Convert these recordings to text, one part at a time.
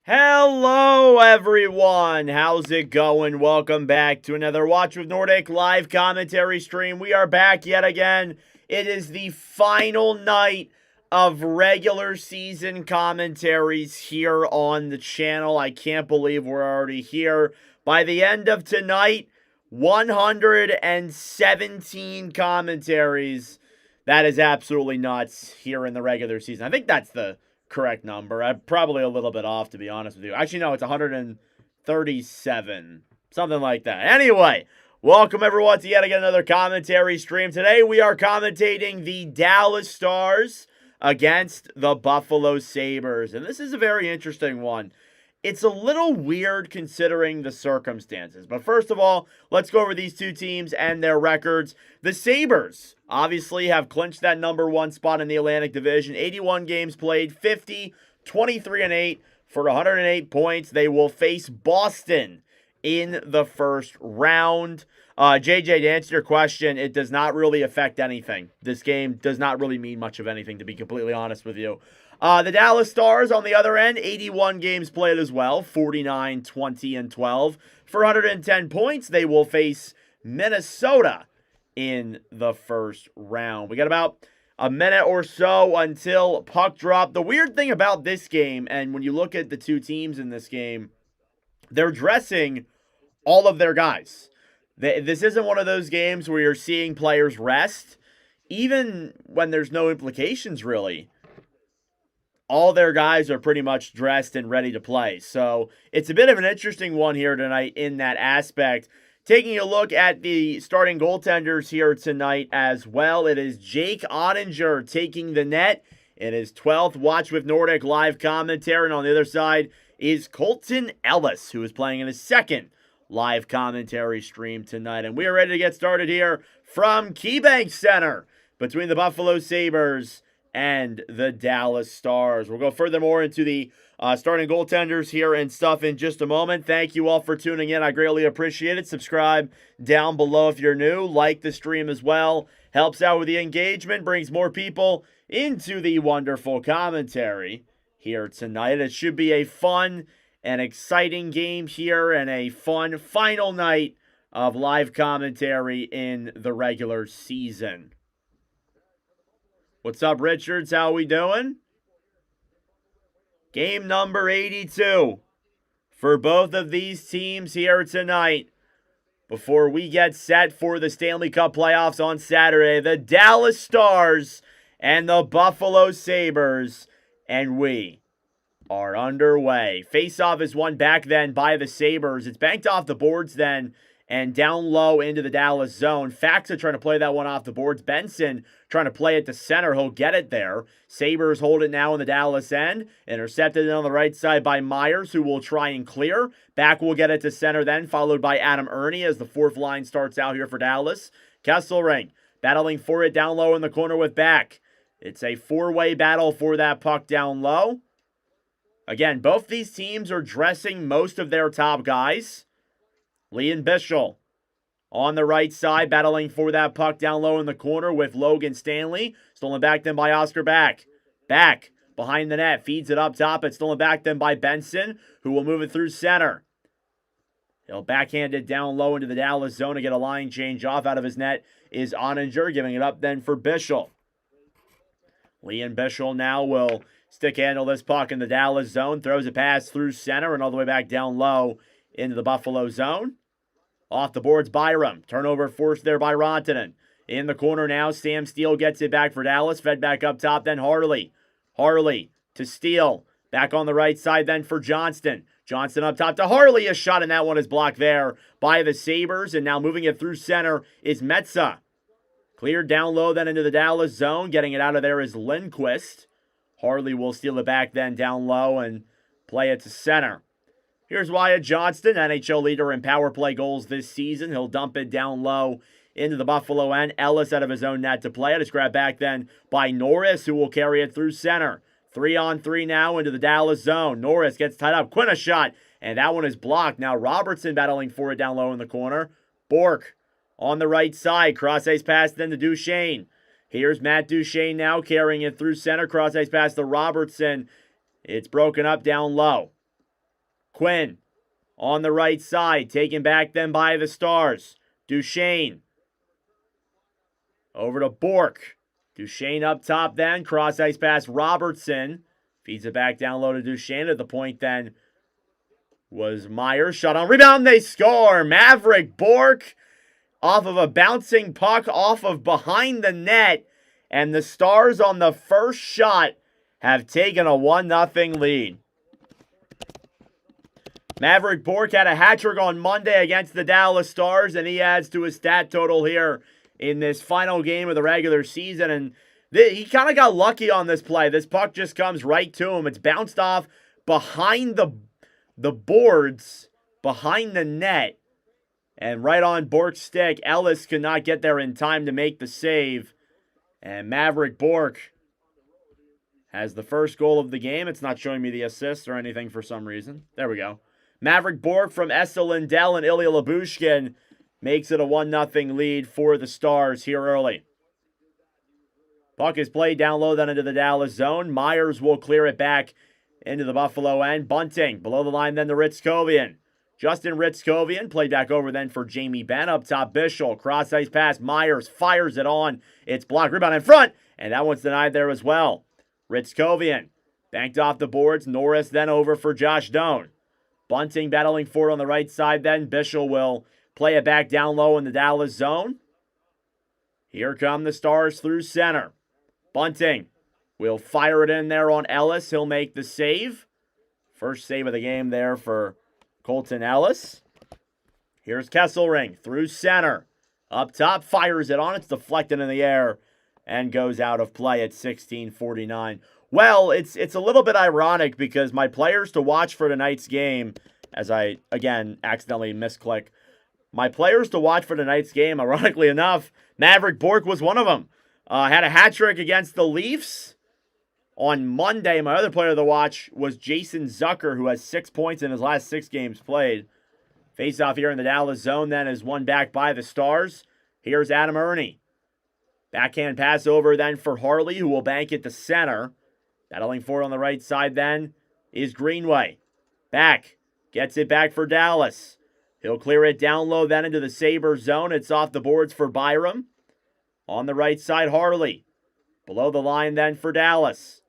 Hello, everyone. How's it going? Welcome back to another Watch with Nordic live commentary stream. We are back yet again. It is the final night of regular season commentaries here on the channel. I can't believe we're already here. By the end of tonight, 117 commentaries. That is absolutely nuts here in the regular season. I think that's the correct number. I'm probably a little bit off, to be honest with you. Actually, no, it's 137. Something like that. Anyway, welcome everyone to yet again another commentary stream. Today we are commentating the Dallas Stars against the Buffalo Sabres. And this is a very interesting one. It's a little weird considering the circumstances. But first of all, let's go over these two teams and their records. The Sabres obviously have clinched that number one spot in the Atlantic Division. 81 games played, 50, 23-8 for 108 points. They will face Boston in the first round. JJ, to answer your question, it does not really affect anything. This game does not really mean much of anything, to be completely honest with you. The Dallas Stars, on the other end, 81 games played as well, 49, 20, and 12. For 110 points, they will face Minnesota in the first round. We got about a minute or so until puck drop. The weird thing about this game, and when you look at the two teams in this game, they're dressing all of their guys. This isn't one of those games where you're seeing players rest, even when there's no implications, really. All their guys are pretty much dressed and ready to play. So it's a bit of an interesting one here tonight in that aspect. Taking a look at the starting goaltenders here tonight as well. It is Jake Ottinger taking the net in his 12th Watch with Nordic live commentary. And on the other side is Colton Ellis, who is playing in his second live commentary stream tonight. And we are ready to get started here from KeyBank Center between the Buffalo Sabres and the Dallas Stars. We'll go furthermore into the starting goaltenders here and stuff in just a moment. Thank you all for tuning in. I greatly appreciate it. Subscribe down below if you're new. Like the stream as well. Helps out with the engagement. Brings more people into the wonderful commentary here tonight. It should be a fun and exciting game here and a fun final night of live commentary in the regular season. What's up, Richards? How we doing? Game number 82 for both of these teams here tonight. Before we get set for the Stanley Cup playoffs on Saturday, the Dallas Stars and the Buffalo Sabres, and we are underway. Face-off is won back then by the Sabres. It's banked off the boards then and down low into the Dallas zone. Faxa trying to play that one off the boards. Benson trying to play it to center. He'll get it there. Sabres hold it now in the Dallas end. Intercepted on the right side by Myers, who will try and clear. Back will get it to center then, followed by Adam Ernie as the fourth line starts out here for Dallas. Kesselring battling for it down low in the corner with Back. It's a four-way battle for that puck down low. Again, both these teams are dressing most of their top guys. Leon Bischel on the right side, battling for that puck down low in the corner with Logan Stanley. Stolen back then by Oscar Back. Back behind the net, feeds it up top. It's stolen back then by Benson, who will move it through center. He'll backhand it down low into the Dallas zone to get a line change off. Out of his net is Ottinger, giving it up then for Bischel. Leon Bischel now will stick handle this puck in the Dallas zone. Throws a pass through center and all the way back down low into the Buffalo zone. Off the boards, Byram. Turnover forced there by Rantanen. In the corner now, Sam Steele gets it back for Dallas. Fed back up top, then Harley. Harley to Steele. Back on the right side then for Johnston. Johnston up top to Harley. A shot, and that one is blocked there by the Sabres. And now moving it through center is Metza. Cleared down low then into the Dallas zone. Getting it out of there is Lindquist. Harley will steal it back then down low and play it to center. Here's Wyatt Johnston, NHL leader in power play goals this season. He'll dump it down low into the Buffalo end. Ellis out of his own net to play it. It's grabbed back then by Norris, who will carry it through center. 3-on-3 now into the Dallas zone. Norris gets tied up. Quinn a shot, and that one is blocked. Now Robertson battling for it down low in the corner. Bork on the right side. Cross-ice pass then to Duchesne. Here's Matt Duchesne now carrying it through center. Cross-ice pass to Robertson. It's broken up down low. Quinn on the right side, taken back then by the Stars. Duchesne over to Bork. Duchesne up top then, cross ice pass Robertson. Feeds it back down low to Duchesne. At the point then was Myers. Shot on rebound, they score. Maverick Bork off of a bouncing puck off of behind the net. And the Stars on the first shot have taken a 1-0 lead. Maverick Bork had a hat trick on Monday against the Dallas Stars, and he adds to his stat total here in this final game of the regular season. And he kind of got lucky on this play. This puck just comes right to him. It's bounced off behind the boards, behind the net, and right on Bork's stick. Ellis could not get there in time to make the save. And Maverick Bork has the first goal of the game. It's not showing me the assist or anything for some reason. There we go. Maverick Bork from Esa Lindell and Ilya Lyubushkin makes it a 1-0 lead for the Stars here early. Puck is played down low then into the Dallas zone. Myers will clear it back into the Buffalo end. Bunting below the line then to Ritzkovian. Justin Ritzkovian played back over then for Jamie Benn. Up top Bischel. Cross ice pass. Myers fires it on. It's blocked. Rebound in front. And that one's denied there as well. Ritzkovian banked off the boards. Norris then over for Josh Doan. Bunting battling for it on the right side then. Bischel will play it back down low in the Dallas zone. Here come the Stars through center. Bunting will fire it in there on Ellis. He'll make the save. First save of the game there for Colton Ellis. Here's Kesselring through center. Up top, fires it on. It's deflected in the air and goes out of play at 16:49. Well, it's a little bit ironic because my players to watch for tonight's game, as I, again, accidentally misclick, my players to watch for tonight's game, ironically enough, Maverick Bork was one of them. Had a hat trick against the Leafs on Monday. My other player to watch was Jason Zucker, who has 6 points in his last 6 games played. Face-off here in the Dallas zone then is won back by the Stars. Here's Adam Ernie. Backhand pass over then for Harley, who will bank it to center. Battling for it on the right side then is Greenway. Back. Gets it back for Dallas. He'll clear it down low then into the Sabres zone. It's off the boards for Byram. On the right side, Harley. Below the line then for Dallas.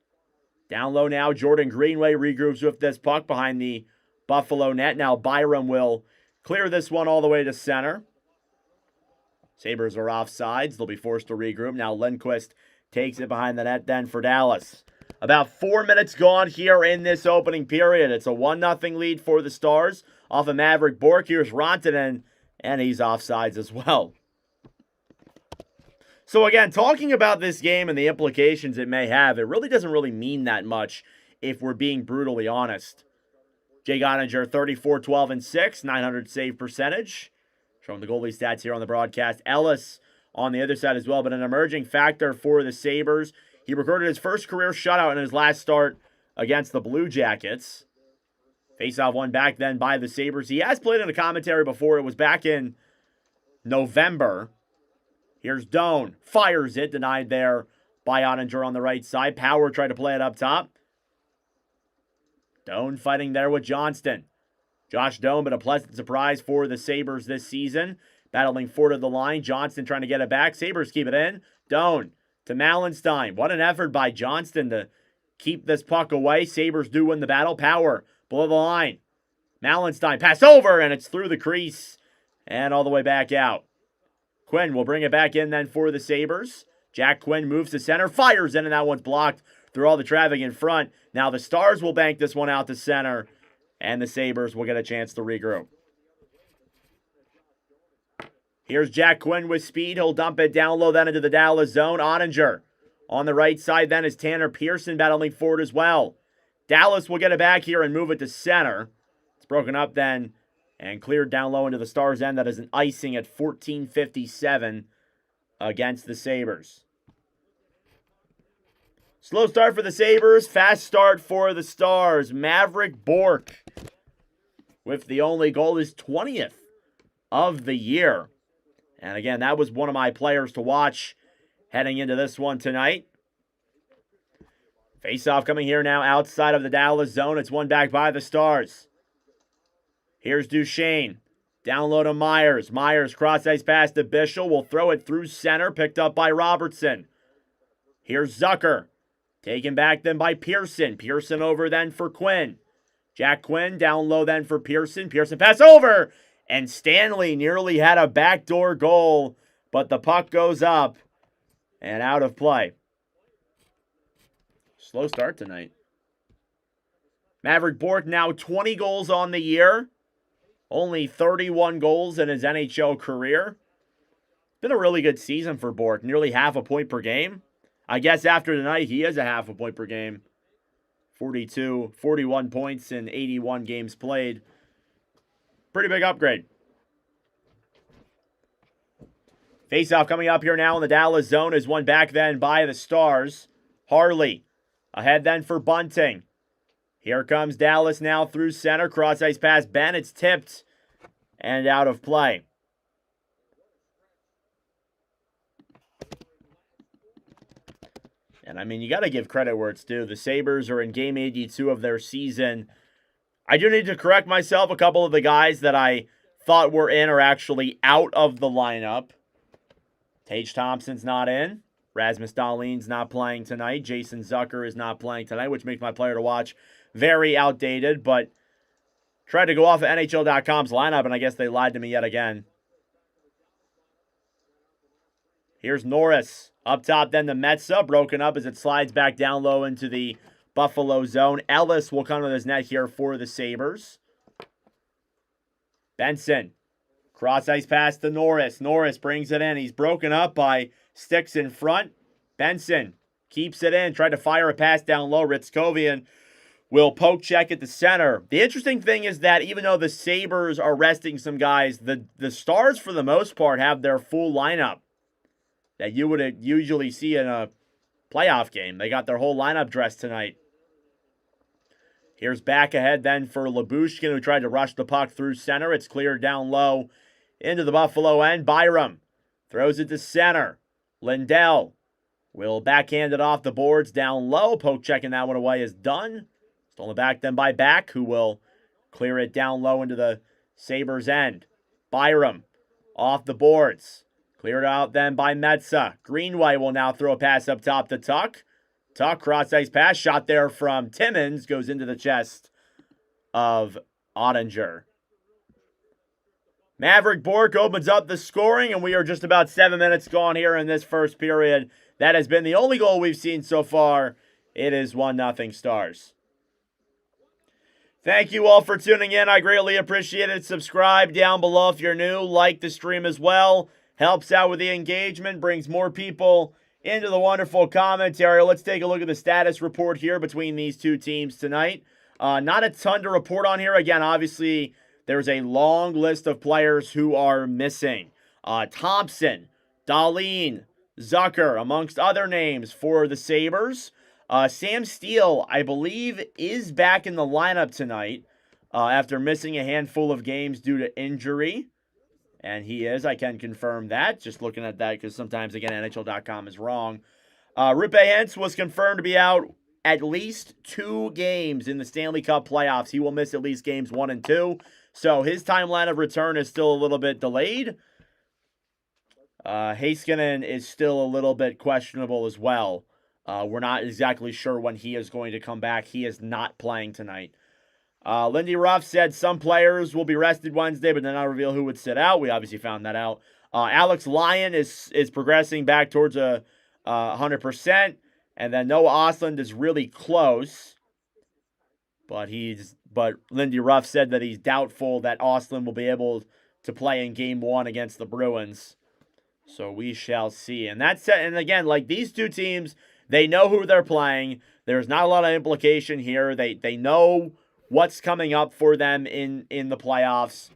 Down low now, Jordan Greenway regroups with this puck behind the Buffalo net. Now Byram will clear this one all the way to center. Sabres are offsides. They'll be forced to regroup. Now Lindquist takes it behind the net then for Dallas. About 4 minutes gone here in this opening period. It's a 1-0 lead for the Stars off of Maverick Bork. Here's Rantanen, and he's offsides as well. So again, talking about this game and the implications it may have, it really doesn't really mean that much if we're being brutally honest. Jake Ottinger, 34, 12, and 6, 900 save percentage. Showing the goalie stats here on the broadcast. Ellis on the other side as well, but an emerging factor for the Sabres. He recorded his first career shutout in his last start against the Blue Jackets. Faceoff won back then by the Sabres. He has played in a commentary before. It was back in November. Here's Doan. Fires it. Denied there by Ottinger on the right side. Power tried to play it up top. Doan fighting there with Johnston. Josh Doan, but a pleasant surprise for the Sabres this season. Battling forward of the line. Johnston trying to get it back. Sabres keep it in. Doan to Mallenstein. What an effort by Johnston to keep this puck away. Sabres do win the battle. Power below the line. Mallenstein pass over, and it's through the crease and all the way back out. Quinn will bring it back in then for the Sabres. Jack Quinn moves to center, fires in, and that one's blocked through all the traffic in front. Now the Stars will bank this one out to center, and the Sabres will get a chance to regroup. Here's Jack Quinn with speed. He'll dump it down low then into the Dallas zone. Ottinger on the right side then is Tanner Pearson battling forward as well. Dallas will get it back here and move it to center. It's broken up then and cleared down low into the Stars' end. That is an icing at 14:57 against the Sabres. Slow start for the Sabres. Fast start for the Stars. Maverick Bork with the only goal, his 20th of the year. And again, that was one of my players to watch heading into this one tonight. Face-off coming here now outside of the Dallas zone. It's won back by the Stars. Here's Duchesne. Down low to Myers. Myers cross-ice pass to Bishel. Will throw it through center. Picked up by Robertson. Here's Zucker. Taken back then by Pearson. Pearson over then for Quinn. Jack Quinn down low then for Pearson. Pearson pass over. And Stanley nearly had a backdoor goal. But the puck goes up and out of play. Slow start tonight. Maverick Bourque now 20 goals on the year. Only 31 goals in his NHL career. Been a really good season for Bourque. Nearly half a point per game. I guess after tonight, he is a half a point per game. 41 points in 81 games played. Pretty big upgrade. Faceoff coming up here now in the Dallas zone is won back then by the Stars. Harley ahead then for Bunting. Here comes Dallas now through center. Cross-ice pass. Bennett's tipped and out of play. And, I mean, you got to give credit where it's due. The Sabres are in game 82 of their season. I do need to correct myself. A couple of the guys that I thought were in are actually out of the lineup. Tage Thompson's not in. Rasmus Dahlin's not playing tonight. Jason Zucker is not playing tonight, which makes my player to watch very outdated, but tried to go off of NHL.com's lineup, and I guess they lied to me yet again. Here's Norris. Up top, then the Metsa, broken up as it slides back down low into the Buffalo zone. Ellis will come to this net here for the Sabres. Benson. Cross-ice pass to Norris. Norris brings it in. He's broken up by Sticks in front. Benson keeps it in. Tried to fire a pass down low. Ritskovian will poke check at the center. The interesting thing is that even though the Sabres are resting some guys, the Stars, for the most part, have their full lineup that you would usually see in a playoff game. They got their whole lineup dressed tonight. Here's back ahead then for Lyubushkin, who tried to rush the puck through center. It's cleared down low into the Buffalo end. Byram throws it to center. Lindell will backhand it off the boards down low. Poke checking that one away is done. Stolen back then by Back, who will clear it down low into the Sabres end. Byram off the boards. Cleared out then by Metsa. Greenway will now throw a pass up top to Tuck. Tuck, cross-ice pass, shot there from Timmins, goes into the chest of Ottinger. Maverick Bourque opens up the scoring, and we are just about 7 minutes gone here in this first period. That has been the only goal we've seen so far. It is 1-0 Stars. Thank you all for tuning in. I greatly appreciate it. Subscribe down below if you're new. Like the stream as well. Helps out with the engagement, brings more people into the wonderful commentary. Let's take a look at the status report here between these two teams tonight. Not a ton to report on here. Again, obviously, there's a long list of players who are missing. Thompson, Dahlin, Zucker, amongst other names for the Sabres. Sam Steele, I believe, is back in the lineup tonight after missing a handful of games due to injury. And he is. I can confirm that. Just looking at that because sometimes, again, NHL.com is wrong. Roope Hintz was confirmed to be out at least 2 games in the Stanley Cup playoffs. He will miss at least games 1 and 2. So his timeline of return is still a little bit delayed. Heiskanen is still a little bit questionable as well. We're not exactly sure when he is going to come back. He is not playing tonight. Lindy Ruff said some players will be rested Wednesday, but did not reveal who would sit out. We obviously found that out. Alex Lyon is progressing back towards 100%. And then Noah Ostlund is really close. But Lindy Ruff said that he's doubtful that Ostlund will be able to play in Game 1 against the Bruins. So we shall see. And that's it. And again, like these two teams, they know who they're playing. There's not a lot of implication here. They know what's coming up for them in the playoffs.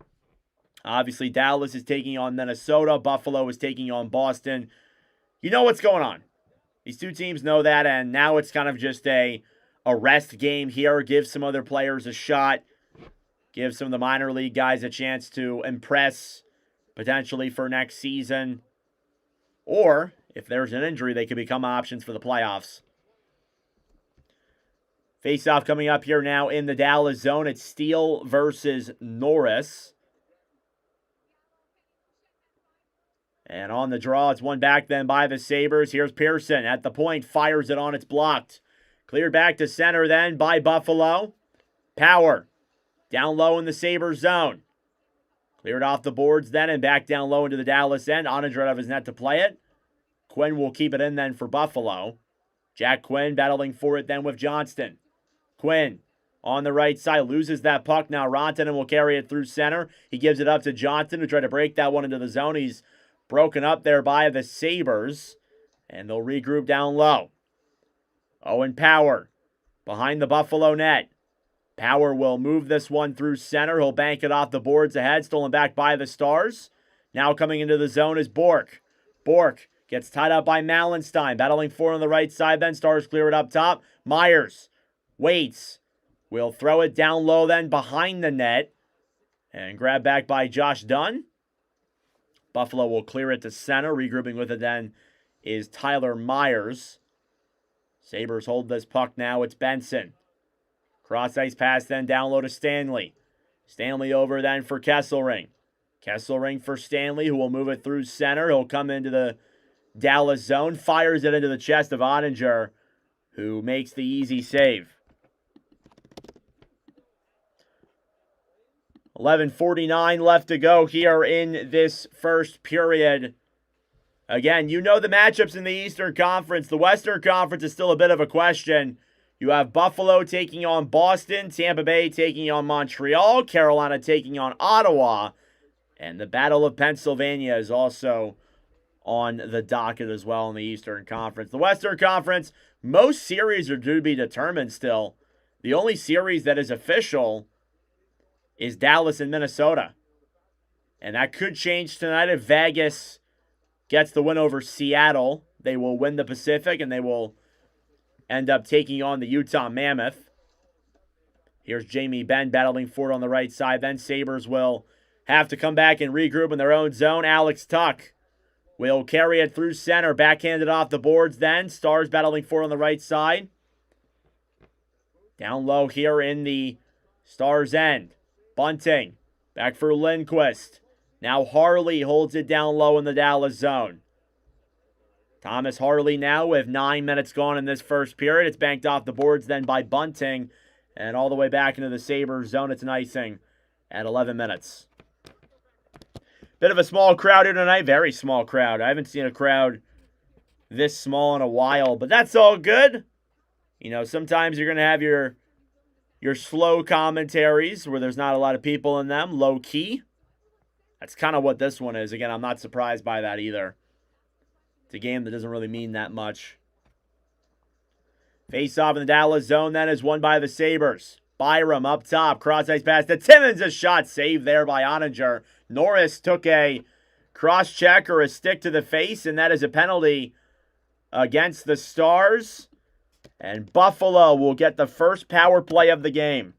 Obviously, Dallas is taking on Minnesota. Buffalo is taking on Boston. You know what's going on. These two teams know that, and now it's kind of just a rest game here. Give some other players a shot. Give some of the minor league guys a chance to impress, potentially for next season. Or, if there's an injury, they could become options for the playoffs. Face-off coming up here now in the Dallas zone. It's Steele versus Norris. And on the draw, it's one back then by the Sabres. Here's Pearson at the point, fires it on, it's blocked. Cleared back to center then by Buffalo. Power down low in the Sabres zone. Cleared off the boards then and back down low into the Dallas end. Oettinger out of his net to play it. Quinn will keep it in then for Buffalo. Jack Quinn battling for it then with Johnston. Quinn on the right side loses that puck. Now Rantanen will carry it through center. He gives it up to Johnston to try to break that one into the zone. He's broken up there by the Sabres. And they'll regroup down low. Owen Power behind the Buffalo net. Power will move this one through center. He'll bank it off the boards ahead. Stolen back by the Stars. Now coming into the zone is Bork. Bork gets tied up by Mallenstein. Battling for on the right side then. Stars clear it up top. Myers waits. Will throw it down low then behind the net. And grab back by Josh Dunn. Buffalo will clear it to center. Regrouping with it then is Tyler Myers. Sabres hold this puck now. It's Benson. Cross-ice pass then down low to Stanley. Stanley over then for Kesselring. Kesselring for Stanley, who will move it through center. He'll come into the Dallas zone. Fires it into the chest of Oettinger, who makes the easy save. 11:49 left to go here in this first period. Again, you know the matchups in the Eastern Conference. The Western Conference is still a bit of a question. You have Buffalo taking on Boston, Tampa Bay taking on Montreal, Carolina taking on Ottawa, and the Battle of Pennsylvania is also on the docket as well in the Eastern Conference. The Western Conference, most series are due to be determined still. The only series that is official is Dallas and Minnesota. And that could change tonight if Vegas gets the win over Seattle. They will win the Pacific and they will end up taking on the Utah Mammoth. Here's Jamie Benn battling for it on the right side. Then Sabres will have to come back and regroup in their own zone. Alex Tuck will carry it through center. Backhanded off the boards then. Stars battling for it on the right side. Down low here in the Stars end. Bunting back for Lindquist. Now Harley holds it down low in the Dallas zone. Thomas Harley now with 9 minutes gone in this first period. It's banked off the boards then by Bunting. And all the way back into the Sabres zone. It's an icing at 11 minutes. Bit of a small crowd here tonight. Very small crowd. I haven't seen a crowd this small in a while. But that's all good. You know, sometimes you're going to have your slow commentaries where there's not a lot of people in them. Low key. That's kind of what this one is. Again, I'm not surprised by that either. It's a game that doesn't really mean that much. Face-off in the Dallas zone then is won by the Sabres. Byram up top. Cross-ice pass to Timmins. A shot saved there by Oettinger. Norris took a cross-check or a stick to the face, and that is a penalty against the Stars. And Buffalo will get the first power play of the game.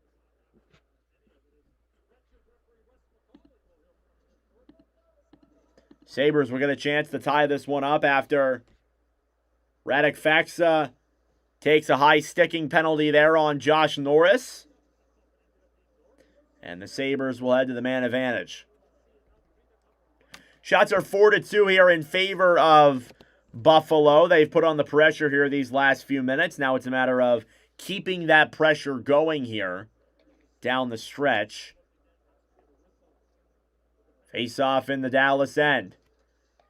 Sabres will get a chance to tie this one up after Radek Faksa takes a high sticking penalty there on Josh Norris. And the Sabres will head to the man advantage. Shots are 4-2 here in favor of Buffalo. They've put on the pressure here these last few minutes. Now it's a matter of keeping that pressure going here down the stretch. Face off in the Dallas end.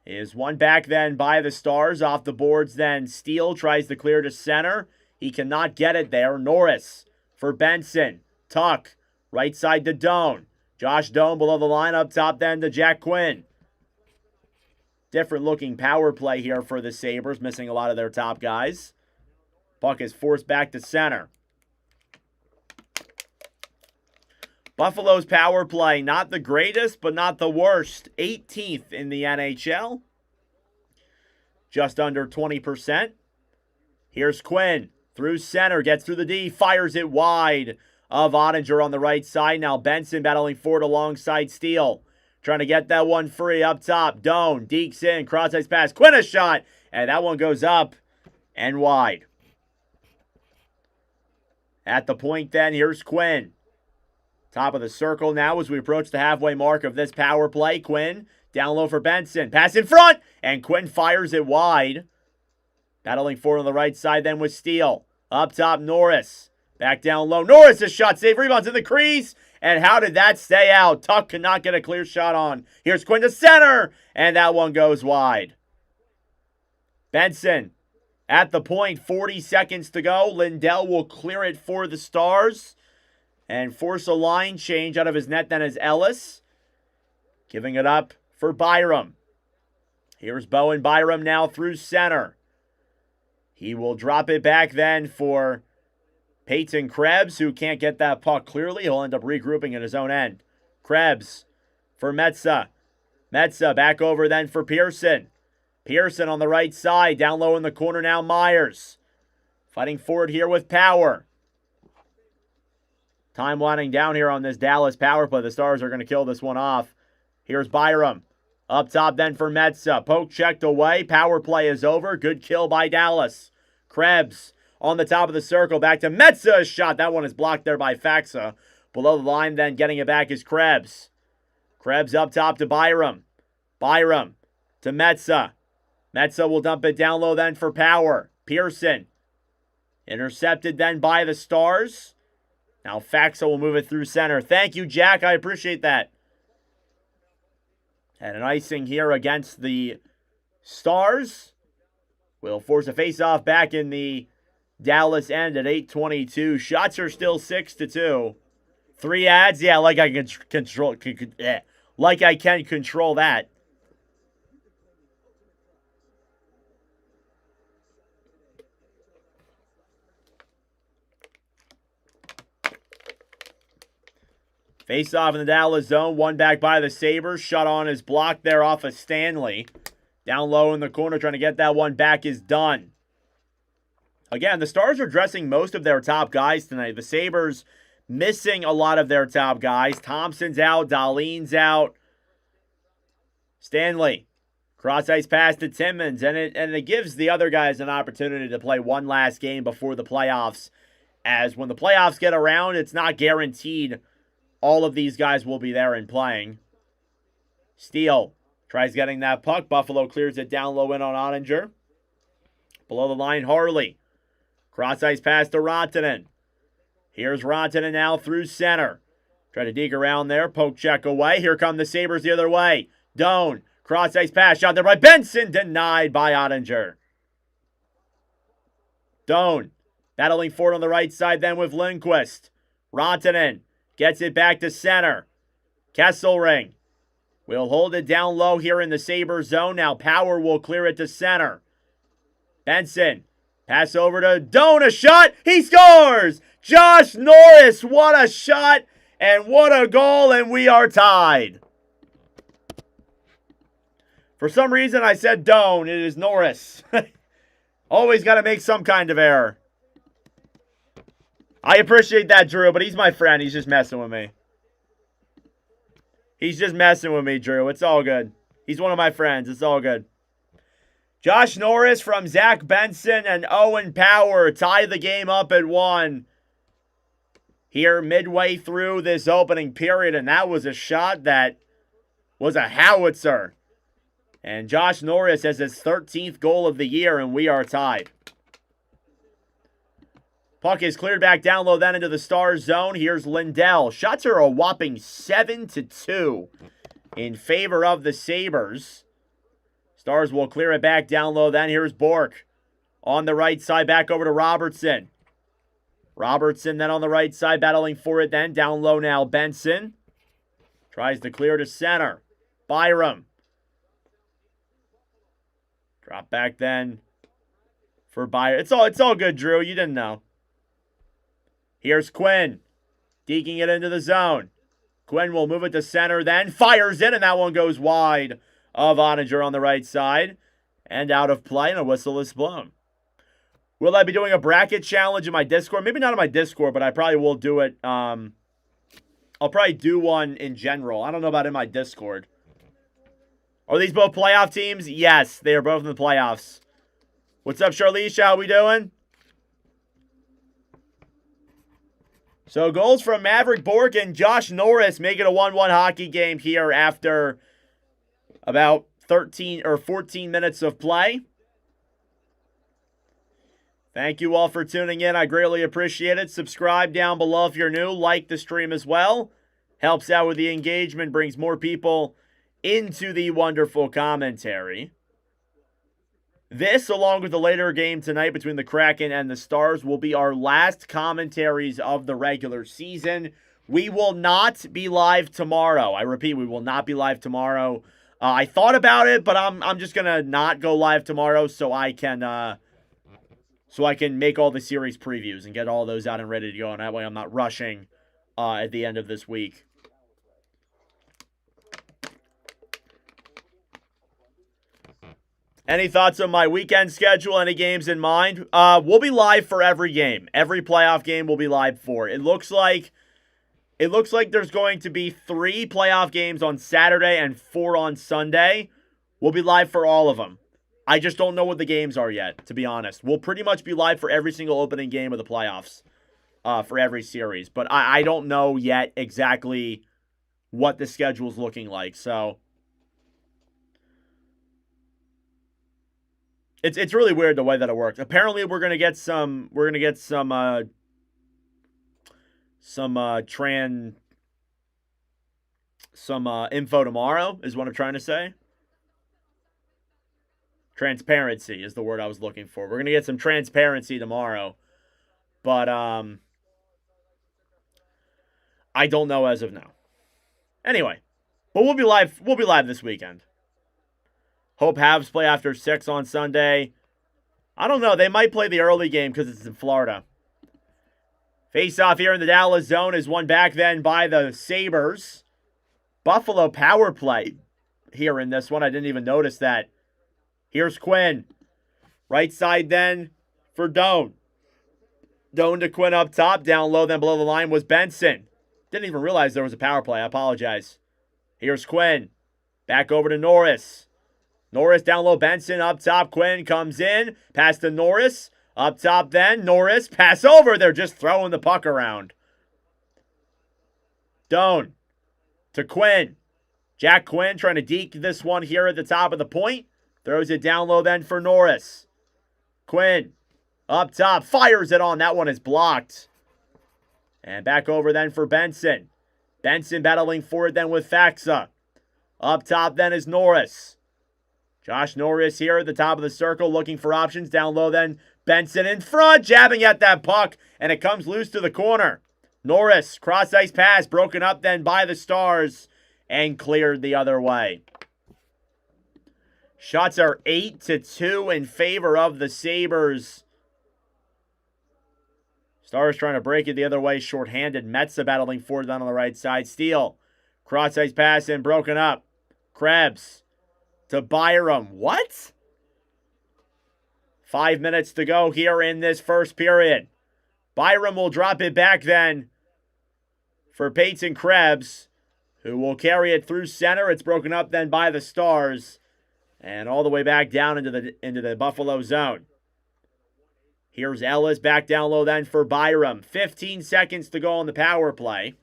Is one back then by the Stars. Off the boards then. Steele tries to clear to center. He cannot get it there. Norris for Benson. Tuck. Right side to Doan. Josh Doan below the line. Up top then to Jack Quinn. Different looking power play here for the Sabres. Missing a lot of their top guys. Puck is forced back to center. Buffalo's power play, not the greatest, but not the worst. 18th in the NHL. Just under 20%. Here's Quinn. Through center, gets through the D, fires it wide of Oettinger on the right side. Now Benson battling forward alongside Steele. Trying to get that one free up top. Doan, dekes in, cross-ice pass. Quinn a shot, and that one goes up and wide. At the point then, here's Quinn. Top of the circle now as we approach the halfway mark of this power play. Quinn down low for Benson. Pass in front, and Quinn fires it wide. Battling forward on the right side then with Steele. Up top, Norris. Back down low. Norris, a shot save. Rebounds in the crease. And how did that stay out? Tuck could not get a clear shot on. Here's Quinn to center. And that one goes wide. Benson at the point. 40 seconds to go. Lindell will clear it for the Stars. And force a line change out of his net then as Ellis. Giving it up for Byram. Here's Bowen Byram now through center. He will drop it back then for Peyton Krebs, who can't get that puck clearly. He'll end up regrouping at his own end. Krebs for Metsa. Metsa back over then for Pearson. Pearson on the right side. Down low in the corner now, Myers. Fighting forward here with Power. Time winding down here on this Dallas power play. The Stars are going to kill this one off. Here's Byram. Up top then for Metsa. Poke checked away. Power play is over. Good kill by Dallas. Krebs on the top of the circle. Back to Metsa. Shot. That one is blocked there by Faxa. Below the line then getting it back is Krebs. Krebs up top to Byram. Byram to Metsa. Metsa will dump it down low then for Power. Pearson. Intercepted then by the Stars. Now Faxa will move it through center. Thank you, Jack. I appreciate that. And an icing here against the Stars. Will force a face-off back in the Dallas end at 8:22. Shots are still 6-2. 3 ads, yeah, like I can control. Like I can control that. Face-off in the Dallas zone. One back by the Sabres. Shut on is blocked there off of Stanley. Down low in the corner, trying to get that one back is done. Again, the Stars are dressing most of their top guys tonight. The Sabres missing a lot of their top guys. Thompson's out. Dahlin's out. Stanley. Cross-ice pass to Timmins. And it gives the other guys an opportunity to play one last game before the playoffs. As when the playoffs get around, it's not guaranteed all of these guys will be there and playing. Steele tries getting that puck. Buffalo clears it down low in on Ottinger. Below the line, Harley. Cross-ice pass to Rantanen. Here's Rantanen now through center. Try to dig around there. Poke check away. Here come the Sabres the other way. Doan. Cross-ice pass. Shot there by Benson. Denied by Ottinger. Doan. Battling forward on the right side then with Lindquist. Rantanen. Gets it back to center. Kesselring will hold it down low here in the Sabres zone. Now Power will clear it to center. Benson. Pass over to Doan. A shot. He scores! Josh Norris. What a shot. And what a goal. And we are tied. For some reason I said Doan. It is Norris. Always got to make some kind of error. I appreciate that, Drew, but he's my friend. He's just messing with me. He's just messing with me, Drew. It's all good. He's one of my friends. It's all good. Josh Norris from Zach Benson and Owen Power tie the game up at 1. Here midway through this opening period, and that was a shot that was a howitzer. And Josh Norris has his 13th goal of the year, and we are tied. Puck is cleared back down low then into the Stars zone. Here's Lindell. Shots are a whopping 7-2 in favor of the Sabres. Stars will clear it back down low then. Here's Bork on the right side. Back over to Robertson. Robertson then on the right side battling for it then. Down low now Benson. Tries to clear to center. Byram. Drop back then for Byram. It's all good, Drew. You didn't know. Here's Quinn. Deking it into the zone. Quinn will move it to center then. Fires it, and that one goes wide of Ottinger on the right side. And out of play, and a whistle is blown. Will I be doing a bracket challenge in my Discord? Maybe not in my Discord, but I probably will do it. I'll probably do one in general. I don't know about in my Discord. Are these both playoff teams? Yes, they are both in the playoffs. What's up, Charlicia? How we doing? So goals from Maverick Bork and Josh Norris make it a 1-1 hockey game here after about 13 or 14 minutes of play. Thank you all for tuning in. I greatly appreciate it. Subscribe down below if you're new. Like the stream as well. Helps out with the engagement, brings more people into the wonderful commentary. This, along with the later game tonight between the Kraken and the Stars, will be our last commentaries of the regular season. We will not be live tomorrow. I repeat, we will not be live tomorrow. I thought about it, but I'm just gonna not go live tomorrow so I can make all the series previews and get all those out and ready to go. And that way, I'm not rushing at the end of this week. Any thoughts on my weekend schedule? Any games in mind? We'll be live for every game. Every playoff game we'll be live for. It looks like there's going to be 3 playoff games on Saturday and 4 on Sunday. We'll be live for all of them. I just don't know what the games are yet, to be honest. We'll pretty much be live for every single opening game of the playoffs for every series. But I don't know yet exactly what the schedule's looking like, so It's really weird the way that it works. Apparently, we're gonna get some info tomorrow. Is what I'm trying to say. Transparency is the word I was looking for. We're gonna get some transparency tomorrow, but I don't know as of now. Anyway, but we'll be live. We'll be live this weekend. Hope Habs play after 6 on Sunday. I don't know. They might play the early game because it's in Florida. Face-off here in the Dallas zone is won back then by the Sabres. Buffalo power play here in this one. I didn't even notice that. Here's Quinn. Right side then for Doan. Doan to Quinn up top. Down low then below the line was Benson. Didn't even realize there was a power play. I apologize. Here's Quinn. Back over to Norris. Norris down low, Benson up top. Quinn comes in. Pass to Norris. Up top then. Norris. Pass over. They're just throwing the puck around. Doan to Quinn. Jack Quinn trying to deke this one here at the top of the point. Throws it down low then for Norris. Quinn up top. Fires it on. That one is blocked. And back over then for Benson. Benson battling for it then with Faxa. Up top then is Norris. Josh Norris here at the top of the circle looking for options. Down low then Benson in front, jabbing at that puck, and it comes loose to the corner. Norris, cross-ice pass, broken up then by the Stars, and cleared the other way. Shots are 8-2 in favor of the Sabres. Stars trying to break it the other way, shorthanded. Metsa battling for it on the right side. Steele, cross-ice pass and broken up. Krebs. To Byram. What? 5 minutes to go here in this first period. Byram will drop it back then for Peyton Krebs, who will carry it through center. It's broken up then by the Stars and all the way back down into the Buffalo zone. Here's Ellis back down low then for Byram. 15 seconds to go on the power play.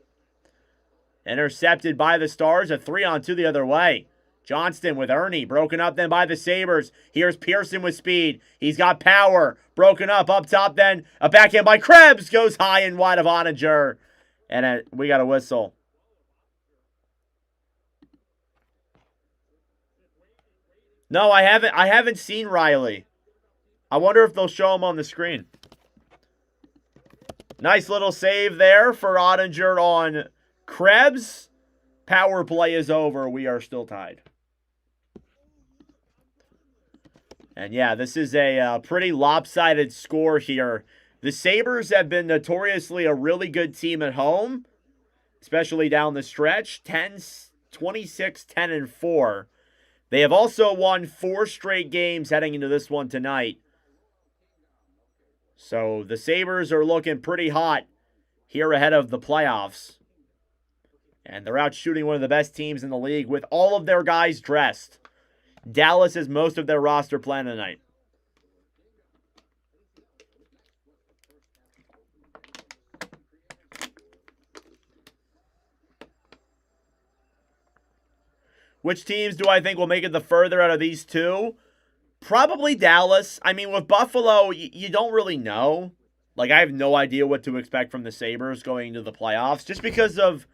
Intercepted by the Stars. A 3-on-2 the other way. Johnston with Ernie, broken up then by the Sabres. Here's Pearson with speed. He's got power. Broken up top then. A backhand by Krebs. Goes high and wide of Ottinger. And we got a whistle. No, I haven't seen Riley. I wonder if they'll show him on the screen. Nice little save there for Ottinger on Krebs. Power play is over. We are still tied. And yeah, this is a pretty lopsided score here. The Sabres have been notoriously a really good team at home, especially down the stretch. 26-10-4. They have also won 4 straight games heading into this one tonight. So the Sabres are looking pretty hot here ahead of the playoffs. And they're out shooting one of the best teams in the league with all of their guys dressed. Dallas has most of their roster playing tonight. Which teams do I think will make it the further out of these two? Probably Dallas. I mean, with Buffalo, you don't really know. Like, I have no idea what to expect from the Sabres going into the playoffs just because of,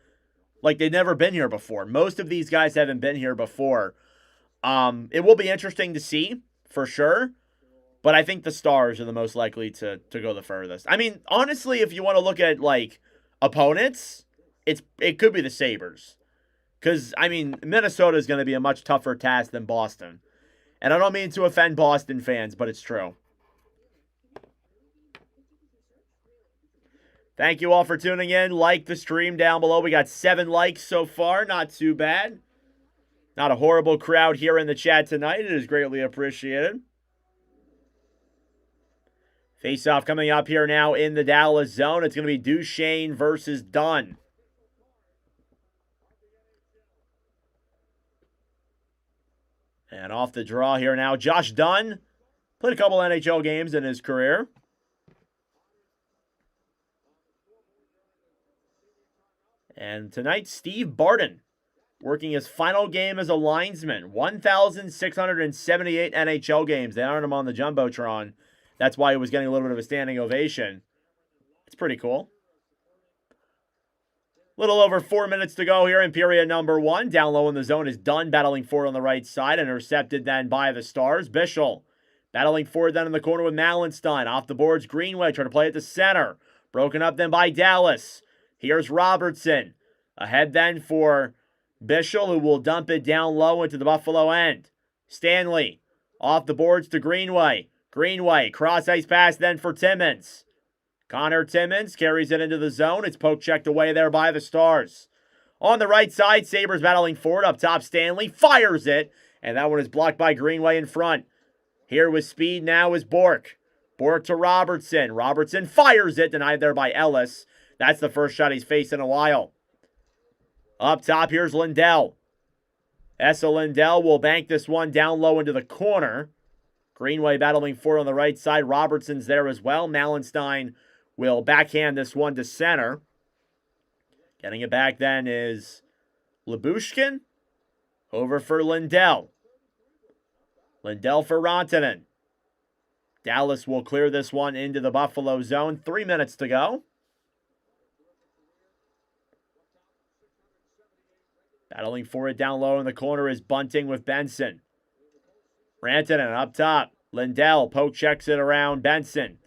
like, they've never been here before. Most of these guys haven't been here before. It will be interesting to see, for sure. But I think the Stars are the most likely to go the furthest. I mean, honestly, if you want to look at, like, opponents, it could be the Sabres. Because, I mean, Minnesota is going to be a much tougher task than Boston. And I don't mean to offend Boston fans, but it's true. Thank you all for tuning in. Like the stream down below. We got 7 likes so far. Not too bad. Not a horrible crowd here in the chat tonight. It is greatly appreciated. Face-off coming up here now in the Dallas zone. It's going to be Duchesne versus Dunn. And off the draw here now, Josh Dunn. Played a couple NHL games in his career. And tonight, Steve Barton working his final game as a linesman. 1,678 NHL games. They honored him on the Jumbotron. That's why he was getting a little bit of a standing ovation. It's pretty cool. Little over 4 minutes to go here in period number 1. Down low in the zone is Dunn battling forward on the right side. Intercepted then by the Stars. Bischel battling forward then in the corner with Mallenstein. Off the boards, Greenway trying to play at the center. Broken up then by Dallas. Here's Robertson. Ahead then for Bischel, who will dump it down low into the Buffalo end. Stanley off the boards to Greenway. Greenway, cross-ice pass then for Timmins. Connor Timmins carries it into the zone. It's poke checked away there by the Stars. On the right side, Sabres battling forward. Up top, Stanley fires it. And that one is blocked by Greenway in front. Here with speed now is Bork. Bork to Robertson. Robertson fires it. Denied there by Ellis. That's the first shot he's faced in a while. Up top, here's Lindell. Essa Lindell will bank this one down low into the corner. Greenway battling forward on the right side. Robertson's there as well. Mallenstein will backhand this one to center. Getting it back then is Lyubushkin. Over for Lindell. Lindell for Rantanen. Dallas will clear this one into the Buffalo zone. 3 minutes to go. Battling for it down low in the corner is Bunting with Benson. Rantanen up top. Lindell poke checks it around Benson.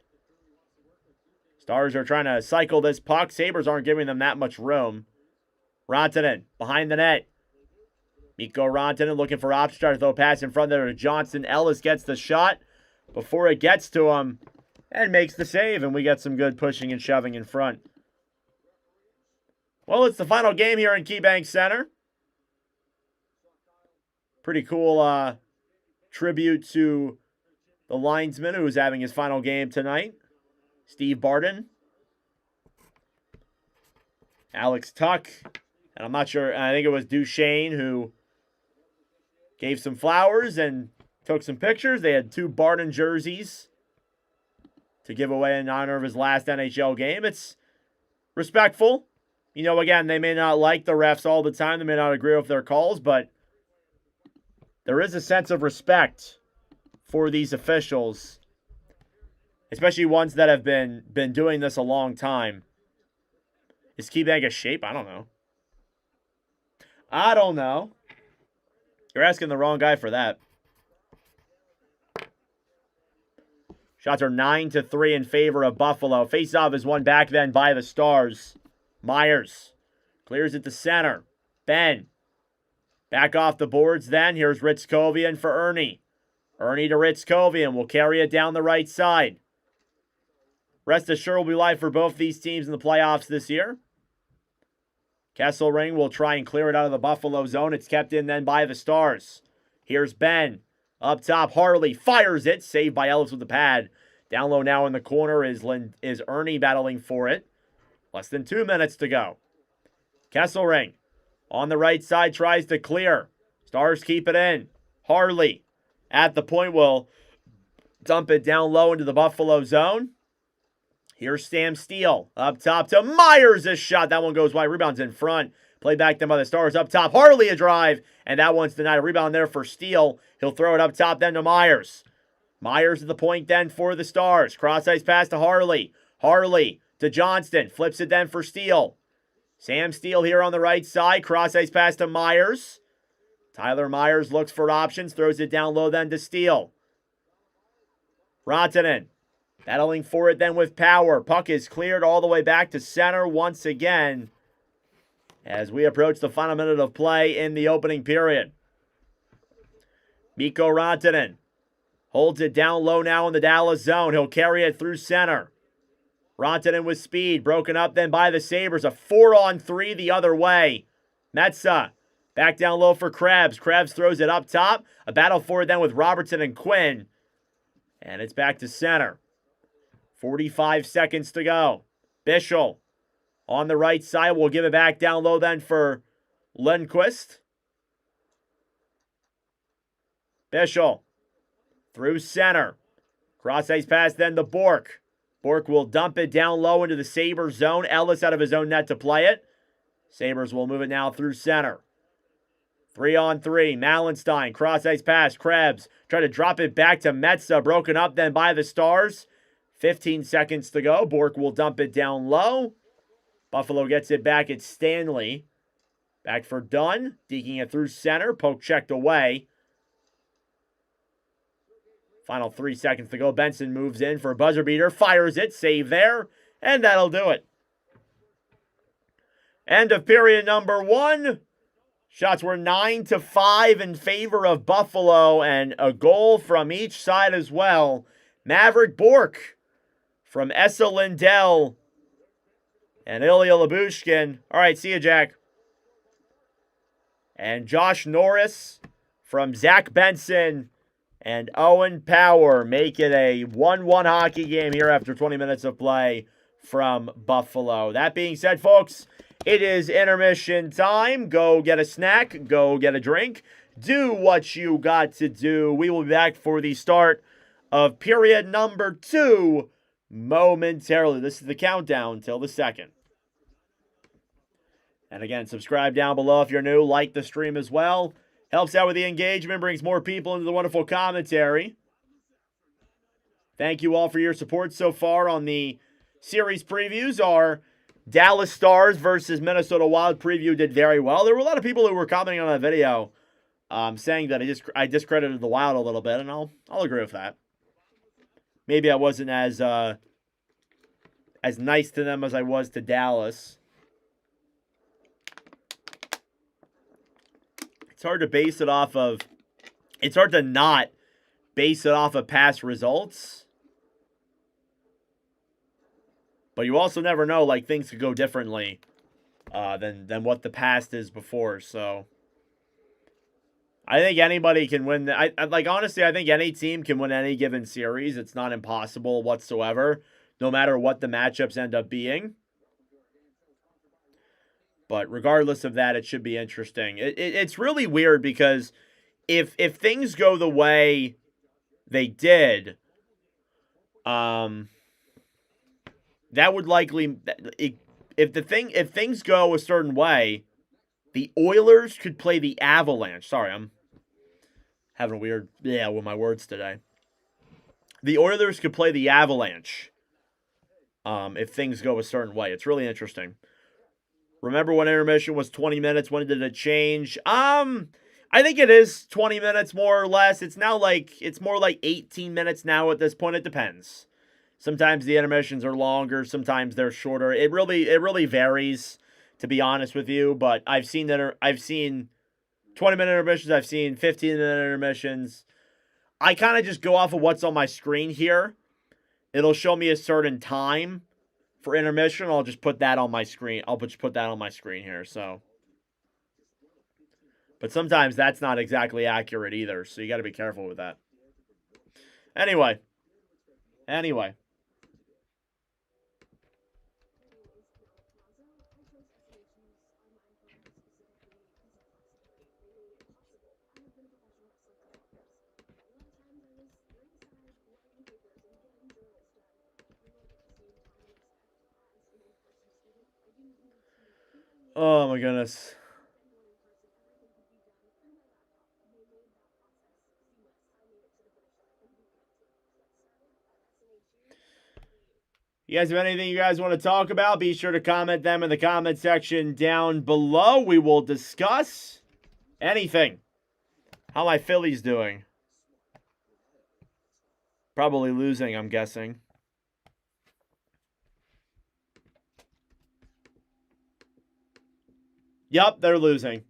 Stars are trying to cycle this puck. Sabres aren't giving them that much room. Rantanen behind the net. Mikko Rantanen looking for option. Trying to throw a pass in front there to Johnson. Ellis gets the shot before it gets to him and makes the save. And we get some good pushing and shoving in front. Well, it's the final game here in KeyBank Center. Pretty cool tribute to the linesman who's having his final game tonight. Steve Barton. Alex Tuck. And I'm not sure, I think it was Duchesne who gave some flowers and took some pictures. They had 2 Barton jerseys to give away in honor of his last NHL game. It's respectful. You know, again, they may not like the refs all the time. They may not agree with their calls, but there is a sense of respect for these officials, especially ones that have been doing this a long time. Is KeyBank a shape? I don't know. I don't know. You're asking the wrong guy for that. Shots are 9-3 in favor of Buffalo. Faceoff is won back then by the Stars. Myers clears it to center. Ben. Back off the boards then. Here's Ritskovian for Ernie. Ernie to Ritskovian will carry it down the right side. Rest assured will be live for both these teams in the playoffs this year. Kesselring will try and clear it out of the Buffalo zone. It's kept in then by the Stars. Here's Ben. Up top, Harley fires it. Saved by Ellis with the pad. Down low now in the corner is Ernie battling for it. Less than 2 minutes to go. Kesselring on the right side tries to clear. Stars keep it in. Harley at the point will dump it down low into the Buffalo zone. Here's Sam Steele up top to Myers. This shot, that one goes wide. Rebounds in front Played back then by the Stars up top. Harley a drive, and that one's denied. A rebound there for Steele. He'll throw it up top then to Myers. Myers at the point then for the Stars. Cross-ice pass to Harley. Harley to Johnston. Flips it then for Steele. Sam Steele here on the right side. Cross-ice pass to Myers. Tyler Myers looks for options. Throws it down low then to Steele. Rantanen battling for it then with power. Puck is cleared all the way back to center once again as we approach the final minute of play in the opening period. Mikko Rantanen holds it down low now in the Dallas zone. He'll carry it through center. Rantanen with speed, broken up then by the Sabres. A 4-on-3 the other way. Metsä back down low for Krebs. Krebs throws it up top. A battle for it then with Robertson and Quinn. And it's back to center. 45 seconds to go. Bischel on the right side. We'll give it back down low then for Lundqvist. Bischel through center. Cross-ice pass then to Bork. Bork will dump it down low into the Sabres zone. Ellis out of his own net to play it. Sabres will move it now through center. 3-on-3. Malenstein. Cross-ice pass. Krebs. Try to drop it back to Metsä. Broken up then by the Stars. 15 seconds to go. Bork will dump it down low. Buffalo gets it back at Stanley. Back for Dunn. Deking it through center. Poke checked away. Final 3 seconds to go. Benson moves in for a buzzer beater. Fires it. Save there. And that'll do it. End of period number 1. Shots were 9-5 in favor of Buffalo, and a goal from each side as well. Maverick Bork from Esa Lindell and Ilya Lyubushkin. All right, see you, Jack. And Josh Norris from Zach Benson and Owen Power make it a 1-1 hockey game here after 20 minutes of play from Buffalo. That being said, folks, it is intermission time. Go get a snack. Go get a drink. Do what you got to do. We will be back for the start of period number 2 momentarily. This is the countdown till the second. And again, subscribe down below if you're new. Like the stream as well. Helps out with the engagement. Brings more people into the wonderful commentary. Thank you all for your support so far on the series previews. Our Dallas Stars versus Minnesota Wild preview did very well. There were a lot of people who were commenting on that video saying that I discredited the Wild a little bit, and I'll agree with that. Maybe I wasn't as nice to them as I was to Dallas. It's hard to not base it off of past results. But you also never know, like, things could go differently than what the past is before. So I think anybody can win. Honestly, I think any team can win any given series. It's not impossible whatsoever, no matter what the matchups end up being. But regardless of that, it should be interesting. It's really weird because if things go the way they did, that would likely, if things go a certain way, the Oilers could play the Avalanche. Sorry, I'm having a weird, with my words today. The Oilers could play the Avalanche if things go a certain way. It's really interesting. Remember when intermission was 20 minutes? When did it change? I think it is 20 minutes more or less. It's now it's more like 18 minutes now at this point. It depends. Sometimes the intermissions are longer, sometimes they're shorter. It really varies, to be honest with you. But I've seen 20-minute intermissions, I've seen 15-minute intermissions. I kind of just go off of what's on my screen here. It'll show me a certain time for intermission. I'll just put that on my screen. I'll just put that on my screen here. So, but sometimes that's not exactly accurate either. So you got to be careful with that. Anyway. Oh my goodness. You guys have anything you guys want to talk about? Be sure to comment them in the comment section down below. We will discuss anything. How my Phillies doing? Probably losing, I'm guessing. Yup, they're losing.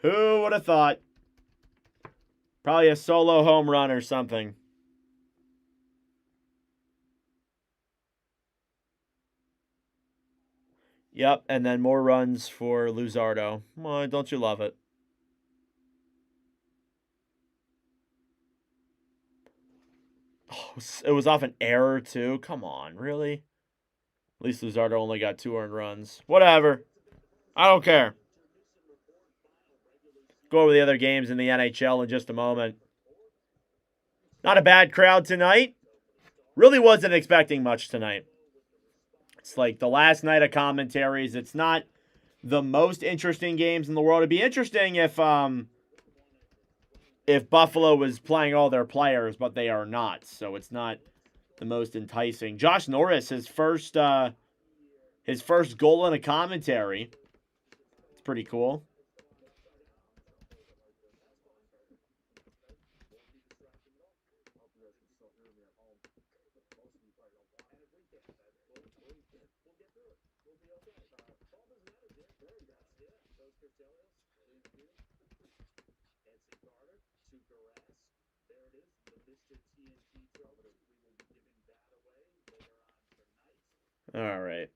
Who would have thought? Probably a solo home run or something. Yep, and then more runs for Luzardo. Well, don't you love it? Oh, it was off an error, too. Come on, really? At least Luzardo only got 2 earned runs. Whatever. I don't care. Go over the other games in the NHL in just a moment. Not a bad crowd tonight. Really wasn't expecting much tonight. It's like the last night of commentaries. It's not the most interesting games in the world. It'd be interesting if Buffalo was playing all their players, but they are not. So it's not the most enticing. Josh Norris, his first goal in a commentary. It's pretty cool. All right.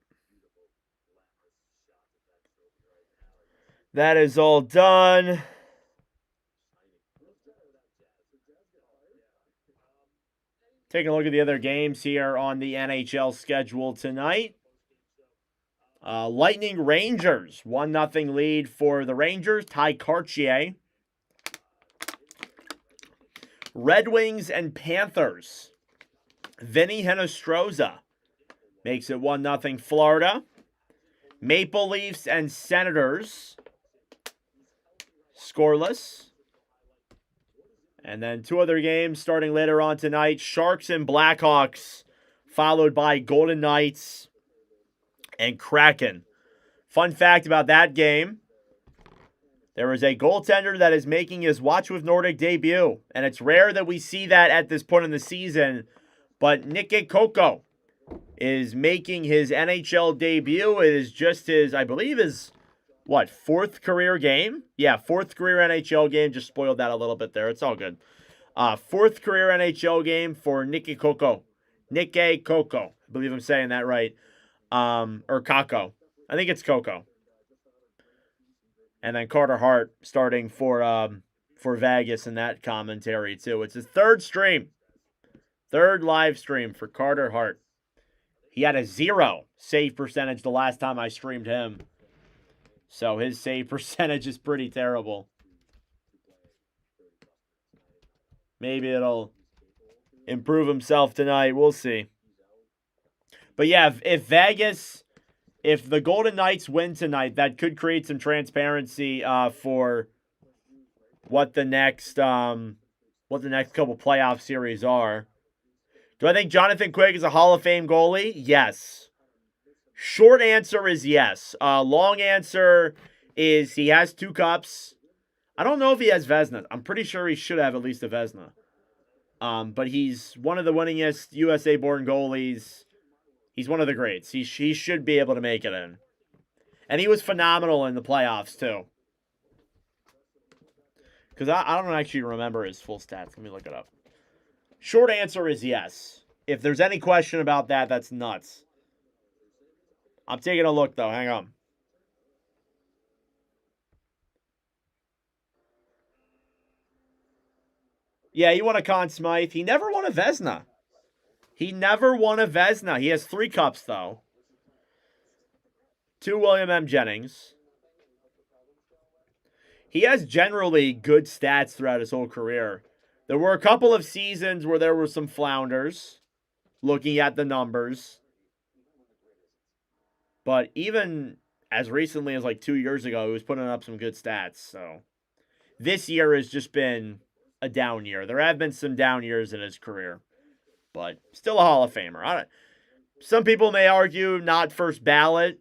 That is all done. Taking a look at the other games here on the NHL schedule tonight. Lightning Rangers, 1-0 lead for the Rangers. Ty Cartier. Red Wings and Panthers. Vinny Hinostroza makes it 1-0 Florida. Maple Leafs and Senators. Scoreless. And then 2 other games starting later on tonight. Sharks and Blackhawks, followed by Golden Knights and Kraken. Fun fact about that game, there is a goaltender that is making his Watch with Nordic debut. And it's rare that we see that at this point in the season. But Nikke Kokko is making his NHL debut. It is just his, I believe, his, 4th career game? Yeah, 4th career NHL game. Just spoiled that a little bit there. It's all good. 4th career NHL game for Nikke Kokko. Nikke Kokko. I believe I'm saying that right. Or Kakko. I think it's Kokko. And then Carter Hart starting for Vegas in that commentary too. It's his 3rd stream. 3rd live stream for Carter Hart. He had a 0 save percentage the last time I streamed him. So his save percentage is pretty terrible. Maybe it'll improve himself tonight. We'll see. But yeah, if the Golden Knights win tonight, that could create some transparency for what the next couple playoff series are. Do I think Jonathan Quick is a Hall of Fame goalie? Yes. Short answer is yes. Long answer is he has 2 cups. I don't know if he has Vezina. I'm pretty sure he should have at least a Vezina. But he's one of the winningest USA-born goalies. He's one of the greats. He should be able to make it in. And he was phenomenal in the playoffs, too. Because I don't actually remember his full stats. Let me look it up. Short answer is yes. If there's any question about that, that's nuts. I'm taking a look, though. Hang on. Yeah, he won a Conn Smythe. He never won a Vezina. He has 3 cups, though. 2 William M. Jennings. He has generally good stats throughout his whole career. There were a couple of seasons where there were some flounders, looking at the numbers. But even as recently as like 2 years ago, he was putting up some good stats. So this year has just been a down year. There have been some down years in his career, but still a Hall of Famer. Some people may argue not first ballot,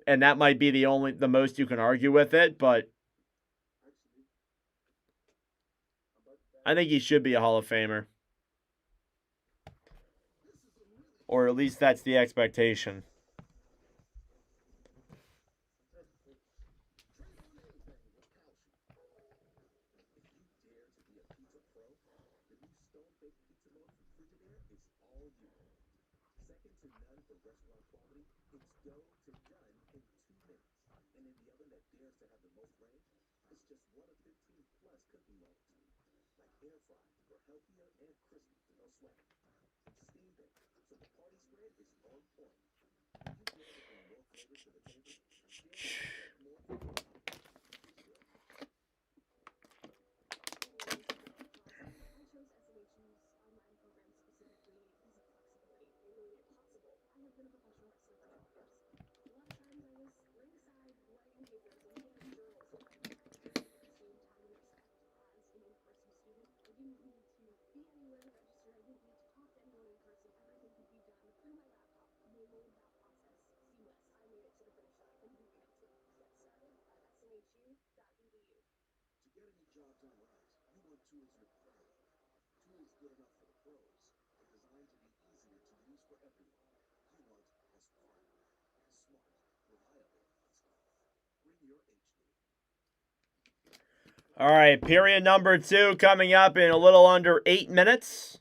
and that might be the most you can argue with it, but I think he should be a Hall of Famer. Or at least that's the expectation. All right, period number 2 coming up in a little under 8 minutes.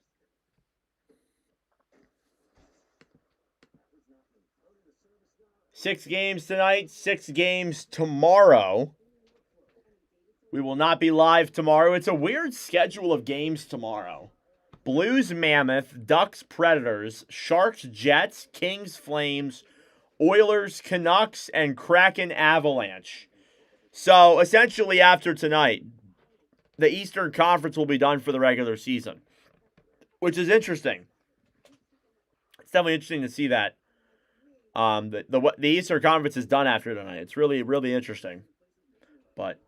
Six games tonight, 6 games tomorrow. We will not be live tomorrow. It's a weird schedule of games tomorrow. Blues Mammoth, Ducks Predators, Sharks Jets, Kings Flames, Oilers Canucks, and Kraken Avalanche. So essentially after tonight, the Eastern Conference will be done for the regular season, which is interesting. It's definitely interesting to see that. The Eastern Conference is done after tonight. It's really, really interesting. But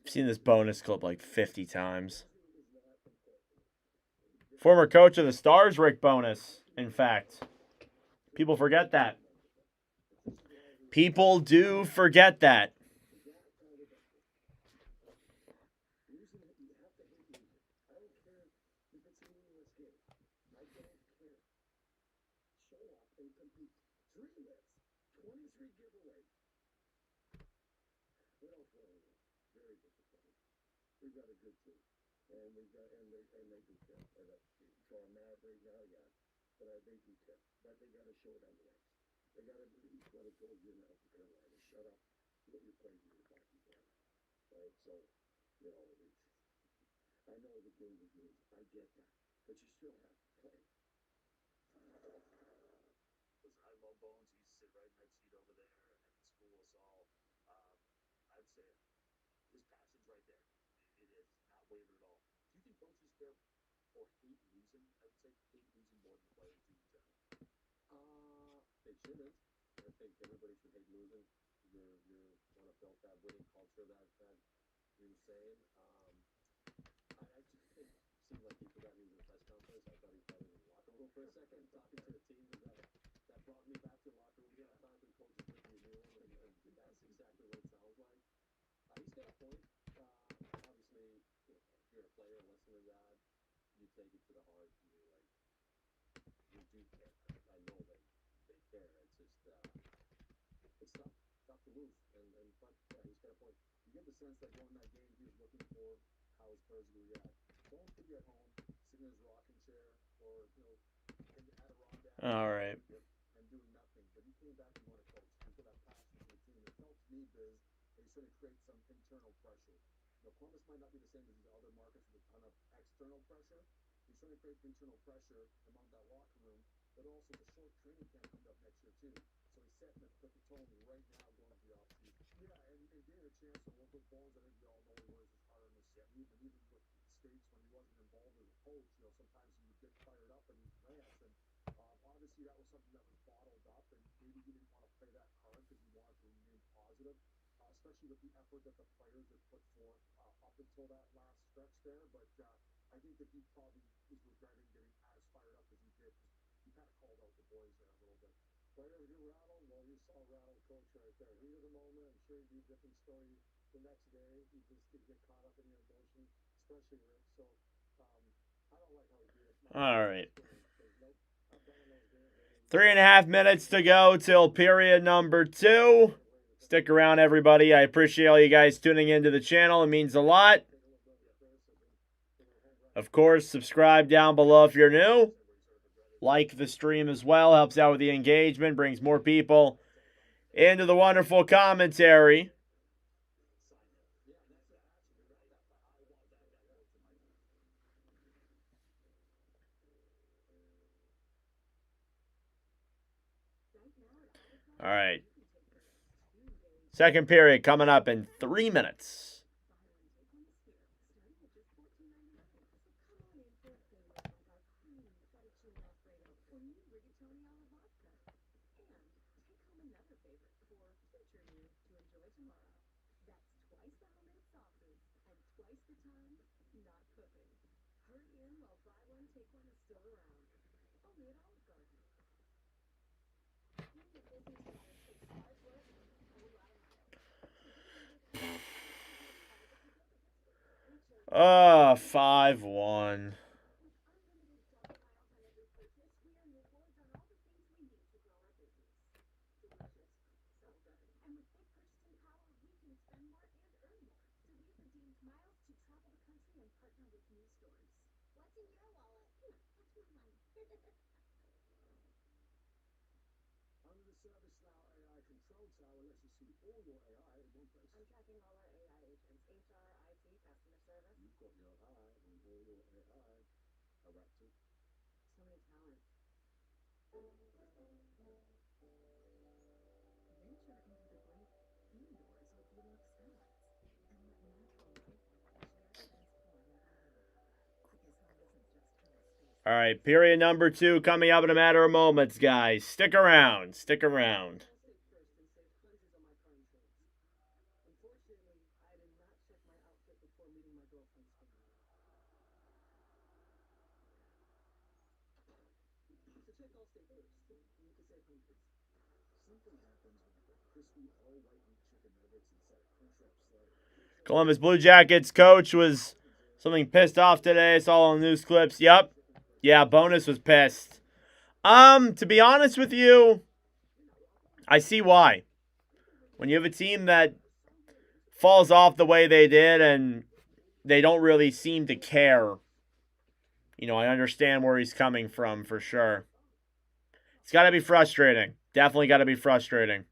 I've seen this bonus clip like 50 times. Former coach of the Stars, Rick Bowness, in fact. People forget that. People do forget that. All right. All right. 3.5 minutes to go till period number 2. Stick around, everybody. I appreciate all you guys tuning into the channel. It means a lot. Of course, subscribe down below if you're new. Like the stream as well. Helps out with the engagement. Brings more people into the wonderful commentary. All right. Second period coming up in 3 minutes. Oh, 5-1. All right, period number 2 coming up in a matter of moments, guys. Stick around. Stick around. Columbus Blue Jackets coach was something pissed off today. It's all on news clips. Yep. Yeah, Bonus was pissed. To be honest with you, I see why. When you have a team that falls off the way they did and they don't really seem to care, I understand where he's coming from for sure. It's got to be frustrating. Definitely got to be frustrating.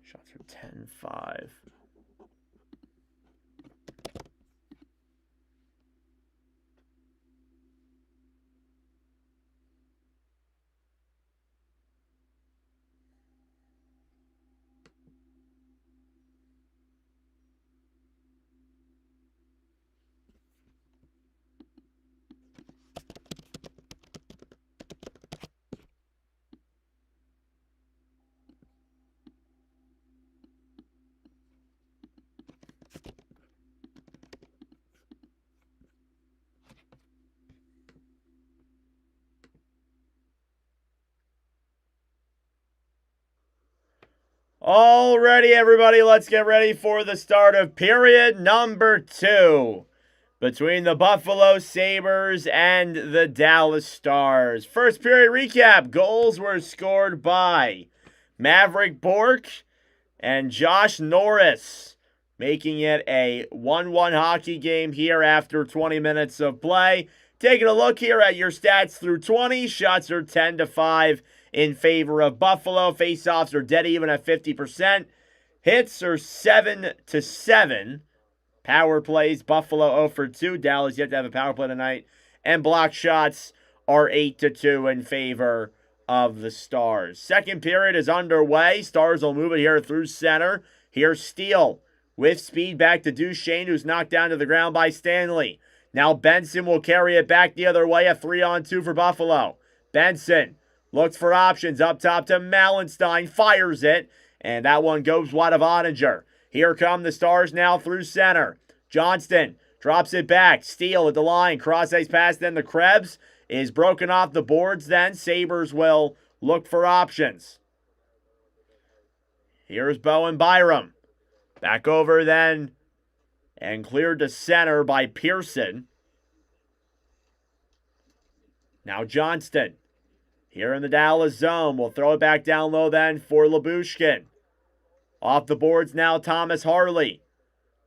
Shots for 10-5. Alrighty, everybody, let's get ready for the start of period number 2 between the Buffalo Sabres and the Dallas Stars. First period recap. Goals were scored by Maverick Bourque and Josh Norris, making it a 1-1 hockey game here after 20 minutes of play. Taking a look here at your stats through 20. Shots are 10-5 in favor of Buffalo. Faceoffs are dead even at 50%. Hits are 7-7. Power plays, Buffalo 0 for 2. Dallas yet to have a power play tonight. And block shots are 8-2 in favor of the Stars. Second period is underway. Stars will move it here through center. Here's Steele with speed back to Duchesne, who's knocked down to the ground by Stanley. Now Benson will carry it back the other way. A 3-on-2 for Buffalo. Benson looks for options up top to Mallenstein. Fires it. And that one goes wide of Ottinger. Here come the Stars now through center. Johnston drops it back. Steele at the line. Cross-ice pass then to Krebs. Is broken off the boards then. Sabres will look for options. Here's Bowen Byram. Back over then. And cleared to center by Pearson. Now Johnston. Here in the Dallas zone. We'll throw it back down low then for Lyubushkin. Off the boards now Thomas Harley.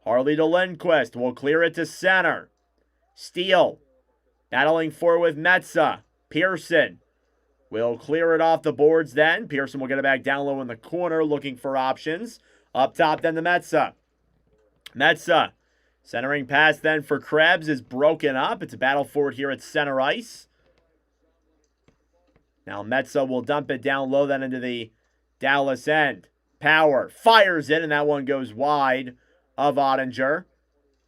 Harley to Lindquist. Will clear it to center. Steele. Battling for with Metsa. Pearson. Will clear it off the boards then. Pearson will get it back down low in the corner looking for options. Up top then to Metsa. Metsa. Centering pass then for Krebs is broken up. It's a battle for it here at center ice. Now Metsa will dump it down low then into the Dallas end. Power fires it, and that one goes wide of Ottinger.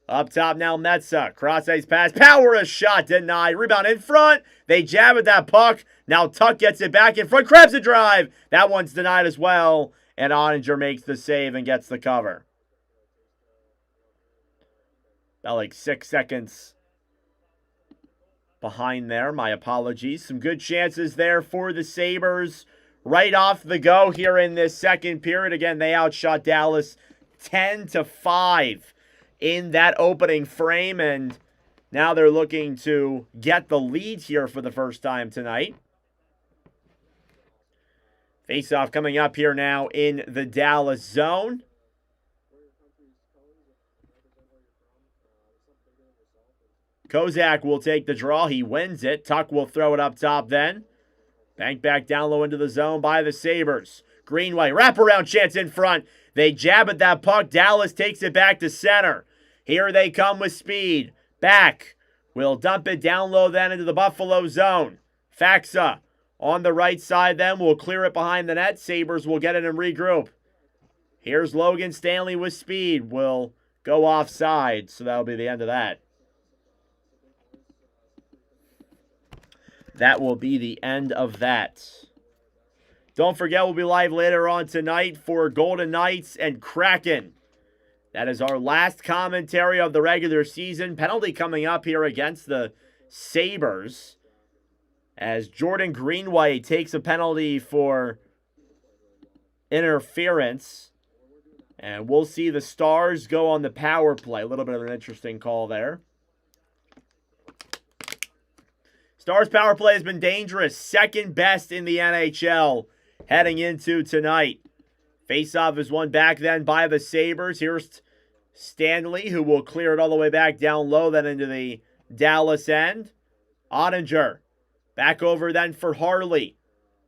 Up top now Metsa. Cross-ice pass. Power, a shot denied. Rebound in front. They jab at that puck. Now Tuck gets it back in front. Krebs a drive. That one's denied as well. And Ottinger makes the save and gets the cover. About like 6 seconds behind there. My apologies. Some good chances there for the Sabres right off the go here in this second period. Again, they outshot Dallas 10-5 in that opening frame. And now they're looking to get the lead here for the first time tonight. Face-off coming up here now in the Dallas zone. Kozak will take the draw. He wins it. Tuck will throw it up top then. Banked back down low into the zone by the Sabres. Greenway, wraparound chance in front. They jab at that puck. Dallas takes it back to center. Here they come with speed. Back. Will dump it down low then into the Buffalo zone. Faxa on the right side then. Will clear it behind the net. Sabres will get it and regroup. Here's Logan Stanley with speed. Will go offside. So that'll be the end of that. That will be the end of that. Don't forget, we'll be live later on tonight for Golden Knights and Kraken. That is our last commentary of the regular season. Penalty coming up here against the Sabres as Jordan Greenway takes a penalty for interference. And we'll see the Stars go on the power play. A little bit of an interesting call there. Stars power play has been dangerous. Second best in the NHL heading into tonight. Faceoff is won back then by the Sabres. Here's Stanley, who will clear it all the way back down low then into the Dallas end. Ottinger. Back over then for Harley.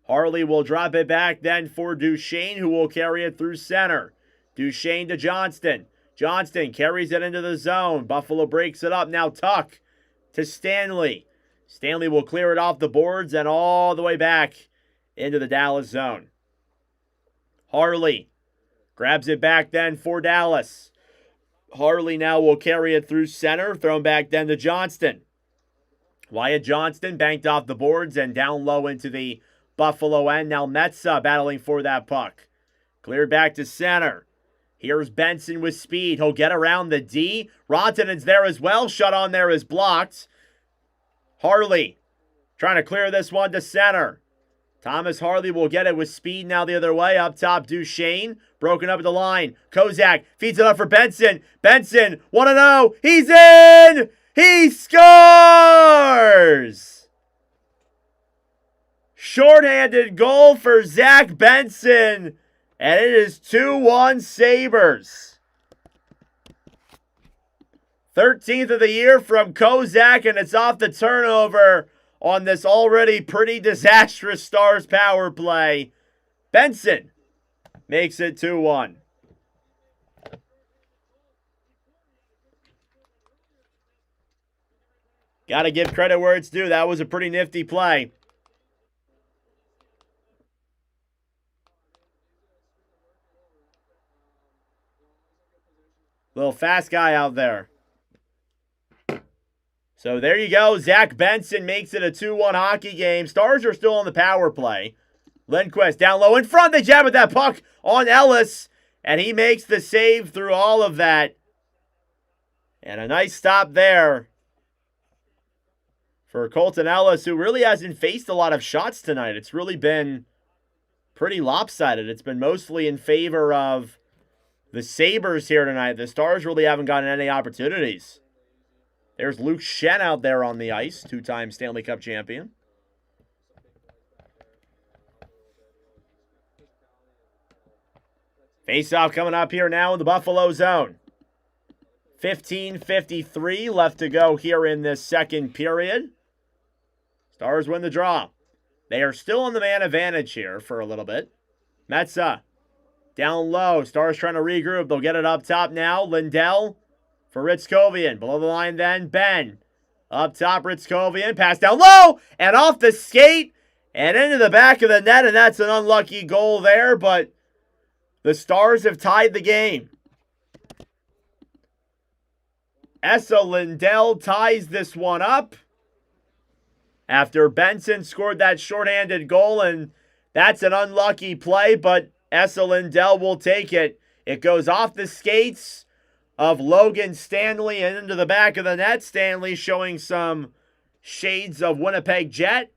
Harley will drop it back then for Duchesne, who will carry it through center. Duchesne to Johnston. Johnston carries it into the zone. Buffalo breaks it up. Now Tuck to Stanley. Stanley will clear it off the boards and all the way back into the Dallas zone. Harley grabs it back then for Dallas. Harley now will carry it through center, thrown back then to Johnston. Wyatt Johnston banked off the boards and down low into the Buffalo end. Now Metsa battling for that puck. Cleared back to center. Here's Benson with speed. He'll get around the D. Rantanen's there as well. Shut on there is blocked. Harley trying to clear this one to center. Thomas Harley will get it with speed now the other way. Up top, Duchesne. Broken up at the line. Kozak feeds it up for Benson. Benson, 1-0. He's in! He scores! Shorthanded goal for Zach Benson. And it is 2-1 Sabres. 13th of the year from Kozak, and it's off the turnover on this already pretty disastrous Stars power play. Benson makes it 2-1. Got to give credit where it's due. That was a pretty nifty play. Little fast guy out there. So there you go. Zach Benson makes it a 2-1 hockey game. Stars are still on the power play. Lindquist down low in front. They jab at that puck on Ellis. And he makes the save through all of that. And a nice stop there for Colton Ellis, who really hasn't faced a lot of shots tonight. It's really been pretty lopsided. It's been mostly in favor of the Sabres here tonight. The Stars really haven't gotten any opportunities. There's Luke Shen out there on the ice, two-time Stanley Cup champion. Face-off coming up here now in the Buffalo zone. 15:53 left to go here in this second period. Stars win the draw. They are still on the man advantage here for a little bit. Metsa down low. Stars trying to regroup. They'll get it up top now. Lindell for Ritzkovian. Below the line then, Ben. Up top, Ritzkovian. Pass down low and off the skate and into the back of the net. And that's an unlucky goal there, but the Stars have tied the game. Esa Lindell ties this one up after Benson scored that shorthanded goal, and that's an unlucky play, but Esa Lindell will take it. It goes off the skates of Logan Stanley and into the back of the net. Stanley showing some shades of Winnipeg Jet.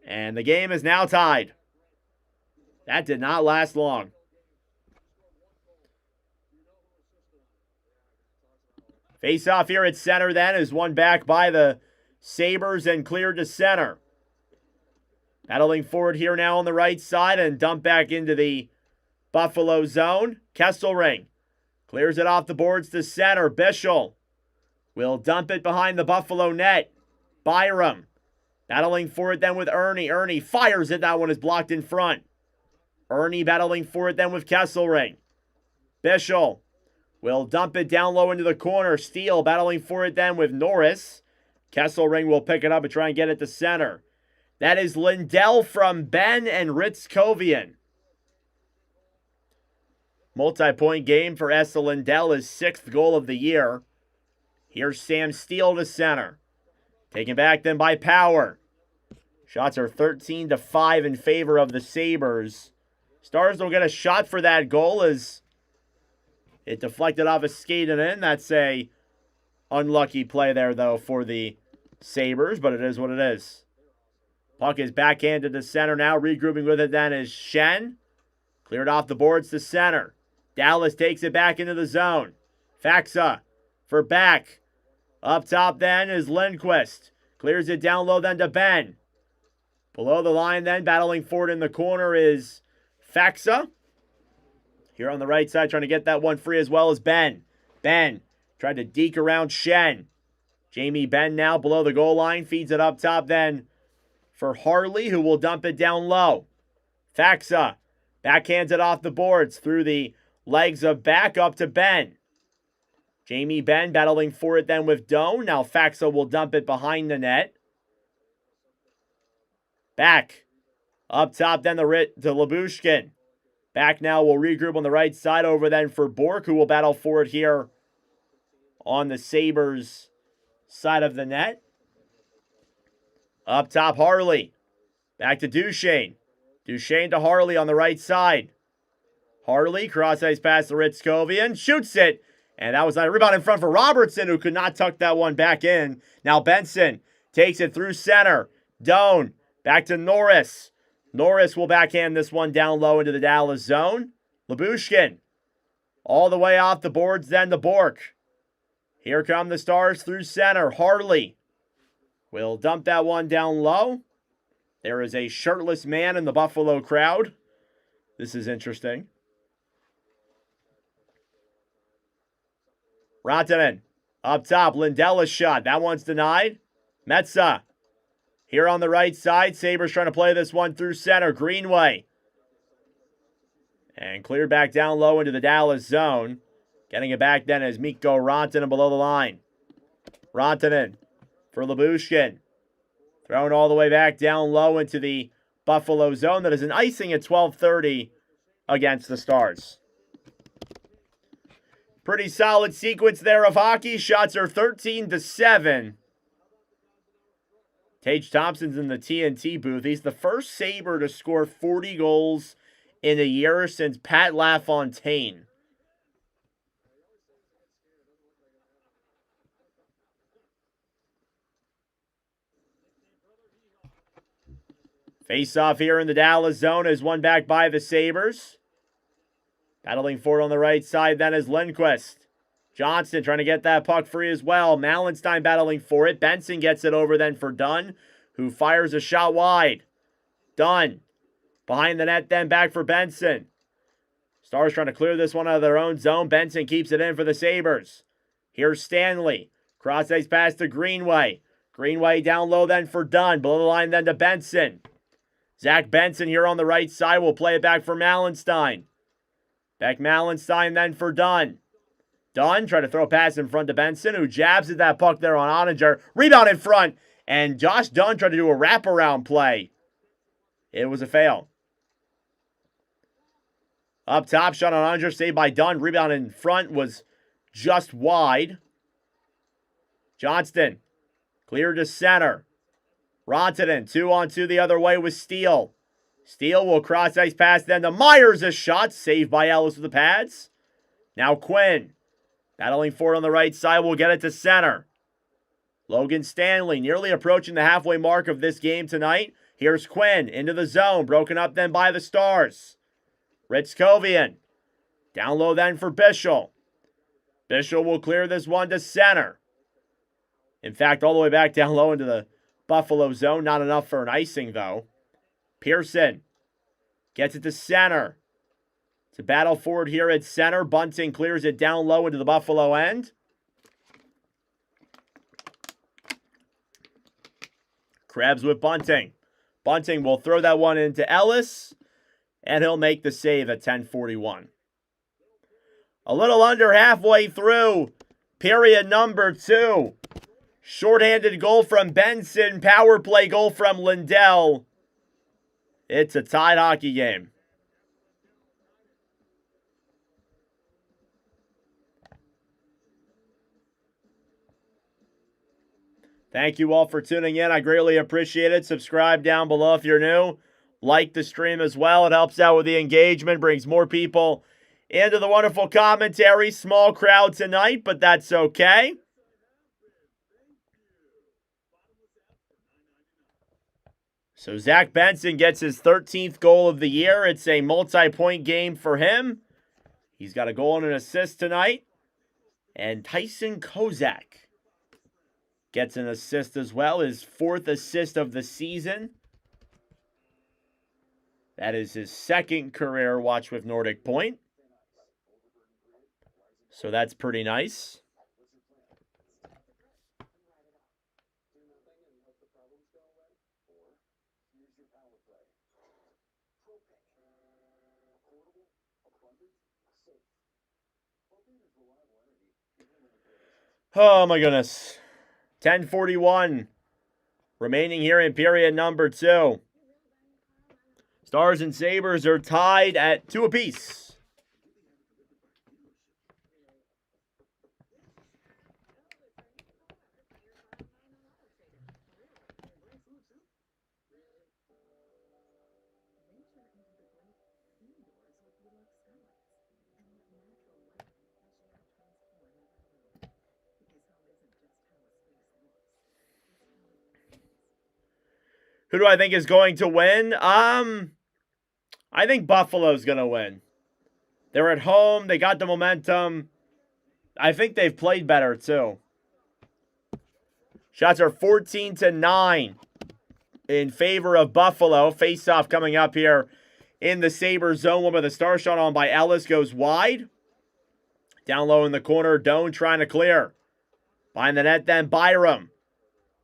And the game is now tied. That did not last long. Face-off here at center then is won back by the Sabres and cleared to center. Battling forward here now on the right side and dumped back into the Buffalo zone. Kesselring clears it off the boards to center. Bischel will dump it behind the Buffalo net. Byram battling for it then with Ernie. Ernie fires it. That one is blocked in front. Ernie battling for it then with Kesselring. Bischel will dump it down low into the corner. Steele battling for it then with Norris. Kesselring will pick it up and try and get it to center. That is Lindell from Ben and Ritzkovian. Multi-point game for Esa Lindell, his 6th goal of the year. Here's Sam Steele to center. Taken back then by Power. Shots are 13-5 in favor of the Sabres. Stars will get a shot for that goal as it deflected off a skate and in. That's a unlucky play there, though, for the Sabres, but it is what it is. Puck is backhanded to center now. Regrouping with it then is Shen. Cleared off the boards to center. Dallas takes it back into the zone. Faxa for back. Up top then is Lindquist. Clears it down low then to Ben. Below the line then, battling forward in the corner is Faxa. Here on the right side, trying to get that one free as well as Ben. Ben tried to deke around Shen. Jamie Benn now below the goal line. Feeds it up top then for Harley, who will dump it down low. Faxa backhands it off the boards through the legs of back up to Ben. Jamie Benn battling for it then with Doan. Now Faxa will dump it behind the net. Back. Up top then to Labushkin. Back now will regroup on the right side over then for Bork, who will battle for it here on the Sabres side of the net. Up top, Harley. Back to Duchesne. Duchesne to Harley on the right side. Harley, cross-ice pass to Ritzkovian. Shoots it. And that was a rebound in front for Robertson, who could not tuck that one back in. Now Benson takes it through center. Doan Back to Norris. Norris will backhand this one down low into the Dallas zone. Lyubushkin all the way off the boards, then to Bork. Here come the Stars through center. Harley will dump that one down low. There is a shirtless man in the Buffalo crowd. This is interesting. Rantanen up top. Lindell's shot. That one's denied. Metsä here on the right side. Sabres trying to play this one through center. Greenway. And cleared back down low into the Dallas zone. Getting it back then is Mikko Rantanen below the line. Rantanen for Lyubushkin. Thrown all the way back down low into the Buffalo zone. That is an icing at 12:30 against the Stars. Pretty solid sequence there of hockey. Shots are 13-7. Tage Thompson's in the TNT booth. He's the first Sabre to score 40 goals in a year since Pat LaFontaine. Face-off here in the Dallas zone is won back by the Sabres. Battling for it on the right side then is Lindquist. Johnston trying to get that puck free as well. Mallenstein battling for it. Benson gets it over then for Dunn, who fires a shot wide. Dunn behind the net then back for Benson. Stars trying to clear this one out of their own zone. Benson keeps it in for the Sabres. Here's Stanley. Cross-ice pass to Greenway. Greenway down low then for Dunn. Below the line then to Benson. Zach Benson here on the right side will play it back for Mallenstein. Back Mallenstein then for Dunn. Dunn trying to throw a pass in front to Benson, who jabs at that puck there on Oettinger. Rebound in front, and Josh Dunn tried to do a wraparound play. It was a fail. Up top, shot on Oettinger, saved by Dunn. Rebound in front was just wide. Johnston cleared to center. Rantanen 2-on-2 the other way with Steele. Steele will cross-ice pass then to Myers. A shot saved by Ellis with the pads. Now Quinn battling for it on the right side. Will get it to center. Logan Stanley nearly approaching the halfway mark of this game tonight. Here's Quinn into the zone. Broken up then by the Stars. Ritzkovian down low then for Bischel. Bischel will clear this one to center. In fact, all the way back down low into the Buffalo zone. Not enough for an icing, though. Pearson gets it to center. To battle forward here at center. Bunting clears it down low into the Buffalo end. Krebs with Bunting. Bunting will throw that one into Ellis, and he'll make the save at 10:41. A little under halfway through period number 2. Shorthanded goal from Benson. Power play goal from Lindell. It's a tied hockey game. Thank you all for tuning in. I greatly appreciate it. Subscribe down below if you're new. Like the stream as well. It helps out with the engagement, brings more people into the wonderful commentary. Small crowd tonight, but that's okay. So Zach Benson gets his 13th goal of the year. It's a multi-point game for him. He's got a goal and an assist tonight. And Tyson Kozak gets an assist as well. His 4th assist of the season. That is his 2nd career watch with Nordic Point. So that's pretty nice. Oh my goodness. 10:41 remaining here in period number 2. Stars and Sabres are tied at 2 apiece. Who do I think is going to win? I think Buffalo's going to win. They're at home. They got the momentum. I think they've played better, too. Shots are 14-9 in favor of Buffalo. Face-off coming up here in the Sabres zone. One with a star shot on by Ellis goes wide. Down low in the corner, Doan trying to clear. Behind the net then, Byram.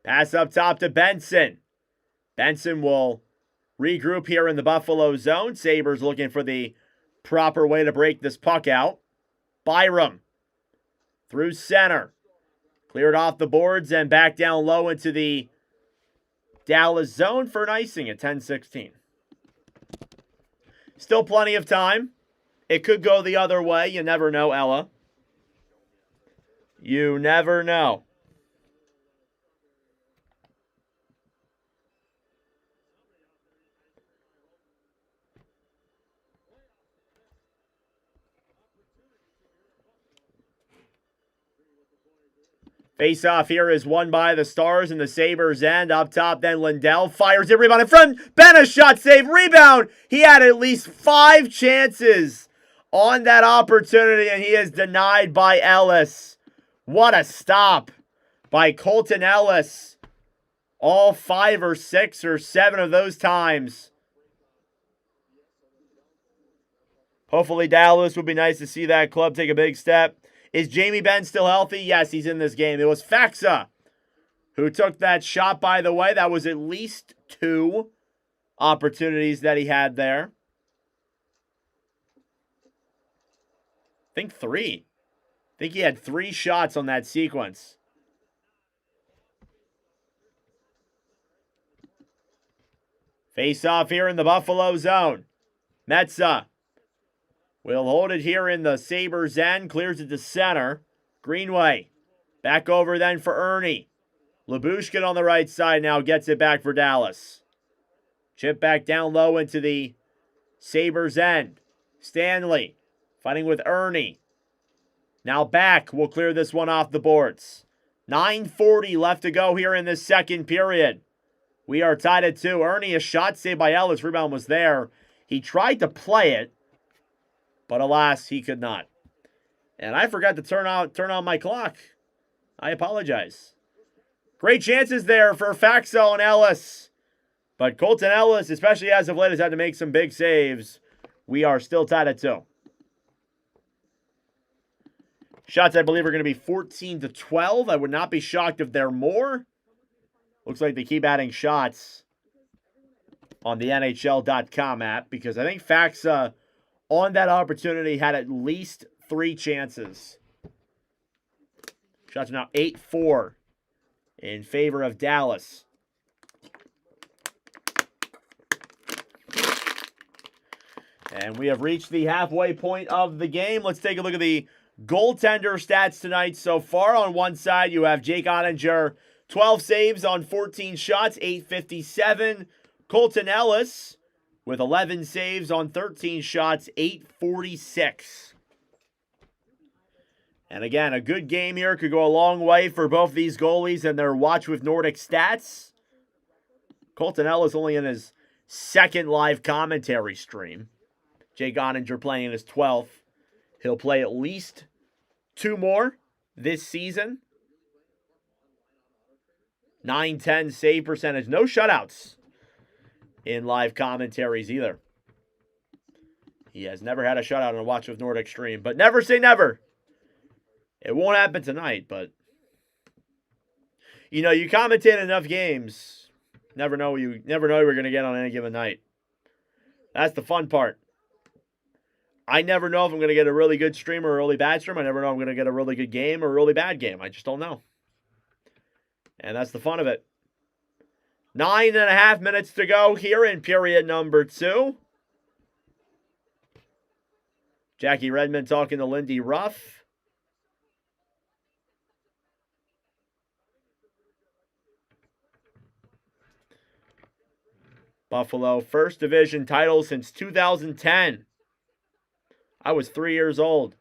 Pass up top to Benson. Benson will regroup here in the Buffalo zone. Sabres looking for the proper way to break this puck out. Byram through center. Cleared off the boards and back down low into the Dallas zone for an icing at 10-16. Still plenty of time. It could go the other way. You never know, Ella. You never know. Face-off here is won by the Stars and the Sabres end. Up top, then Lindell fires it. Rebound in front. Ben, a shot save. Rebound. He had at least 5 chances on that opportunity, and he is denied by Ellis. What a stop by Colton Ellis. All 5 or 6 or 7 of those times. Hopefully Dallas would be nice to see that club take a big step. Is Jamie Benn still healthy? Yes, he's in this game. It was Faxa who took that shot, by the way. That was at least 2 opportunities that he had there. I think 3. I think he had 3 shots on that sequence. Face off here in the Buffalo zone. Metza will hold it here in the Sabres end. Clears it to center. Greenway. Back over then for Ernie. Labushkin on the right side now gets it back for Dallas. Chip back down low into the Sabres end. Stanley fighting with Ernie. Now back. We'll clear this one off the boards. 9:40 left to go here in this second period. We are tied at 2. Ernie, a shot saved by Ellis. Rebound was there. He tried to play it, but alas, he could not. And I forgot to turn on my clock. I apologize. Great chances there for Faxo and Ellis. But Colton Ellis, especially as of late, has had to make some big saves. We are still tied at 2. Shots, I believe, are going to be 14-12. I would not be shocked if they're more. Looks like they keep adding shots on the NHL.com app because I think Faxa on that opportunity had at least 3 chances. Shots are now 8-4 in favor of Dallas. And we have reached the halfway point of the game. Let's take a look at the goaltender stats tonight so far. On one side, you have Jake Ottinger, 12 saves on 14 shots, .857. Colton Ellis with 11 saves on 13 shots, .846. And again, a good game here could go a long way for both these goalies and their Watch with Nordic stats. Colton Ellis only in his second live commentary stream. Jake Ottinger playing in his 12th. He'll play at least 2 more this season. 9-10 save percentage. No shutouts in live commentaries either. He has never had a shutout on a Watch with Nordic stream. But never say never. It won't happen tonight, but you know, you commentate enough games, never know you're going to get on any given night. That's the fun part. I never know if I'm going to get a really good stream or a really bad stream. I never know if I'm going to get a really good game or a really bad game. I just don't know. And that's the fun of it. 9.5 minutes to go here in period number 2. Jackie Redmond talking to Lindy Ruff. Buffalo, first division title since 2010. I was 3 years old.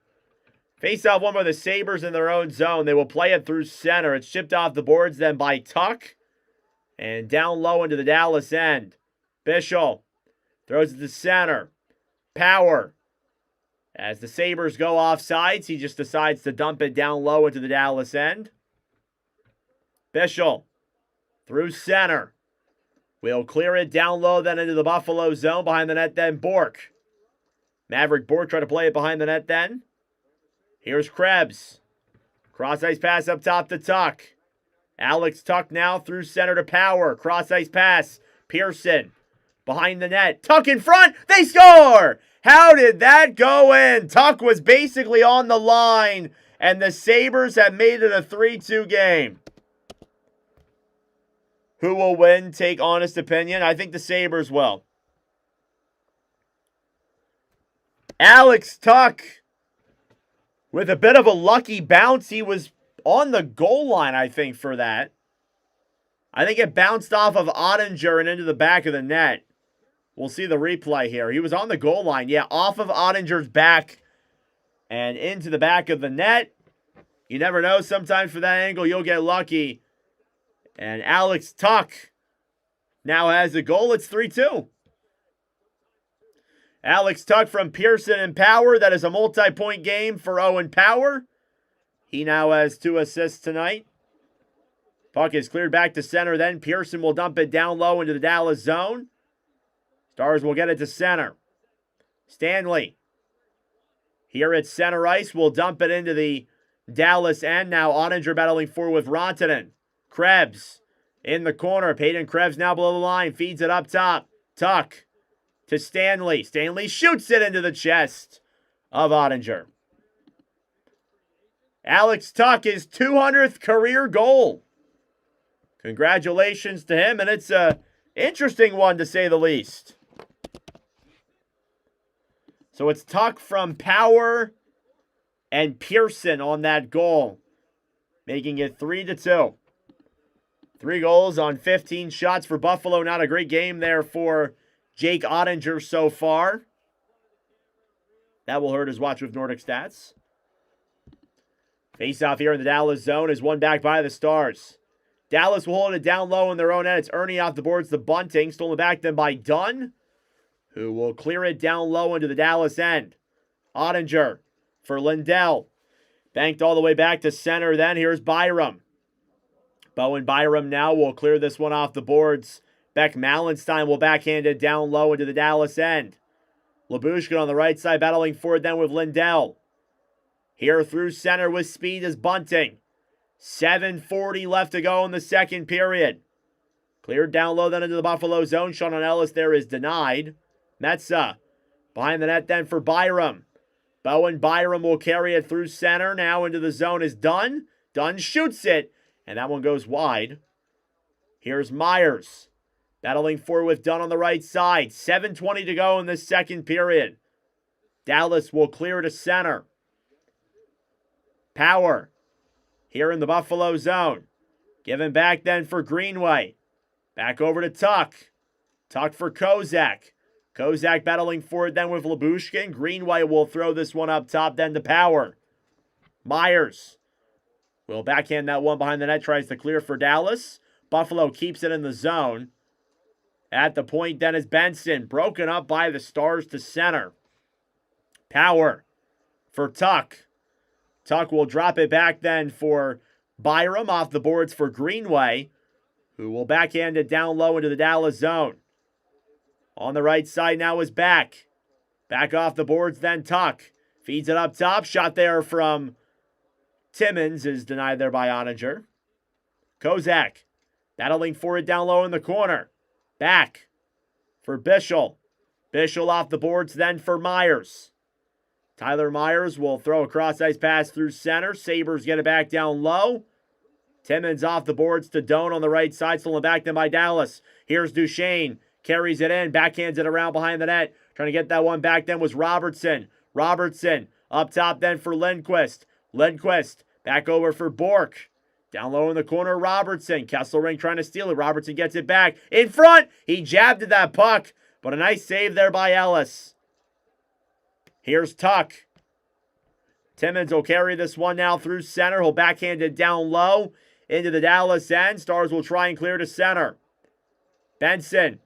Face-off won by the Sabres in their own zone. They will play it through center. It's shipped off the boards then by Tuck. And down low into the Dallas end. Bischel throws it to center. Power. As the Sabres go off sides, he just decides to dump it down low into the Dallas end. Bischel through center. We'll clear it down low then into the Buffalo zone. Behind the net then Bork. Maverick Bork try to play it behind the net then. Here's Krebs. Cross-ice pass up top to Tuck. Alex Tuck now through center to Power. Cross-ice pass. Pearson behind the net. Tuck in front. They score! How did that go in? Tuck was basically on the line, and the Sabres have made it a 3-2 game. Who will win? Take honest opinion. I think the Sabres will. Alex Tuck with a bit of a lucky bounce. He was on the goal line, I think, for that. I think it bounced off of Ottinger and into the back of the net. We'll see the replay here. He was on the goal line. Yeah, off of Ottinger's back and into the back of the net. You never know. Sometimes for that angle, you'll get lucky. And Alex Tuck now has a goal. It's 3-2. Alex Tuck from Pearson and Power. That is a multi-point game for Owen Power. He now has 2 assists tonight. Puck is cleared back to center. Then Pearson will dump it down low into the Dallas zone. Stars will get it to center. Stanley. Here at center ice. Will dump it into the Dallas end. Now Ottinger battling forward with Rantanen. Krebs in the corner. Peyton Krebs now below the line. Feeds it up top. Tuck to Stanley. Stanley shoots it into the chest of Ottinger. Alex Tuck, his 200th career goal. Congratulations to him, and it's an interesting one to say the least. So it's Tuck from Power and Pearson on that goal, making it 3-2. 3 goals on 15 shots for Buffalo. Not a great game there for Jake Ottinger so far. That will hurt his watch with Nordic Stats. Face-off here in the Dallas zone is won back by the Stars. Dallas will hold it down low in their own end. It's Ernie off the boards, the bunting. Stolen back then by Dunn, who will clear it down low into the Dallas end. Ottinger for Lindell. Banked all the way back to center. Then here's Byram. Bowen Byram now will clear this one off the boards. Beck Malenstein will backhand it down low into the Dallas end. Labushkin on the right side battling forward then with Lindell. Here through center with speed is Bunting. 7:40 left to go in the second period. Cleared down low then into the Buffalo zone. Sean Ellis there is denied. Metsa behind the net then for Byram. Bowen Byram will carry it through center. Now into the zone is Dunn. Dunn shoots it, and that one goes wide. Here's Myers battling forward with Dunn on the right side. 7:20 to go in this second period. Dallas will clear to center. Power here in the Buffalo zone. Given back then for Greenway. Back over to Tuck. Tuck for Kozak. Kozak battling forward then with Labushkin. Greenway will throw this one up top then to Power. Myers will backhand that one behind the net. Tries to clear for Dallas. Buffalo keeps it in the zone. At the point then is Benson. Broken up by the Stars to center. Power for Tuck. Tuck will drop it back then for Byram off the boards for Greenway, who will backhand it down low into the Dallas zone. On the right side now is Back. Back off the boards then Tuck. Feeds it up top. Shot there from Timmins is denied there by Ottinger. Kozak battling for it down low in the corner. Back for Bischel. Bischel off the boards then for Myers. Tyler Myers will throw a cross-ice pass through center. Sabres get it back down low. Timmins off the boards to Doan on the right side. Stolen back then by Dallas. Here's Duchesne. Carries it in. Backhands it around behind the net. Trying to get that one back then was Robertson. Robertson up top then for Lindquist. Lindquist back over for Bork. Down low in the corner, Robertson. Kesselring trying to steal it. Robertson gets it back. In front. He jabbed at that puck. But a nice save there by Ellis. Here's Tuck. Timmins will carry this one now through center. He'll backhand it down low into the Dallas end. Stars will try and clear to center. Benson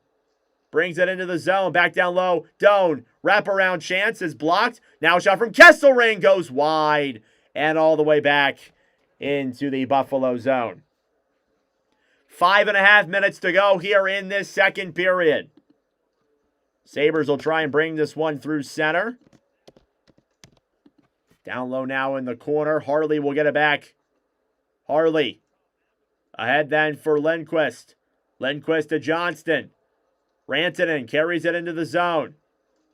brings it into the zone. Back down low. Doan. Wraparound chance is blocked. Now a shot from Kesselring goes wide. And all the way back into the Buffalo zone. 5.5 minutes to go here in this second period. Sabres will try and bring this one through center. Down low now in the corner. Harley will get it back. Harley. Ahead then for Lindquist. Lindquist to Johnston. Rantanen carries it into the zone.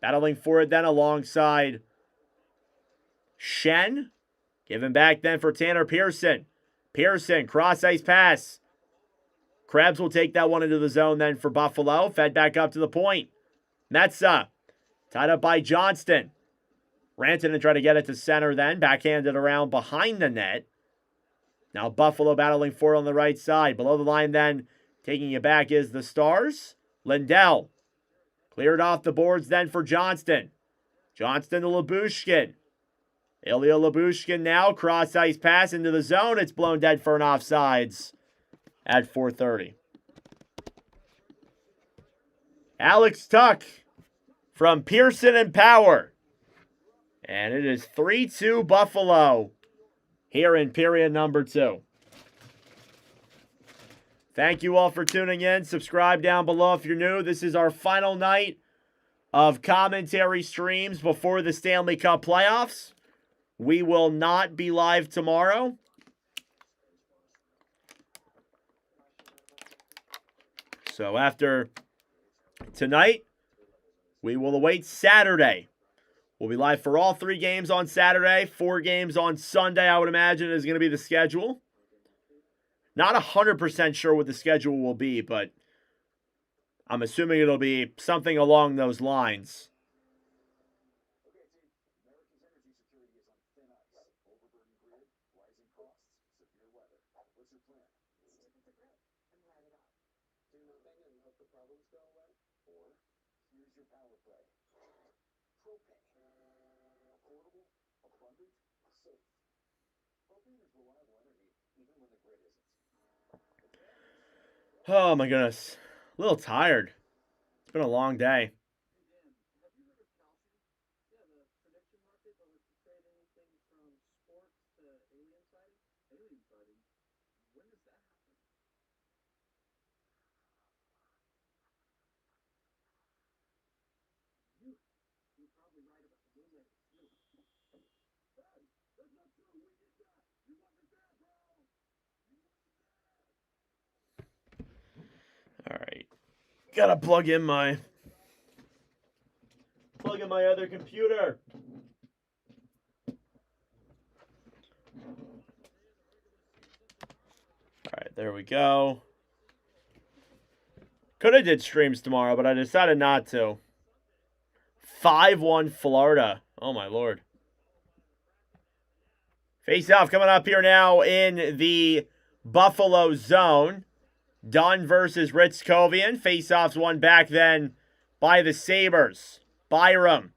Battling for it then alongside Shen. Giving back then for Tanner Pearson. Pearson, cross-ice pass. Krebs will take that one into the zone then for Buffalo. Fed back up to the point. Metsa. Tied up by Johnston. Rantanen try to get it to center then. Backhanded around behind the net. Now Buffalo battling for it on the right side. Below the line then. Taking it back is the Stars. Lindell. Cleared off the boards then for Johnston. Johnston to Lyubushkin. Ilya Lyubushkin now. Cross-ice pass into the zone. It's blown dead for an offsides at 4:30. Alex Tuck from Pearson and Power. And it is 3-2 Buffalo here in period number 2. Thank you all for tuning in. Subscribe down below if you're new. This is our final night of commentary streams before the Stanley Cup playoffs. We will not be live tomorrow. So after tonight, we will await Saturday. We'll be live for all 3 games on Saturday, 4 games on Sunday, I would imagine, is going to be the schedule. Not 100% sure what the schedule will be, but I'm assuming it'll be something along those lines. Oh my goodness. A little tired. It's been a long day. All right. Gotta plug in my other computer. All right, there we go. Could have did streams tomorrow, but I decided not to. 5-1 Florida. Oh my lord. Face off coming up here now in the Buffalo zone. Dunn versus Ritzkovian. Face-offs won back then by the Sabres. Byram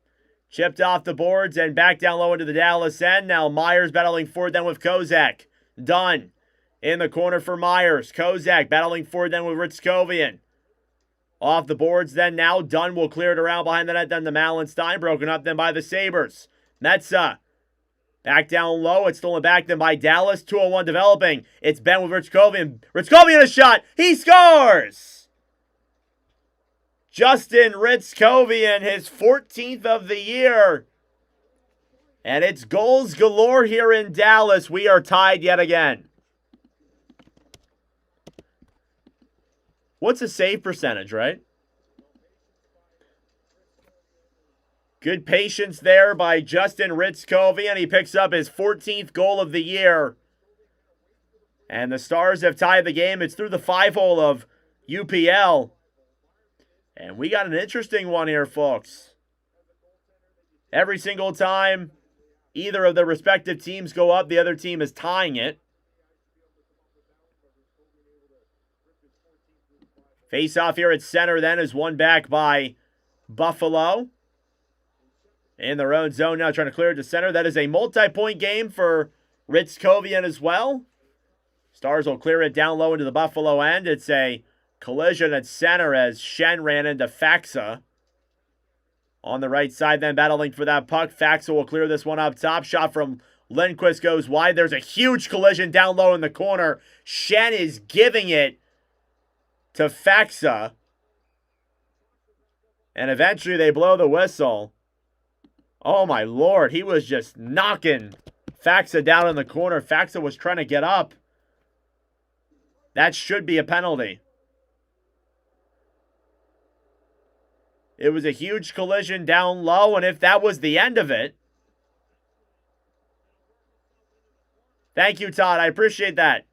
chipped off the boards and back down low into the Dallas end. Now Myers battling forward then with Kozak. Dunn in the corner for Myers. Kozak battling forward then with Ritzkovian. Off the boards then now. Dunn will clear it around behind the net then to Malenstein. Broken up then by the Sabres. Metsa. Back down low. It's stolen back then by Dallas. 2-on-1 developing. It's Ben with Ritzkovian. Ritzkovian a shot. He scores! Justin Ritzkovian, his 14th of the year. And it's goals galore here in Dallas. We are tied yet again. What's a save percentage, right? Good patience there by Justin Ritzkovian. He picks up his 14th goal of the year. And the Stars have tied the game. It's through the 5-hole of UPL. And we got an interesting one here, folks. Every single time either of the respective teams go up, the other team is tying it. Face-off here at center then is won back by Buffalo. In their own zone now, trying to clear it to center. That is a multi-point game for Ritzkovian as well. Stars will clear it down low into the Buffalo end. It's a Collision at center as Shen ran into Faxa. On the right side then, battling for that puck. Faxa will clear this one up top. Shot from Lindquist goes wide. There's a huge collision down low in the corner. Shen is giving it to Faxa. And eventually they blow the whistle. Oh my lord, he was just knocking Faxa down in the corner. Faxa was trying to get up. That should be a penalty. It was a huge collision down low, and if that was the end of it... Thank you, Todd. I appreciate that.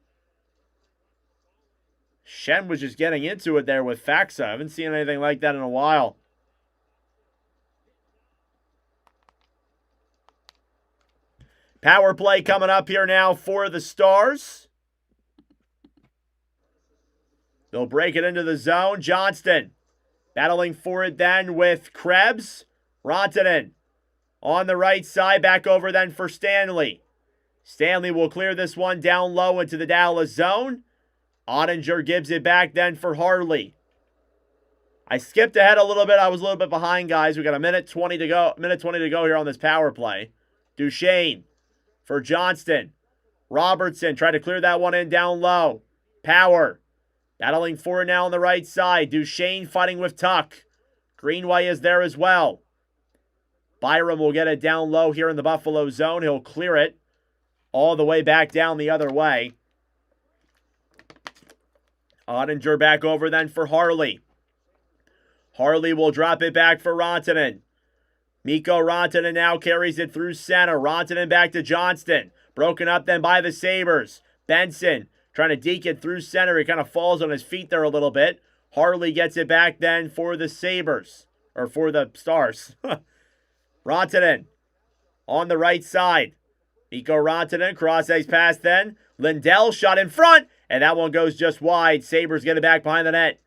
Shen was just getting into it there with Faxa. I haven't seen anything like that in a while. Power play coming up here now for the Stars. They'll break it into the zone. Johnston battling for it then with Krebs. Rantanen on the right side. Back over then for Stanley. Stanley will clear this one down low into the Dallas zone. Ottinger gives it back then for Harley. I skipped ahead a little bit. I was a little bit behind, guys. We got a minute 20 to go. Minute 20 to go here on this power play. Duchesne for Johnston. Robertson tried to clear that one in down low. Power battling for it now on the right side. Duchesne fighting with Tuck. Greenway is there as well. Byram will get it down low here in the Buffalo zone. He'll clear it all the way back down the other way. Ottinger back over then for Harley. Harley will drop it back for Rantanen. Mikko Rantanen now carries it through center. Rantanen back to Johnston. Broken up then by the Sabres. Benson trying to deke it through center. He kind of falls on his feet there a little bit. Harley gets it back then for the Sabres. Or for the Stars. Rantanen on the right side. Mikko Rantanen, cross-ice pass then. Lindell shot in front, and that one goes just wide. Sabres get it back behind the net.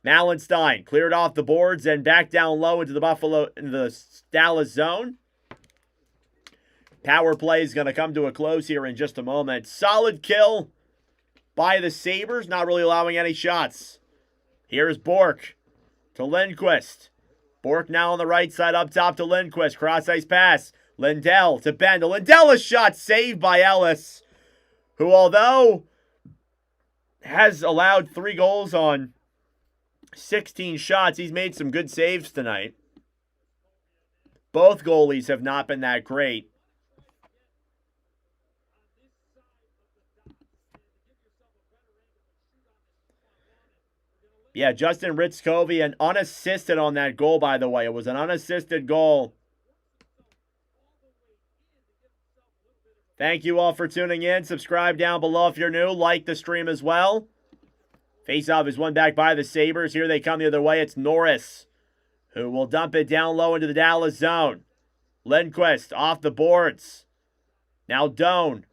Mallenstein cleared off the boards and back down low into the Dallas zone. Power play is going to come to a close here in just a moment. Solid kill by the Sabres, not really allowing any shots. Here's Bork to Lindquist. Bork now on the right side up top to Lindquist. Cross-ice pass. Lindell to Bendel. Lindell, a shot saved by Ellis, who although has allowed 3 goals on 16 shots, he's made some good saves tonight. Both goalies have not been that great. Yeah, Justin Ritzkovi, an unassisted on that goal, by the way. It was an unassisted goal. Thank you all for tuning in. Subscribe down below if you're new. Like the stream as well. Faceoff is won back by the Sabres. Here they come the other way. It's Norris, who will dump it down low into the Dallas zone. Lindquist off the boards. Now Doan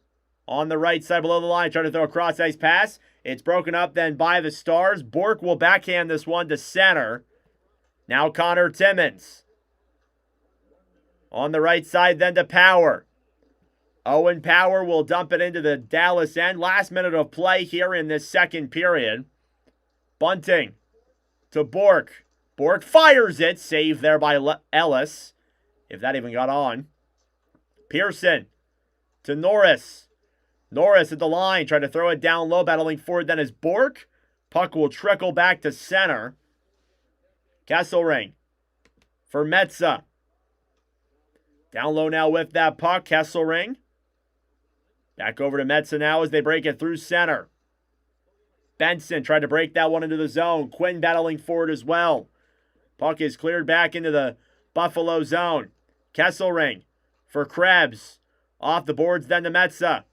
on the right side below the line, trying to throw a cross-ice pass. It's broken up then by the Stars. Bork will backhand this one to center. Now Connor Timmins. On the right side then to Power. Owen Power will dump it into the Dallas end. Last minute of play here in this second period. Bunting to Bork. Bork fires it. Saved there by Ellis, if that even got on. Pearson to Norris. Norris at the line, trying to throw it down low, battling forward then is Bork. Puck will trickle back to center. Kesselring for Metza. Down low now with that puck, Kesselring. Back over to Metza now as they break it through center. Benson tried to break that one into the zone. Quinn battling forward as well. Puck is cleared back into the Buffalo zone. Kesselring for Krebs. Off the boards then to Metza.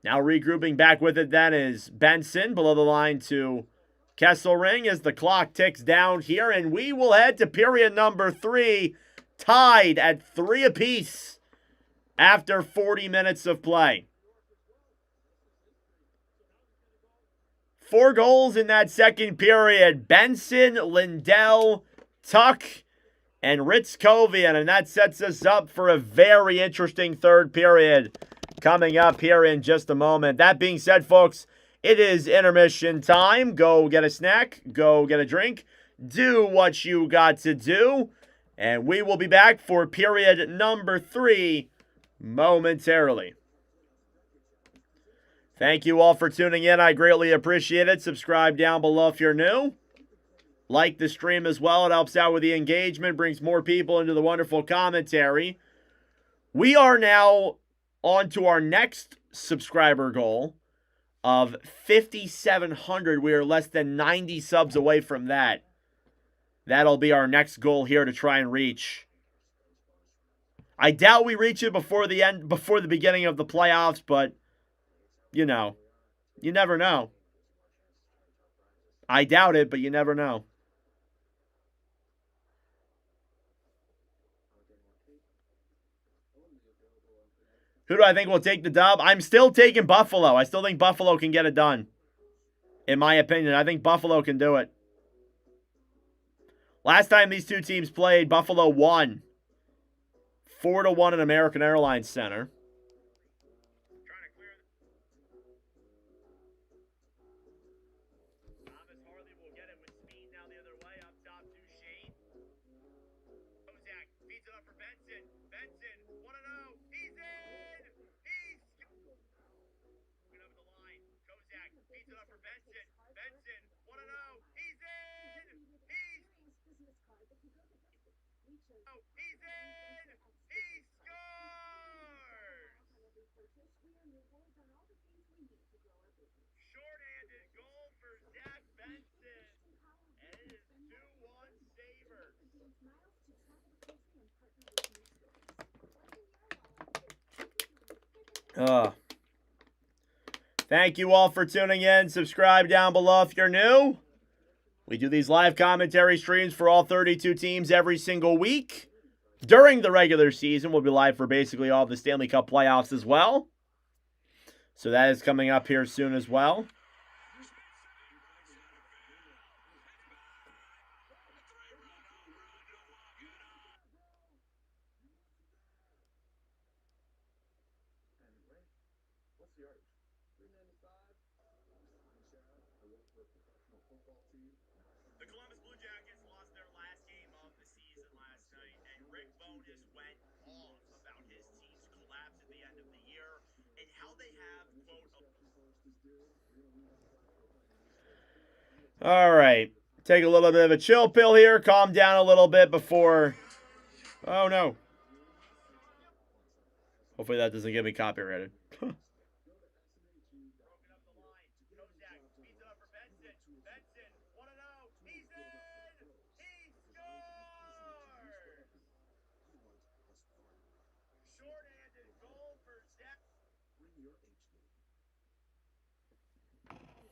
Now regrouping back with it then is Benson below the line to Kesselring as the clock ticks down here. And we will head to period number 3. Tied at 3 apiece after 40 minutes of play. 4 goals in that second period. Benson, Lindell, Tuck, and Ritzkovian. And that sets us up for a very interesting third period coming up here in just a moment. That being said, folks, It is intermission time. Go get a snack. Go get a drink. Do what you got to do. And we will be back for period number 3 momentarily. Thank you all for tuning in. I greatly appreciate it. Subscribe down below if you're new. Like the stream as well. It helps out with the engagement, brings more people into the wonderful commentary. We are now on to our next subscriber goal of 5,700. We are less than 90 subs away from that. That'll be our next goal here to try and reach. I doubt we reach it before the beginning of the playoffs, but you know, you never know. I doubt it, but you never know. Who do I think will take the dub? I'm still taking Buffalo. I still think Buffalo can get it done. In my opinion, I think Buffalo can do it. Last time these two teams played, Buffalo won 4-1 at American Airlines Center. Thank you all for tuning in. Subscribe down below if you're new. We do these live commentary streams for all 32 teams every single week. During the regular season, we'll be live for basically all the Stanley Cup playoffs as well. So that is coming up here soon as well. All right. Take a little bit of a chill pill here. Calm down a little bit before... Oh, no. Hopefully that doesn't get me copyrighted.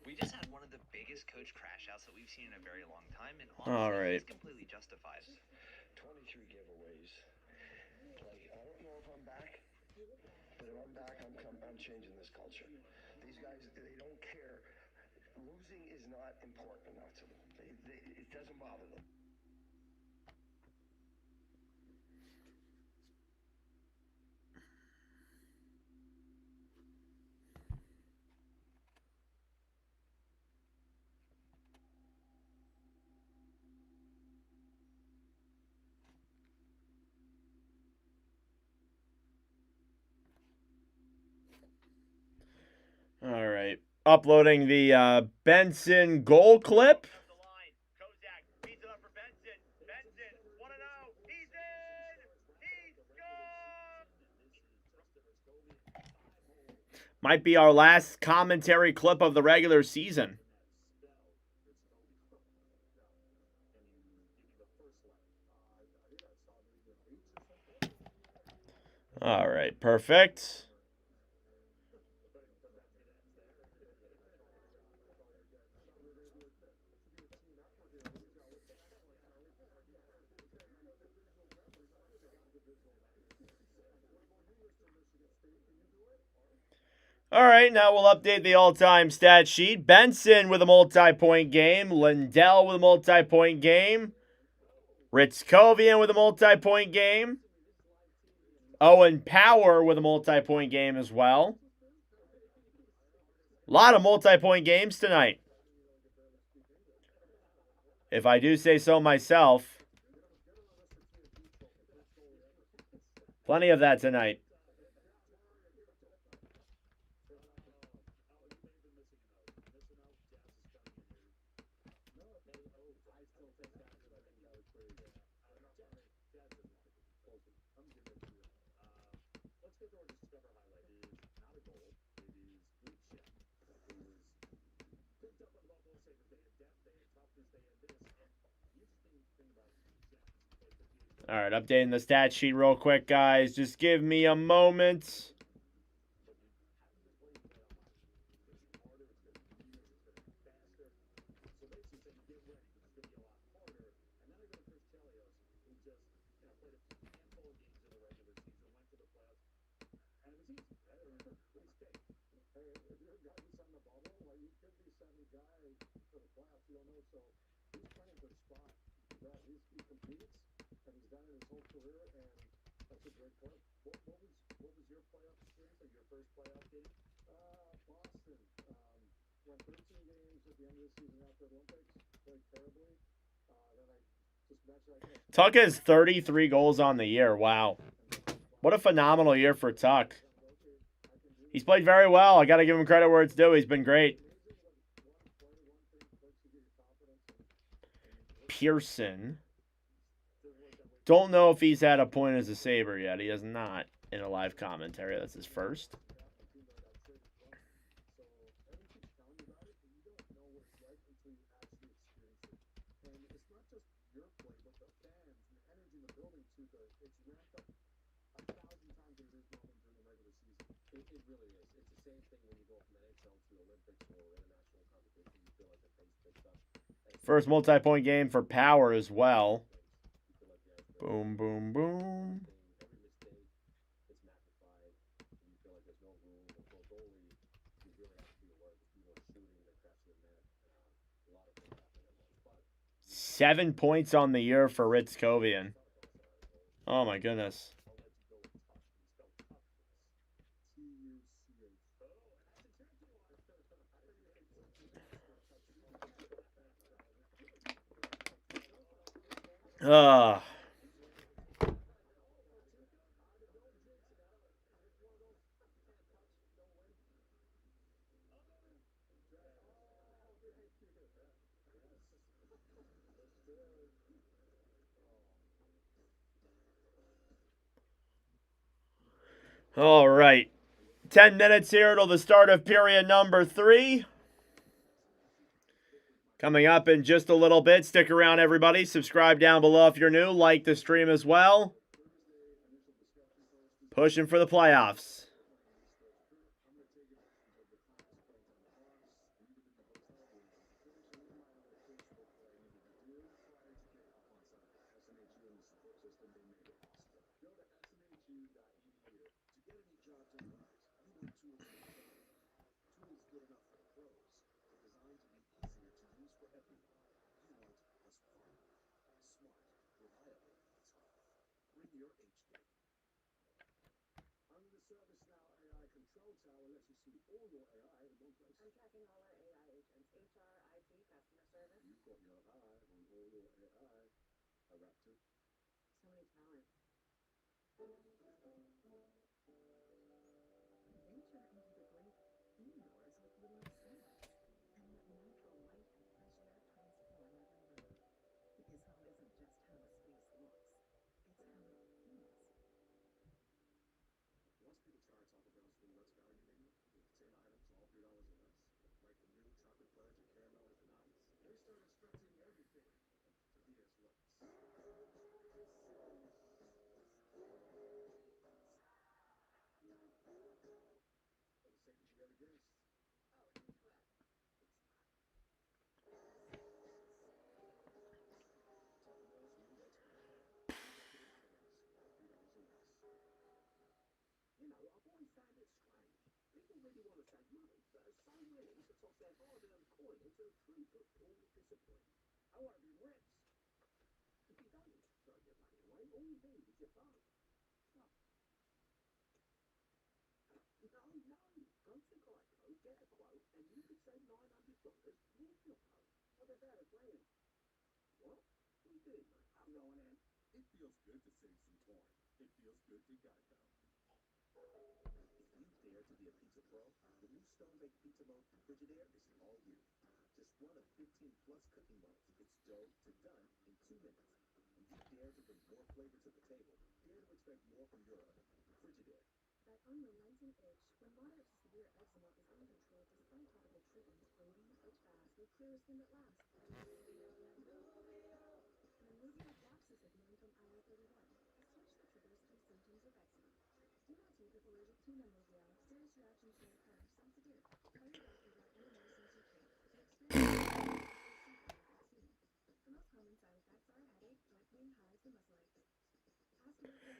We just had one of the biggest coach crash outs that we've seen in a very long time, and honestly, all right, it's completely justified. 23 giveaways. Like, I don't know if I'm back, but if I'm back, I'm changing this culture. These guys, they don't care. Losing is not important enough to them. It doesn't bother them. All right. Uploading the Benson goal clip. Might be our last commentary clip of the regular season. All right, perfect. All right, now we'll update the all-time stat sheet. Benson with a multi-point game. Lindell with a multi-point game. Ritzkovian with a multi-point game. Owen Power with a multi-point game as well. A lot of multi-point games tonight, if I do say so myself. Plenty of that tonight. All right, updating the stat sheet real quick, guys. Just give me a moment. Tuck has 33 goals on the year. Wow. What a phenomenal year for Tuck. He's played very well. I got to give him credit where it's due. He's been great. Pearson. Don't know if he's had a point as a Sabre yet. He has not in a live commentary. That's his first. First multi-point game for Power as well. Boom, boom, boom. Seven points on the year for Ritzkovian. Oh my goodness. Ugh. All right. 10 minutes here till the start of period number 3. Coming up in just a little bit. Stick around, everybody. Subscribe down below if you're new. Like the stream as well. Pushing for the playoffs.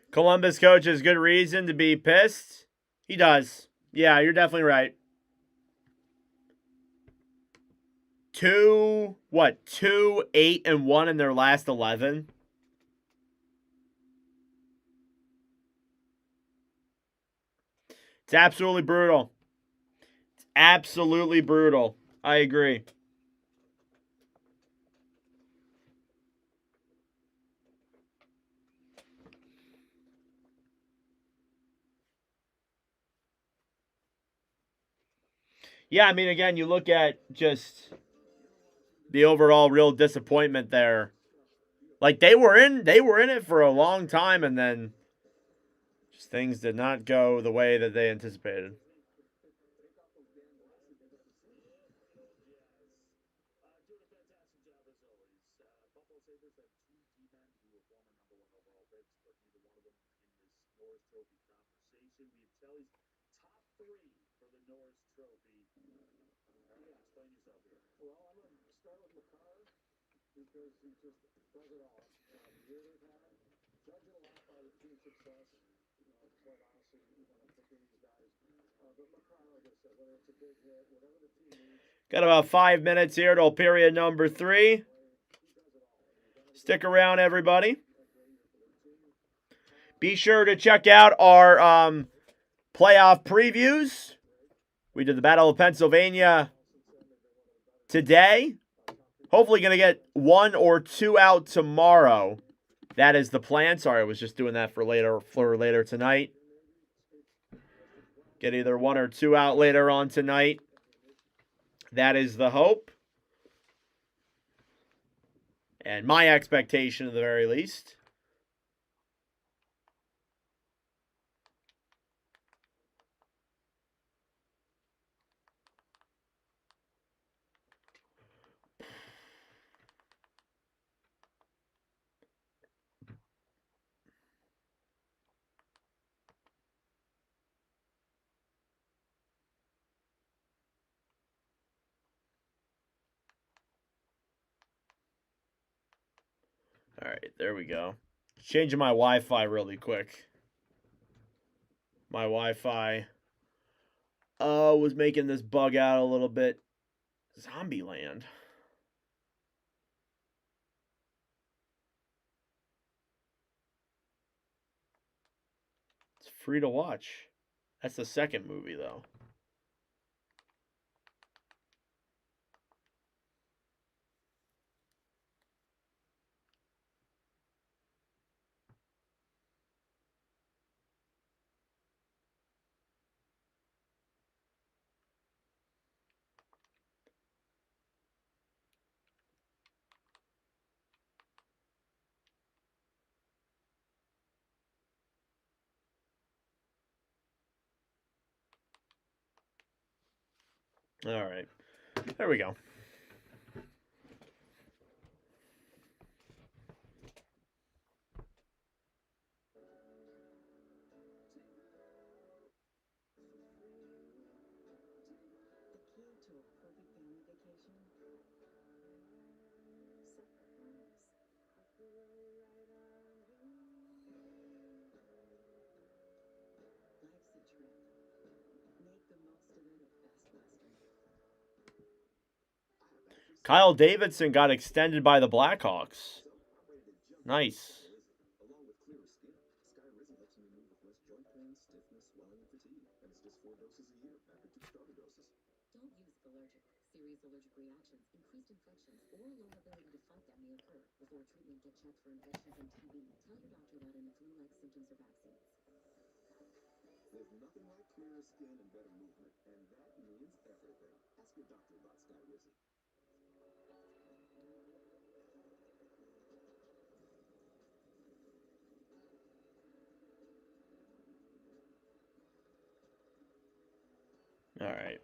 Columbus coach has good reason to be pissed. He does. Yeah, you're definitely right. 2-8-1 in their last 11. It's absolutely brutal. It's absolutely brutal. I agree. Yeah, I mean, again, you look at just the overall real disappointment there. Like they were in it for a long time, and then just things did not go the way that they anticipated. Got about 5 minutes here till period number 3. Stick around, everybody. Be sure to check out our playoff previews. We did the Battle of Pennsylvania today. Hopefully going to get 1 or 2 out tomorrow. That is the plan. Sorry, I was just doing that for later tonight. Get either 1 or 2 out later on tonight. That is the hope. And my expectation at the very least. All right, there we go. Changing my Wi-Fi really quick. My Wi-Fi was making this bug out a little bit. Zombieland. It's free to watch. That's the second movie, though. All right. There we go. Kyle Davidson got extended by the Blackhawks. Nice. Before treatment, get checked for infections and TB. Tell your doctor about any flu-like symptoms or vaccines. There's nothing like clearer skin and better movement, and that means everything. Ask your doctor about Skyrizi. All right.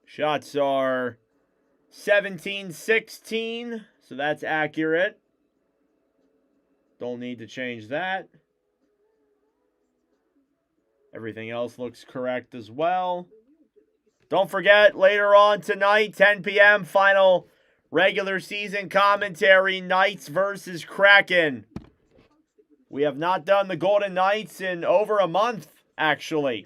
Shots are 17-16, so that's accurate. Don't need to change that. Everything else looks correct as well. Don't forget, later on tonight, 10 p.m., final regular season commentary, Knights versus Kraken. We have not done the Golden Knights in over a month, actually.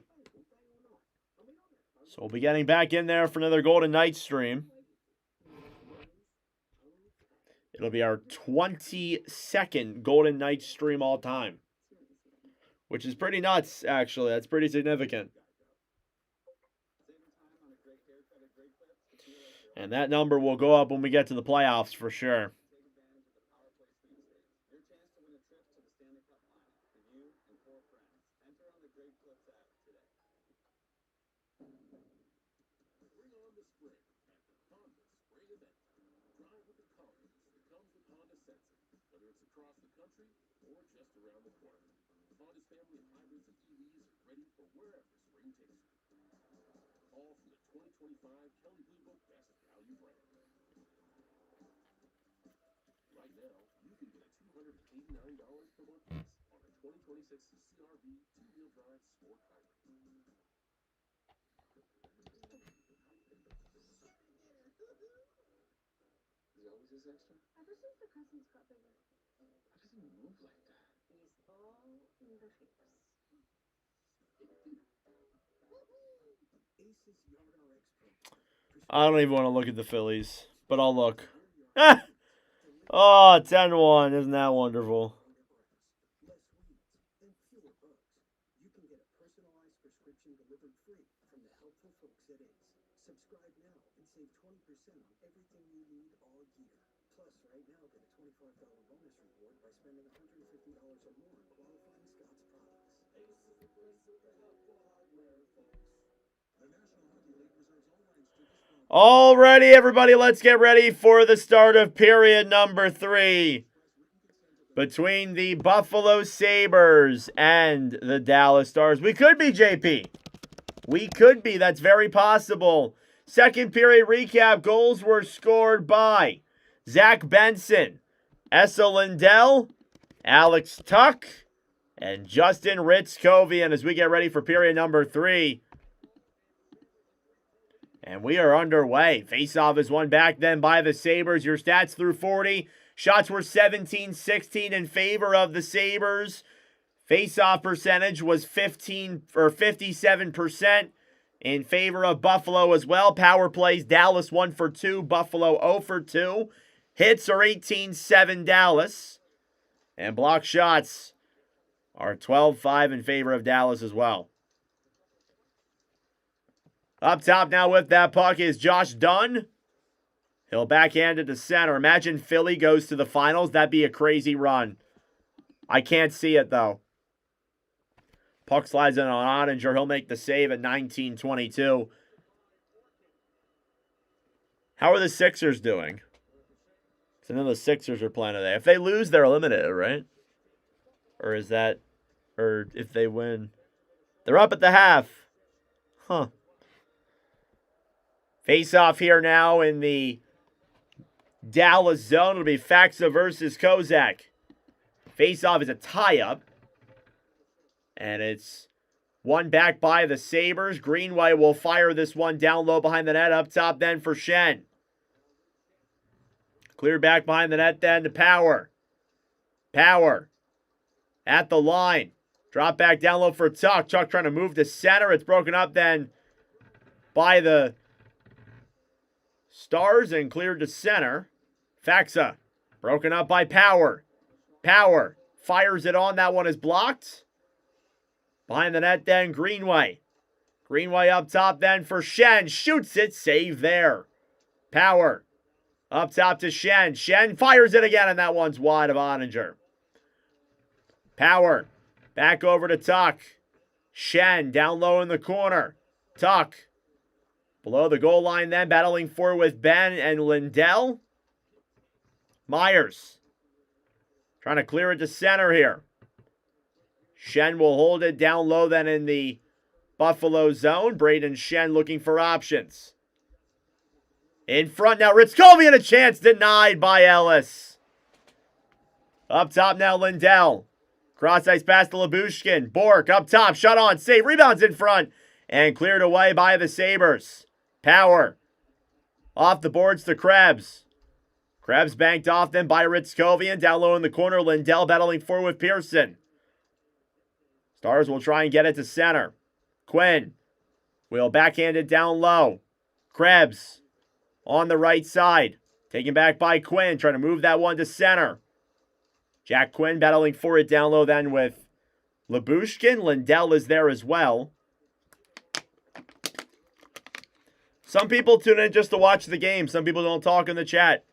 So we'll be getting back in there for another Golden Knights stream. It'll be our 22nd Golden Knights stream all time, which is pretty nuts, actually. That's pretty significant. And that number will go up when we get to the playoffs for sure. Whether it's across the country or just around the corner, Honda's family of hybrids and EVs are ready for wherever spring takes you. All from the 2025 Kelley Blue Book Best Value Brand. Right now, you can get a $289 per month lease on a 2026 CR-V two-wheel drive sport hybrid. Is he always this extra? Ever since the cousins got bigger. How does he move like that? He's all in the hips. Aces Yard RX Pro. I don't even want to look at the Phillies, but I'll look. Ah! Oh, 10-1. Isn't that wonderful? Less weeds and fewer bugs. You can get a personalized prescription delivered free from the helpful folks at Ace. Subscribe now and save 20% on everything you need all year. Plus, right now, get a $25 bonus reward by spending $150 or more on qualifying Scott's products. Ace is the place with the helpful hardware, folks. The National Hockey League reserves all rights to this program. Alrighty, everybody, let's get ready for the start of period number 3 between the Buffalo Sabres and the Dallas Stars. We could be, JP. We could be. That's very possible. Second period recap. Goals were scored by Zach Benson, Essa Lindell, Alex Tuck, and Justin Ritzkovian as we get ready for period number 3. And we are underway. Faceoff is won back then by the Sabres. Your stats through 40. Shots were 17-16 in favor of the Sabres. Faceoff percentage was 57% in favor of Buffalo as well. Power plays, Dallas 1 for 2, Buffalo 0 for 2. Hits are 18-7 Dallas. And block shots are 12-5 in favor of Dallas as well. Up top now with that puck is Josh Dunn. He'll backhand it to center. Imagine Philly goes to the finals. That'd be a crazy run. I can't see it, though. Puck slides in on Ottinger. He'll make the save at 19-22. How are the Sixers doing? So I know the Sixers are playing today. If they lose, they're eliminated, right? Or is that... Or if they win... They're up at the half. Huh. Face-off here now in the Dallas zone. It'll be Faxa versus Kozak. Face-off is a tie-up. And it's won back by the Sabres. Greenway will fire this one down low behind the net. Up top then for Shen. Clear back behind the net then to Power. Power at the line. Drop back down low for Tuck. Tuck trying to move to center. It's broken up then by the Stars and cleared to center. Faxa broken up by Power. Power fires it on. That one is blocked. Behind the net then Greenway. Greenway up top then for Shen. Shoots it. Save there Power. Up top to Shen. Shen fires it again, and that one's wide of Ottinger. Power. Back over to Tuck. Shen down low in the corner. Tuck. Below the goal line then, battling for with Ben and Lindell. Myers. Trying to clear it to center here. Shen will hold it down low then in the Buffalo zone. Braden Shen looking for options. In front now, Ritzkovian, a chance denied by Ellis. Up top now, Lindell. Cross ice pass to Lyubushkin. Bork up top, shot on, save, rebounds in front, and cleared away by the Sabres. Power. Off the boards to Krebs. Krebs banked off then by Ritzkovian. Down low in the corner, Lindell battling forward with Pearson. Stars will try and get it to center. Quinn will backhand it down low. Krebs on the right side. Taken back by Quinn, trying to move that one to center. Jack Quinn battling for it down low then with Lyubushkin. Lindell is there as well. Some people tune in just to watch the game. Some people don't talk in the chat.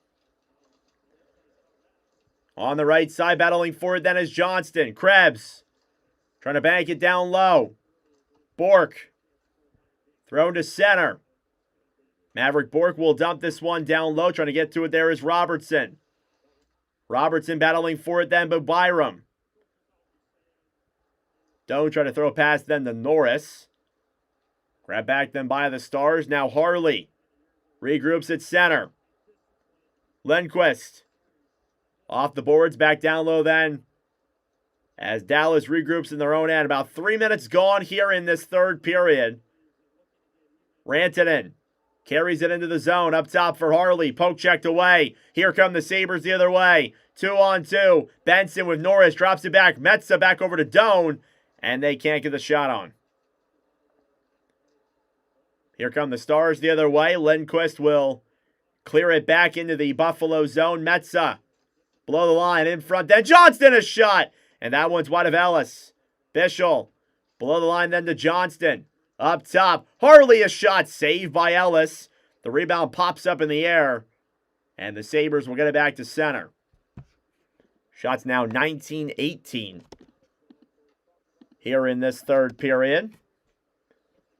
On the right side, battling for it then is Johnston. Krebs trying to bank it down low. Bork thrown to center. Maverick Bork will dump this one down low. Trying to get to it there is Robertson. Robertson battling for it then, but Byram. Doan trying to throw past then to Norris. Grab back then by the Stars. Now Harley regroups at center. Lundqvist off the boards, back down low then. As Dallas regroups in their own end. About 3 minutes gone here in this third period. Rantanen carries it into the zone. Up top for Harley. Poke checked away. Here come the Sabres the other way. 2-on-2. Benson with Norris. Drops it back. Metza back over to Doan. And they can't get the shot on. Here come the Stars the other way. Lundqvist will clear it back into the Buffalo zone. Metza below the line in front. Then Johnston, a shot. And that one's wide of Ellis. Bischel below the line then to Johnston. Up top. Harley, a shot saved by Ellis. The rebound pops up in the air. And the Sabres will get it back to center. Shots now 19-18 here in this third period.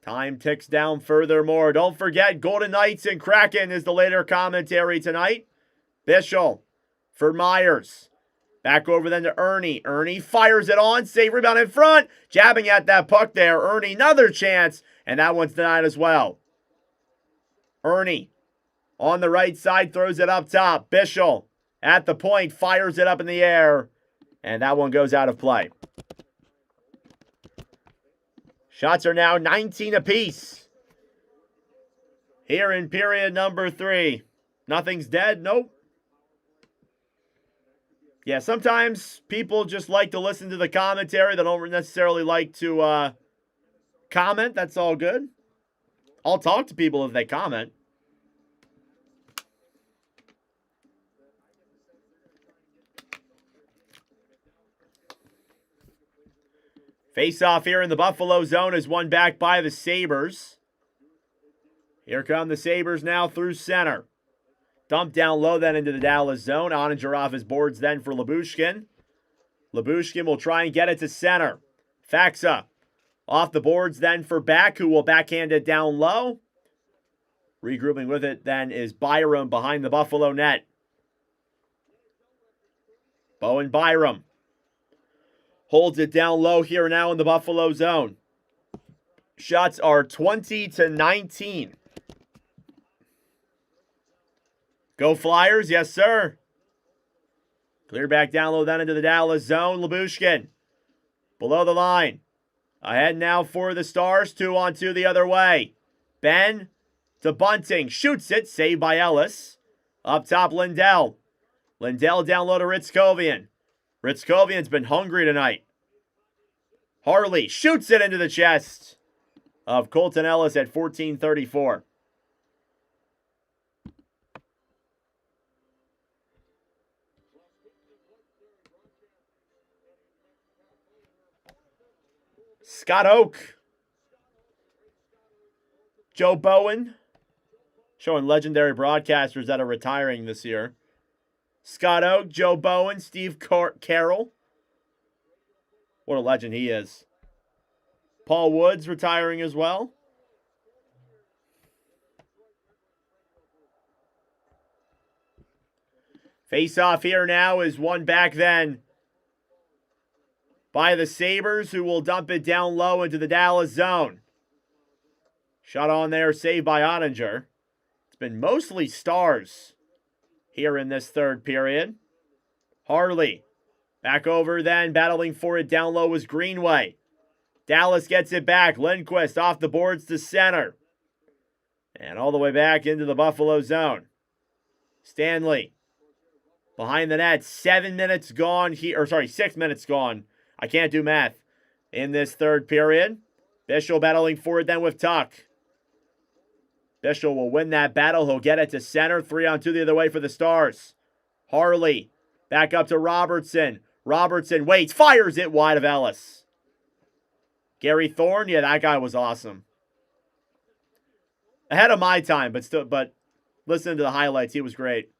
Time ticks down furthermore. Don't forget, Golden Knights and Kraken is the later commentary tonight. Bischel for Myers. Back over then to Ernie. Ernie fires it on. Save, rebound in front. Jabbing at that puck there. Ernie, another chance. And that one's denied as well. Ernie on the right side throws it up top. Bischel at the point fires it up in the air. And that one goes out of play. Shots are now 19 apiece. Here in period number 3. Nothing's dead. Nope. Yeah, sometimes people just like to listen to the commentary. They don't necessarily like to comment. That's all good. I'll talk to people if they comment. Face-off here in the Buffalo zone is won back by the Sabres. Here come the Sabres now through center. Dumped down low then into the Dallas zone. Ottinger off his boards then for Lyubushkin. Lyubushkin will try and get it to center. Faxa off the boards then for Back, who will backhand it down low. Regrouping with it then is Byram behind the Buffalo net. Bowen Byram holds it down low here now in the Buffalo zone. Shots are 20-19. Go Flyers, yes sir. Clear back down low then into the Dallas zone. Lyubushkin below the line. Ahead now for the Stars. 2-on-2 the other way. Ben to Bunting. Shoots it. Saved by Ellis. Up top, Lindell. Lindell down low to Ritzkovian. Ritzkovian's been hungry tonight. Harley shoots it into the chest of Colton Ellis at 14:34. Scott Oak. Joe Bowen. Showing legendary broadcasters that are retiring this year. Scott Oak, Joe Bowen, Steve Carroll. What a legend he is. Paul Woods retiring as well. Face-off here now is won back then by the Sabres, who will dump it down low into the Dallas zone. Shot on there, saved by Ottinger. It's been mostly Stars here in this third period. Harley back over then, battling for it down low was Greenway. Dallas gets it back. Lindquist off the boards to center. And all the way back into the Buffalo zone. Stanley behind the net. 7 minutes gone here. Or sorry, 6 minutes gone. I can't do math in this third period. Bischel battling for it then with Tuck. Bischel will win that battle. He'll get it to center. 3-on-2 the other way for the Stars. Harley back up to Robertson. Robertson waits, fires it wide of Ellis. Gary Thorne, yeah, that guy was awesome. Ahead of my time, but listen to the highlights. He was great.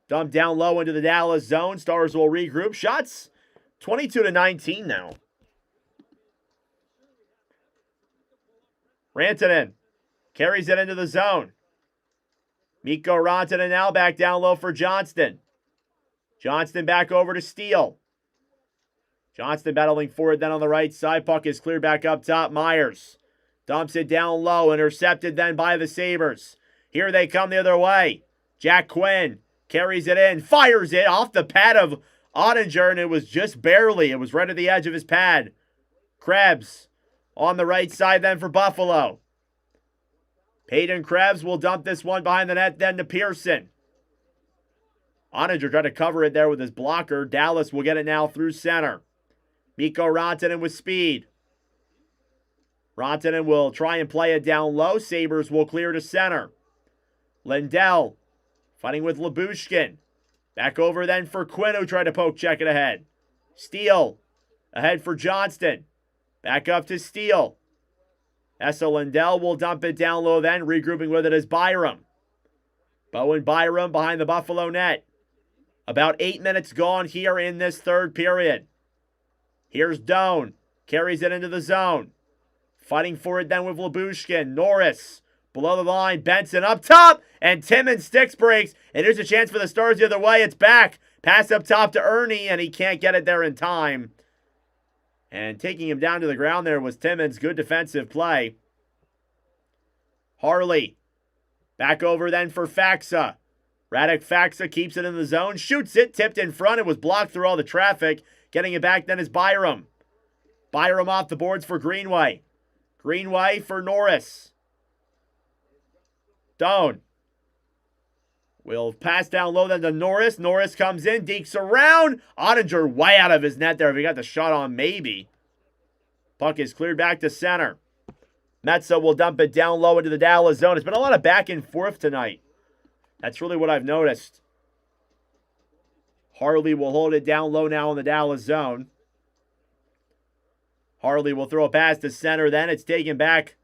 Dumped down low into the Dallas zone. Stars will regroup. Shots 22-19 now. Rantanen carries it into the zone. Mikko Rantanen now back down low for Johnston. Johnston back over to Steele. Johnston battling for it then on the right side. Puck is cleared back up top. Myers dumps it down low. Intercepted then by the Sabres. Here they come the other way. Jack Quinn carries it in. Fires it off the pad of Ottinger, and it was just barely. It was right at the edge of his pad. Krebs on the right side then for Buffalo. Peyton Krebs will dump this one behind the net then to Pearson. Ottinger tried to cover it there with his blocker. Dallas will get it now through center. Mikko Rantanen with speed. Rantanen will try and play it down low. Sabres will clear to center. Lindell fighting with Lyubushkin. Back over then for Quinn, who tried to poke check it ahead. Steele ahead for Johnston. Back up to Steele. Essa Lindell will dump it down low then. Regrouping with it is Byram. Bowen Byram behind the Buffalo net. About 8 minutes gone here in this third period. Here's Doan. Carries it into the zone. Fighting for it then with Lyubushkin. Norris below the line. Benson up top. And Timmins sticks breaks. And here's a chance for the Stars the other way. It's back. Pass up top to Ernie. And he can't get it there in time. And taking him down to the ground there was Timmins. Good defensive play. Harley. Back over then for Faxa. Radek Faxa keeps it in the zone. Shoots it. Tipped in front. It was blocked through all the traffic. Getting it back then is Byram. Byram off the boards for Greenway. Greenway for Norris. Doan. Will pass down low then to Norris. Norris comes in. Dekes around. Ottinger way out of his net there. If he got the shot on, maybe. Puck is cleared back to center. Metsa will dump it down low into the Dallas zone. It's been a lot of back and forth tonight. That's really what I've noticed. Harley will hold it down low now in the Dallas zone. Harley will throw a pass to center then. It's taken back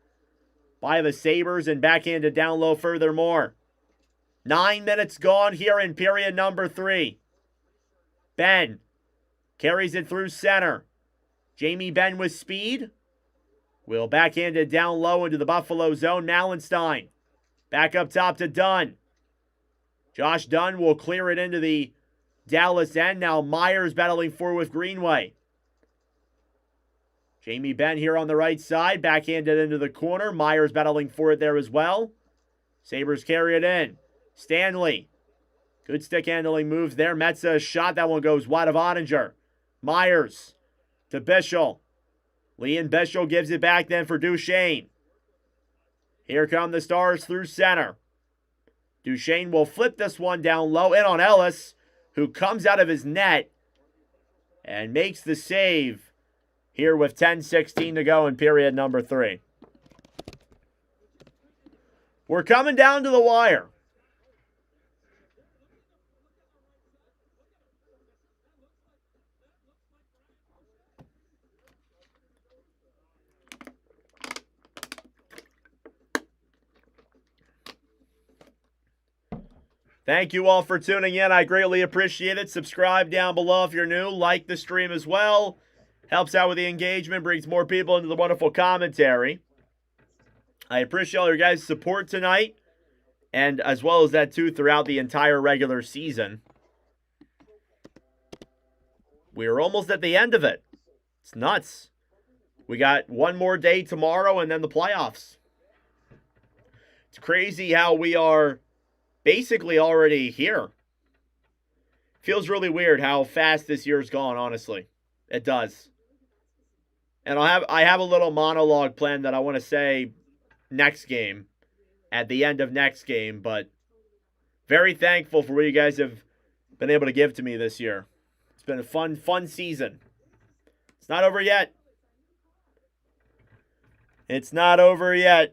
by the Sabres and backhanded down low furthermore. 9 minutes gone here in period number 3. Ben carries it through center. Jamie Benn with speed. Will backhand it down low into the Buffalo zone. Mallenstein back up top to Dunn. Josh Dunn will clear it into the Dallas end. Now Myers battling for with Greenway. Jamie Benn here on the right side. Backhanded into the corner. Myers battling for it there as well. Sabres carry it in. Stanley. Good stick handling moves there. Metsa shot. That one goes wide of Ottinger. Myers to Bischel. Leon Bischel gives it back then for Duchesne. Here come the Stars through center. Duchesne will flip this one down low in on Ellis, who comes out of his net and makes the save here with 10:16 to go in period number 3. We're coming down to the wire. Thank you all for tuning in. I greatly appreciate it. Subscribe down below if you're new. Like the stream as well. Helps out with the engagement, brings more people into the wonderful commentary. I appreciate all your guys' support tonight, and as well as that too throughout the entire regular season. We are almost at the end of it. It's nuts. We got one more day tomorrow and then the playoffs. It's crazy how we are basically already here. Feels really weird how fast this year's gone, honestly. It does. And I have a little monologue planned that I want to say next game, at the end of next game, but very thankful for what you guys have been able to give to me this year. It's been a fun season. It's not over yet. It's not over yet.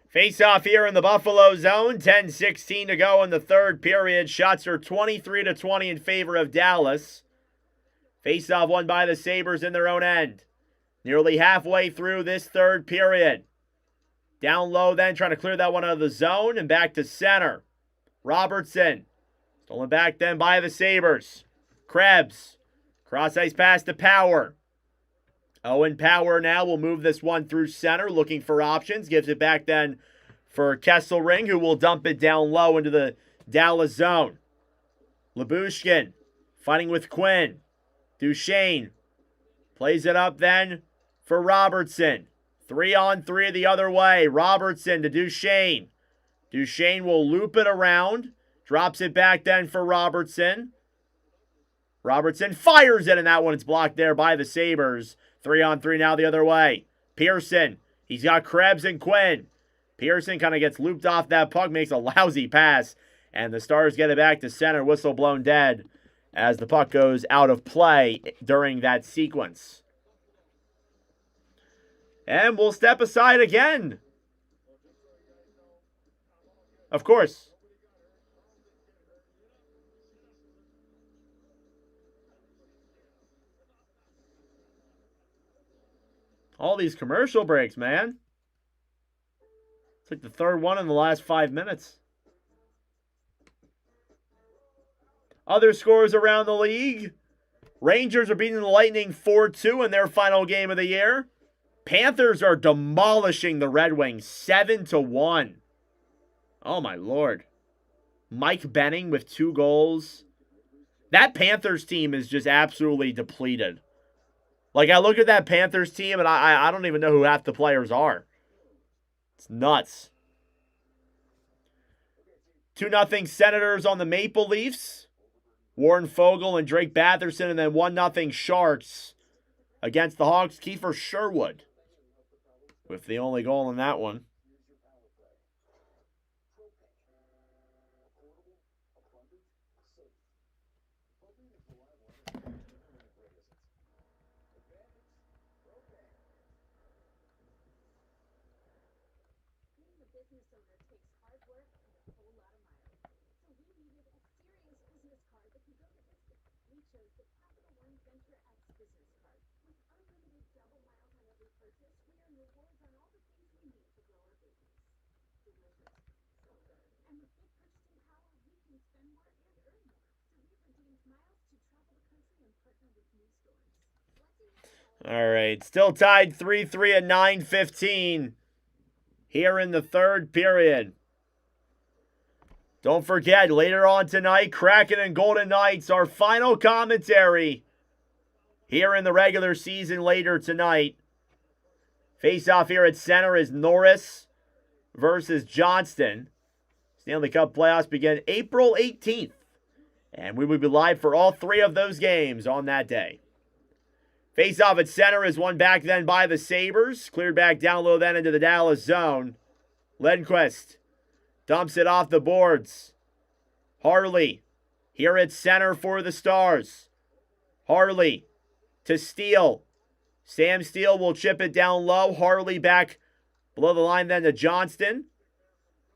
Face off here in the Buffalo zone. 10:16 to go in the third period. Shots are 23-20 in favor of Dallas. Face off won by the Sabres in their own end. Nearly halfway through this third period. Down low then, trying to clear that one out of the zone and back to center. Robertson. Stolen back then by the Sabres. Krebs. Cross ice pass to Power. Owen Power now will move this one through center, looking for options. Gives it back then for Kesselring, who will dump it down low into the Dallas zone. Lyubushkin fighting with Quinn. Duchesne plays it up then for Robertson. 3-on-3 the other way. Robertson to Duchesne. Duchesne will loop it around. Drops it back then for Robertson. Robertson fires it, and that one is blocked there by the Sabres. 3-on-3 now the other way. Pearson. He's got Krebs and Quinn. Pearson kind of gets looped off that puck, makes a lousy pass, and the Stars get it back to center. Whistle blown dead as the puck goes out of play during that sequence. And we'll step aside again. Of course. All these commercial breaks, man. It's like the third one in the last 5 minutes. Other scores around the league. Rangers are beating the Lightning 4-2 in their final game of the year. Panthers are demolishing the Red Wings 7-1. Oh my lord. Mike Benning with 2 goals. That Panthers team is just absolutely depleted. Like, I look at that Panthers team, and I don't even know who half the players are. It's nuts. 2-0 Senators on the Maple Leafs. Warren Fogle and Drake Batherson, and then 1-0 Sharks against the Hawks. Kiefer Sherwood with the only goal in that one. All right, still tied 3-3 at 9:15 here in the third period. Don't forget, later on tonight, Kraken and Golden Knights, our final commentary here in the regular season later tonight. Face-off here at center is Norris versus Johnston. Stanley Cup playoffs begin April 18th. And we will be live for all 3 of those games on that day. Face-off at center is won back then by the Sabres. Cleared back down low then into the Dallas zone. Lundqvist dumps it off the boards. Harley here at center for the Stars. Harley to Steele. Sam Steele will chip it down low. Harley back below the line then to Johnston.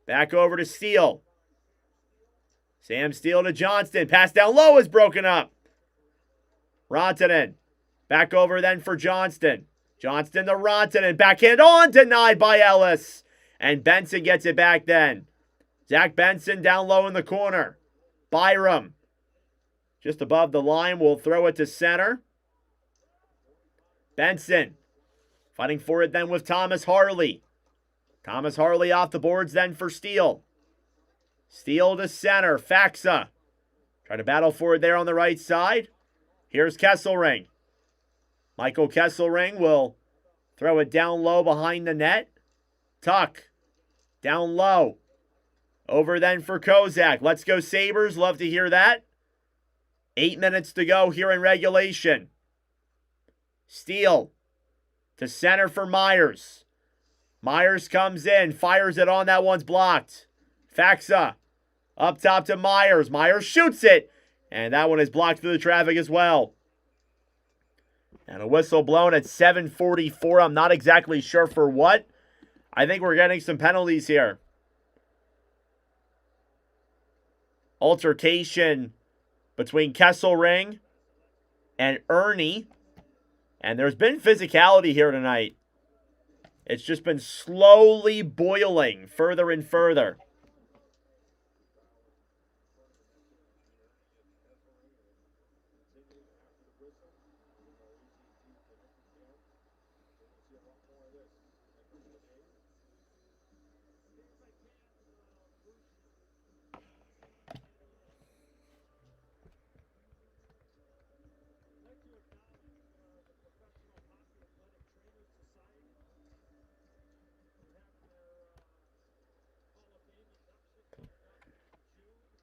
Back over to Steele. Sam Steele to Johnston. Pass down low is broken up. Rantanen. Back over then for Johnston. Johnston to Rantanen. Backhand on. Denied by Ellis. And Benson gets it back then. Zach Benson down low in the corner. Byram. Just above the line. Will throw it to center. Benson. Fighting for it then with Thomas Harley. Thomas Harley off the boards then for Steele. Steele to center. Faxa. Try to battle for it there on the right side. Here's Kesselring. Michael Kesselring will throw it down low behind the net. Tuck. Down low. Over then for Kozak. Let's go Sabres. Love to hear that. 8 minutes to go here in regulation. Steele to center for Myers. Myers comes in. Fires it on. That one's blocked. Faxa up top to Myers. Myers shoots it. And that one is blocked through the traffic as well. And a whistle blown at 7:44. I'm not exactly sure for what. I think we're getting some penalties here. Altercation between Kesselring and Ernie. And there's been physicality here tonight. It's just been slowly boiling further and further.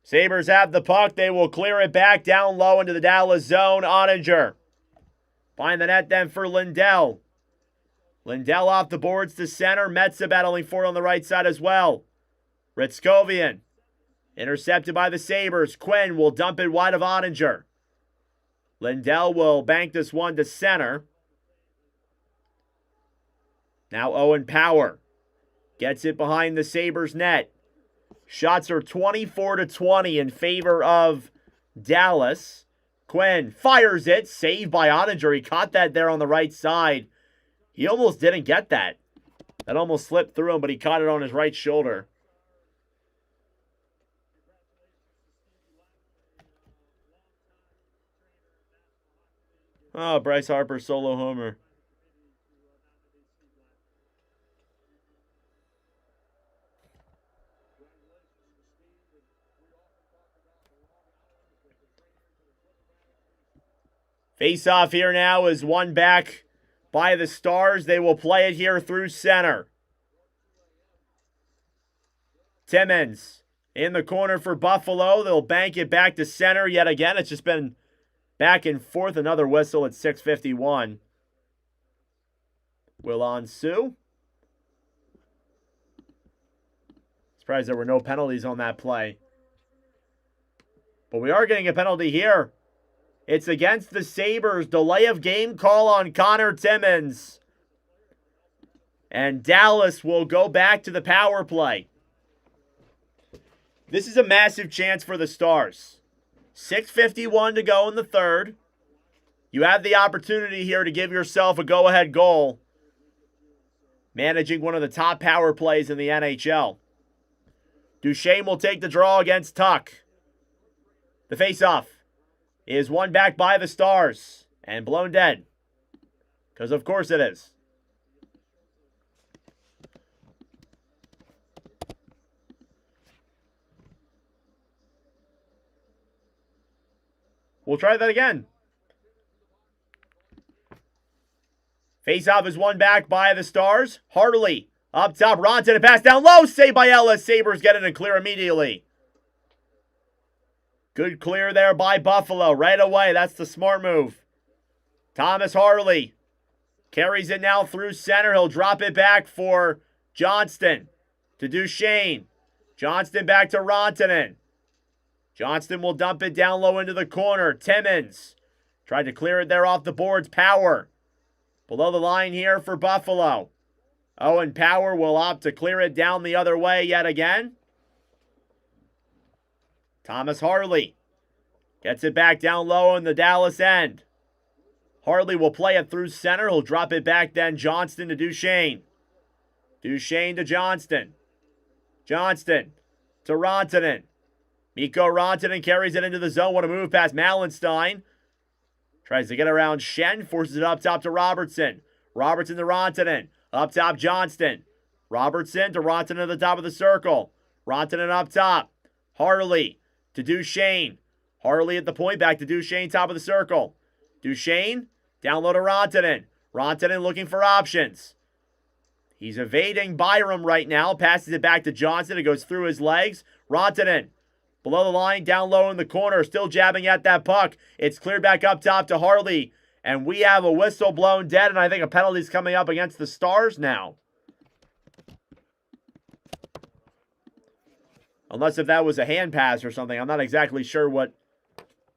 Sabres have the puck. They will clear it back down low into the Dallas zone. Ottinger. Find the net then for Lindell. Lindell off the boards to center. Metza battling for it on the right side as well. Ritskovian. Intercepted by the Sabres. Quinn will dump it wide of Ottinger. Lindell will bank this one to center. Now Owen Power gets it behind the Sabres net. Shots are 24-20 in favor of Dallas. Quinn fires it. Saved by Ottinger. He caught that there on the right side. He almost didn't get that. That almost slipped through him, but he caught it on his right shoulder. Oh, Bryce Harper solo homer. Face-off here now is won back by the Stars. They will play it here through center. Timmins in the corner for Buffalo. They'll bank it back to center yet again. It's just been back and forth. Another whistle at 6:51. Will on Sue. Surprised there were no penalties on that play. But we are getting a penalty here. It's against the Sabres. Delay of game call on Connor Timmins. And Dallas will go back to the power play. This is a massive chance for the Stars. 6:51 to go in the third. You have the opportunity here to give yourself a go-ahead goal. Managing one of the top power plays in the NHL. Duchesne will take the draw against Tuck. The face-off is won back by the Stars and blown dead. Because of course it is. We'll try that again. Face-off is won back by the Stars. Hartley up top. Rontanen pass down low. Saved by Ellis. Sabres get it and clear immediately. Good clear there by Buffalo. Right away. That's the smart move. Thomas Hartley carries it now through center. He'll drop it back for Johnston to Duchesne. Johnston back to Rontanen. Johnston will dump it down low into the corner. Timmins tried to clear it there off the boards. Power below the line here for Buffalo. Owen Power will opt to clear it down the other way yet again. Thomas Hartley gets it back down low in the Dallas end. Hartley will play it through center. He'll drop it back then. Johnston to Duchesne. Duchesne to Johnston. Johnston to Rontanen. Mikko Rontanen carries it into the zone. What a move past Malenstein. Tries to get around Shen. Forces it up top to Robertson. Robertson to Rontanen. Up top Johnston. Robertson to Rontanen at the top of the circle. Rontanen up top. Hartley to Duchesne. Hartley at the point. Back to Duchesne, top of the circle. Duchesne down low to Rontanen. Rontanen looking for options. He's evading Byram right now. Passes it back to Johnson. It goes through his legs. Rontanen below the line, down low in the corner. Still jabbing at that puck. It's cleared back up top to Hartley. And we have a whistle blown dead. And I think a penalty's coming up against the Stars now. Unless if that was a hand pass or something. I'm not exactly sure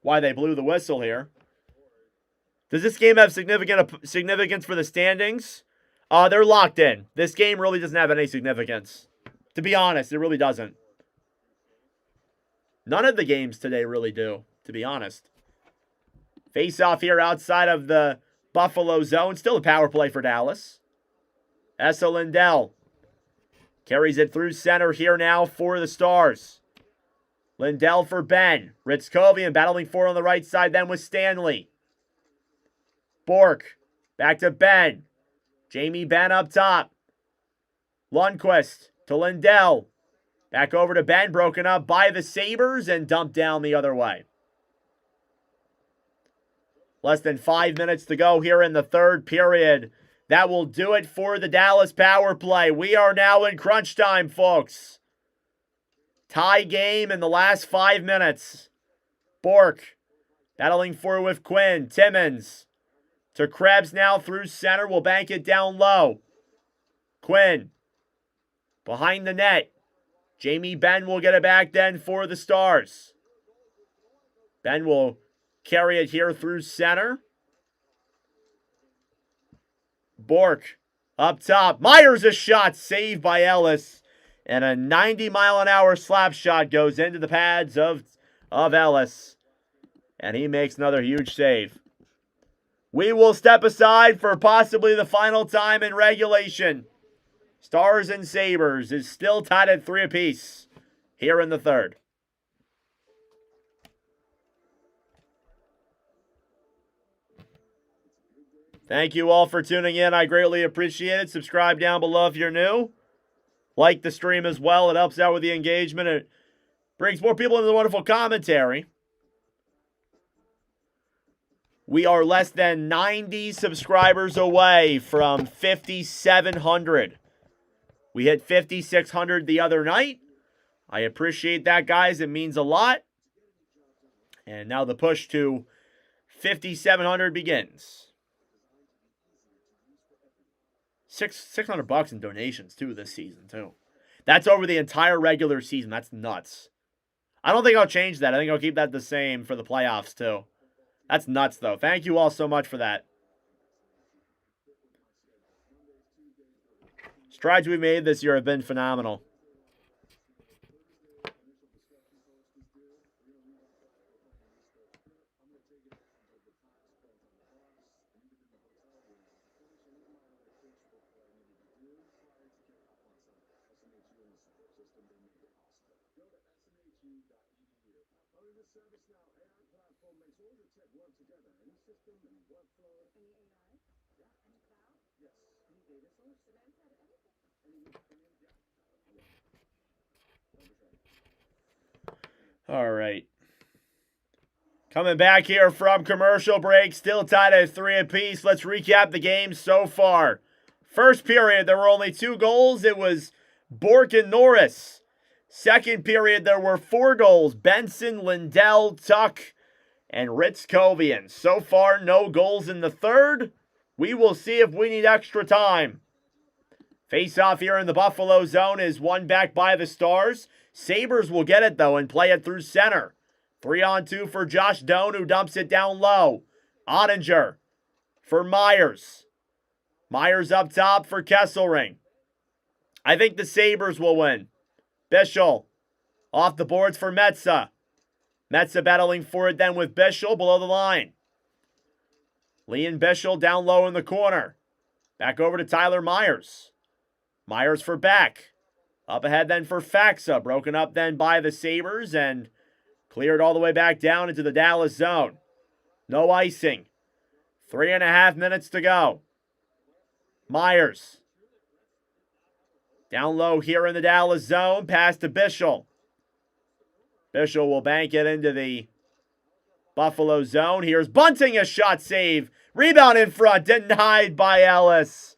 why they blew the whistle here. Does this game have significance for the standings? They're locked in. This game really doesn't have any significance. To be honest, it really doesn't. None of the games today really do, to be honest. Face-off here outside of the Buffalo zone. Still a power play for Dallas. Essa Lindell carries it through center here now for the Stars. Lindell for Ben. Ritzkovian battling for on the right side then with Stanley. Bork back to Ben. Jamie Benn up top. Lundqvist to Lindell. Back over to Ben, broken up by the Sabres and dumped down the other way. Less than 5 minutes to go here in the third period. That will do it for the Dallas power play. We are now in crunch time, folks. Tie game in the last 5 minutes. Bork battling for with Quinn. Timmins to Krebs now through center. Will bank it down low. Quinn behind the net. Jamie Benn will get it back then for the Stars. Ben will carry it here through center. Bork up top. Myers a shot saved by Ellis. And a 90-mile-an-hour slap shot goes into the pads of Ellis. And he makes another huge save. We will step aside for possibly the final time in regulation. Stars and Sabres is still tied at 3 apiece here in the third. Thank you all for tuning in. I greatly appreciate it. Subscribe down below if you're new. Like the stream as well. It helps out with the engagement. It brings more people into the wonderful commentary. We are less than 90 subscribers away from 5,700. We hit 5,600 the other night. I appreciate that, guys. It means a lot. And now the push to 5,700 begins. $600 in donations, too, this season, too. That's over the entire regular season. That's nuts. I don't think I'll change that. I think I'll keep that the same for the playoffs, too. That's nuts, though. Thank you all so much for that. Strides we've made this year have been phenomenal. All right. Coming back here from commercial break, still tied at 3 apiece. Let's recap the game so far. First period, there were only 2 goals. It was Bork and Norris. Second period, there were 4 goals. Benson, Lindell, Tuck, and Ritzkovian. So far, no goals in the third. We will see if we need extra time. Face-off here in the Buffalo zone is won back by the Stars. Sabres will get it, though, and play it through center. 3-on-2 for Josh Doan, who dumps it down low. Ottinger for Myers. Myers up top for Kesselring. I think the Sabres will win. Bischel off the boards for Metza. Metza battling for it then with Bischel below the line. Lee and Bischel down low in the corner. Back over to Tyler Myers. Myers for Beck. Up ahead then for Faxa. Broken up then by the Sabres and cleared all the way back down into the Dallas zone. No icing. 3.5 minutes to go. Myers. Down low here in the Dallas zone. Pass to Bischel. Bischel will bank it into the Buffalo zone. Here's Bunting, a shot save. Rebound in front. Denied by Ellis.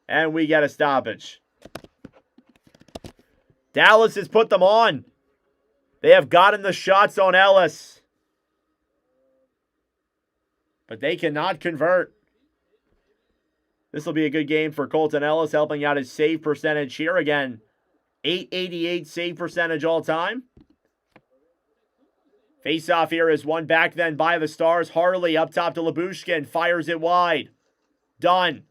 And we get a stoppage. Dallas has put them on. They have gotten the shots on Ellis. But they cannot convert. This will be a good game for Colton Ellis, helping out his save percentage here. Again, .888 save percentage all time. Face-off here is won back then by the Stars. Harley up top to Lyubushkin. Fires it wide. Done.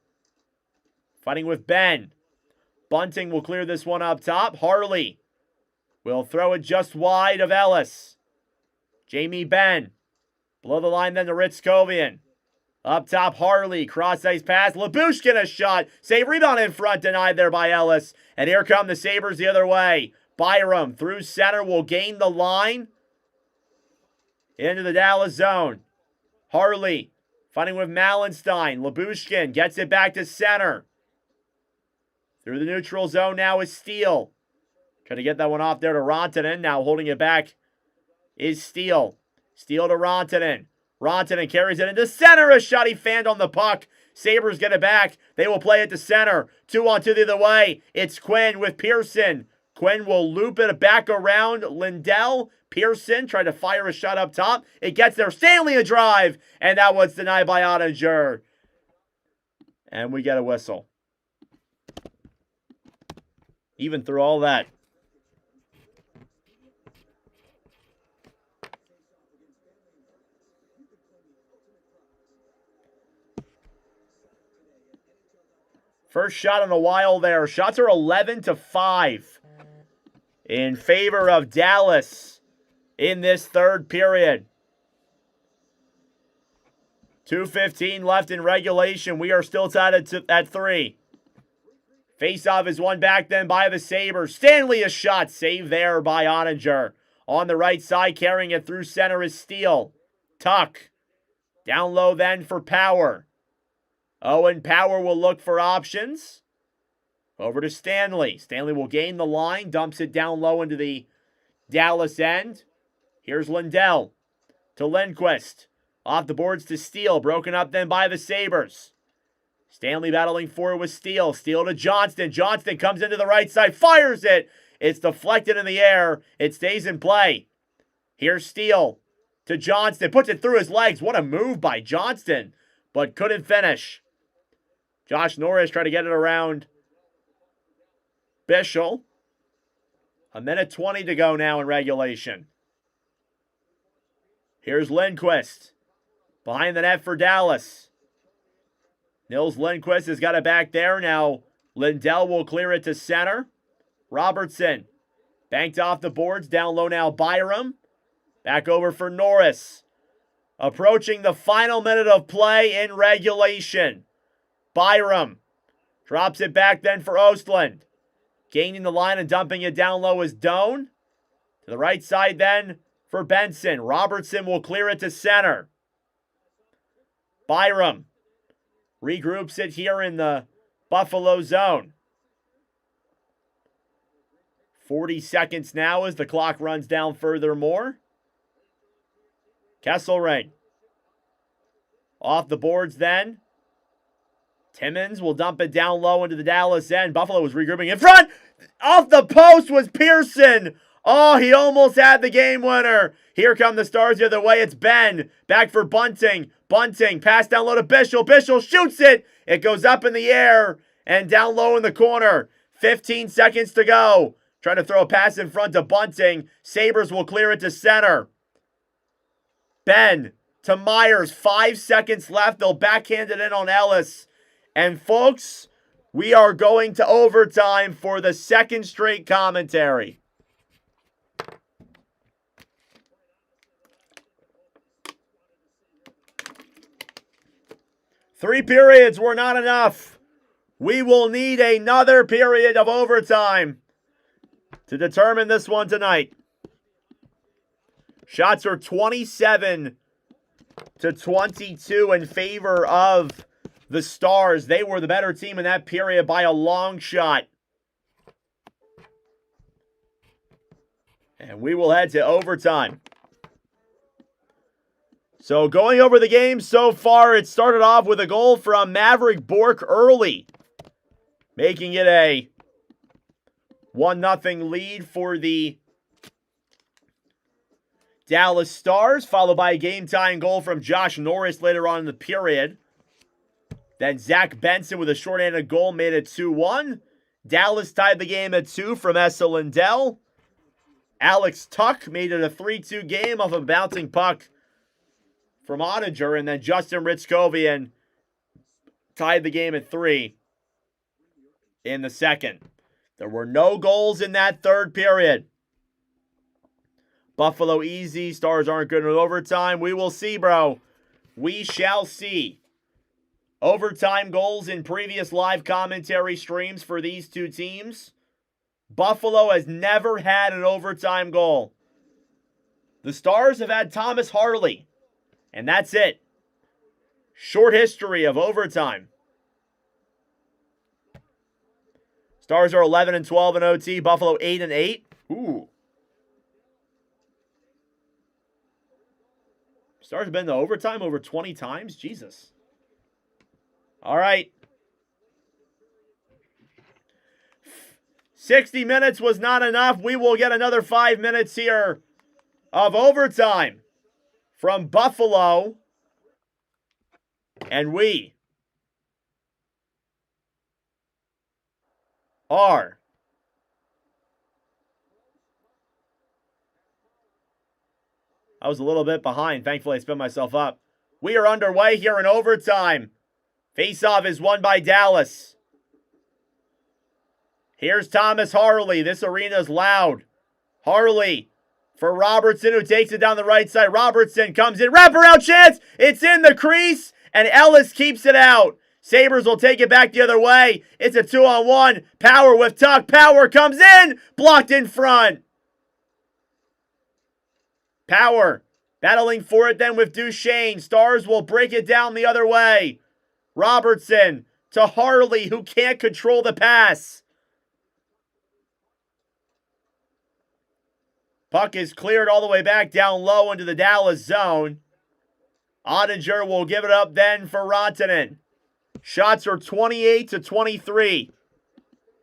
Fighting with Ben. Bunting will clear this one up top. Harley will throw it just wide of Ellis. Jamie Benn. Below the line then to Ritzkovian. Up top, Harley. Cross-ice pass. Lyubushkin a shot. Save rebound in front. Denied there by Ellis. And here come the Sabres the other way. Byram through center will gain the line. Into the Dallas zone. Harley fighting with Malenstein. Lyubushkin gets it back to center. Through the neutral zone now is Steele. Trying to get that one off there to Rantanen. Now holding it back is Steele. Steele to Rantanen. Rantanen carries it into center. A shot he fanned on the puck. Sabres get it back. They will play it to center. 2-on-2 the other way. It's Quinn with Pearson. Quinn will loop it back around Lindell. Pearson tried to fire a shot up top. It gets there. Stanley a drive. And that one's denied by Ottinger. And we get a whistle. Even through all that. First shot in a while there. Shots are 11-5 in favor of Dallas in this third period. 2:15 left in regulation. We are still tied at 3. Face-off is won back then by the Sabres. Stanley a shot. Saved there by Ottinger. On the right side, carrying it through center is Steele. Tuck. Down low then for Power. Owen Power will look for options. Over to Stanley. Stanley will gain the line. Dumps it down low into the Dallas end. Here's Lindell to Lindquist. Off the boards to Steele. Broken up then by the Sabres. Stanley battling for it with Steele. Steele to Johnston. Johnston comes into the right side. Fires it. It's deflected in the air. It stays in play. Here's Steele to Johnston. Puts it through his legs. What a move by Johnston. But couldn't finish. Josh Norris tried to get it around Bischel. 1:20 to go now in regulation. Here's Lindquist. Behind the net for Dallas. Nils Lindquist has got it back there. Now Lindell will clear it to center. Robertson. Banked off the boards. Down low now Byram. Back over for Norris. Approaching the final minute of play in regulation. Byram drops it back then for Östlund. Gaining the line and dumping it down low is Doan. To the right side then for Benson. Robertson will clear it to center. Byram regroups it here in the Buffalo zone. 40 seconds now as the clock runs down furthermore. Kesselring. Off the boards then. Timmins will dump it down low into the Dallas end. Buffalo was regrouping in front. Off the post was Pearson. Oh, he almost had the game winner. Here come the Stars the other way. It's Ben. Back for Bunting. Bunting. Pass down low to Bischel. Bischel shoots it. It goes up in the air and down low in the corner. 15 seconds to go. Trying to throw a pass in front to Bunting. Sabres will clear it to center. Ben to Myers. 5 seconds left. They'll backhand it in on Ellis. And folks, we are going to overtime for the second straight commentary. Three periods were not enough. We will need another period of overtime to determine this one tonight. Shots are 27 to 22 in favor of the Stars. They were the better team in that period by a long shot. And we will head to overtime. So going over the game so far, it started off with a goal from Maverick Bourque early, making it a 1-0 lead for the Dallas Stars, followed by a game-tying goal from Josh Norris later on in the period. Then Zach Benson with a shorthanded goal made it 2-1. Dallas tied the game at 2 from Essa Lindell. Alex Tuck made it a 3-2 game off a bouncing puck from Ottinger. And then Justin Ritzkovian tied the game at 3 in the second. There were no goals in that third period. Buffalo easy. Stars aren't good in overtime. We will see, bro. We shall see. Overtime goals in previous live commentary streams for these two teams. Buffalo has never had an overtime goal. The Stars have had Thomas Harley, and that's it. Short history of overtime. Stars are 11-12 in OT. Buffalo 8-8. Ooh. Stars have been to overtime over 20 times? Jesus. All right. 60 minutes was not enough. We will get another 5 minutes here of overtime from Buffalo. And we are I was a little bit behind. Thankfully, I sped myself up. We are underway here in overtime. Faceoff is won by Dallas. Here's Thomas Harley. This arena is loud. Harley for Robertson, who takes it down the right side. Robertson comes in. Wraparound chance. It's in the crease, and Ellis keeps it out. Sabres will take it back the other way. It's a 2-on-1. Power with Tuck. Power comes in. Blocked in front. Power battling for it then with Duchesne. Stars will break it down the other way. Robertson to Harley, who can't control the pass. Puck is cleared all the way back down low into the Dallas zone. Ottinger will give it up then for Rantanen. Shots are 28-23.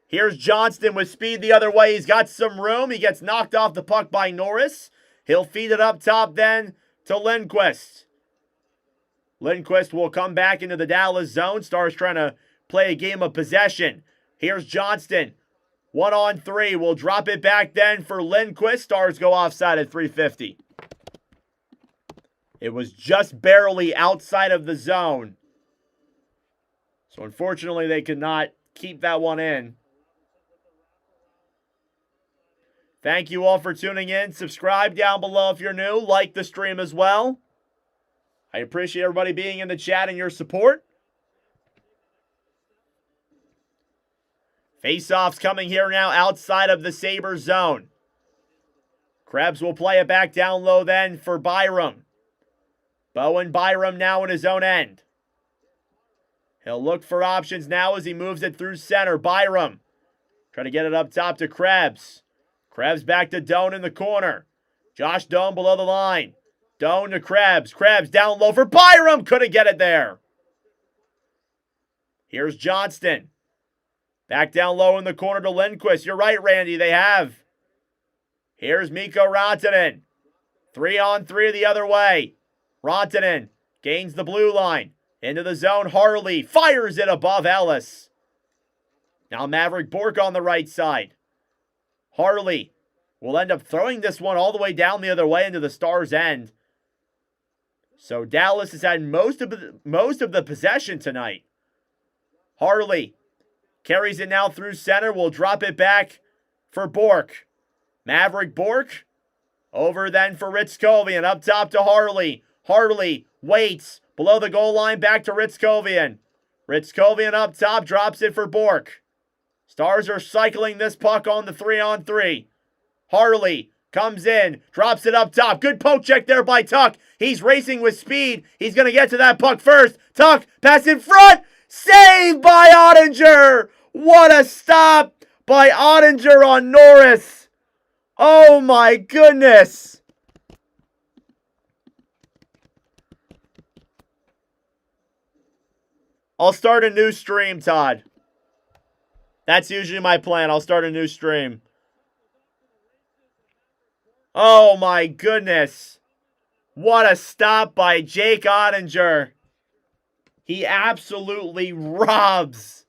Here's Johnston with speed the other way. He's got some room. He gets knocked off the puck by Norris. He'll feed it up top then to Lindquist. Lindquist will come back into the Dallas zone. Stars trying to play a game of possession. Here's Johnston. 1-on-3. We'll drop it back then for Lindquist. Stars go offside at 350. It was just barely outside of the zone. So unfortunately, they could not keep that one in. Thank you all for tuning in. Subscribe down below if you're new. Like the stream as well. I appreciate everybody being in the chat and your support. Faceoff's coming here now outside of the Sabres zone. Krebs will play it back down low then for Byram. Bowen Byram now in his own end. He'll look for options now as he moves it through center. Byram trying to get it up top to Krebs. Krebs back to Doan in the corner. Josh Doan below the line. Stone to Krebs. Krebs down low for Byram. Couldn't get it there. Here's Johnston. Back down low in the corner to Lindquist. You're right, Randy. They have. Here's Mikko Rantanen. 3-on-3 the other way. Rantanen gains the blue line. Into the zone. Harley fires it above Ellis. Now Maverick Bourque on the right side. Harley will end up throwing this one all the way down the other way into the Stars' end. So Dallas has had most of the possession tonight. Harley carries it now through center. Will drop it back for Bourque. Maverick Bourque over then for Ritzkovian. Up top to Harley. Harley waits below the goal line. Back to Ritzkovian. Ritzkovian up top. Drops it for Bourque. Stars are cycling this puck on the 3-on-3. Harley comes in. Drops it up top. Good poke check there by Tuck. He's racing with speed. He's going to get to that puck first. Tuck, pass in front. Saved by Ottinger. What a stop by Ottinger on Norris. Oh my goodness. I'll start a new stream, Todd. That's usually my plan. I'll start a new stream. Oh my goodness. What a stop by Jake Ottinger. He absolutely robs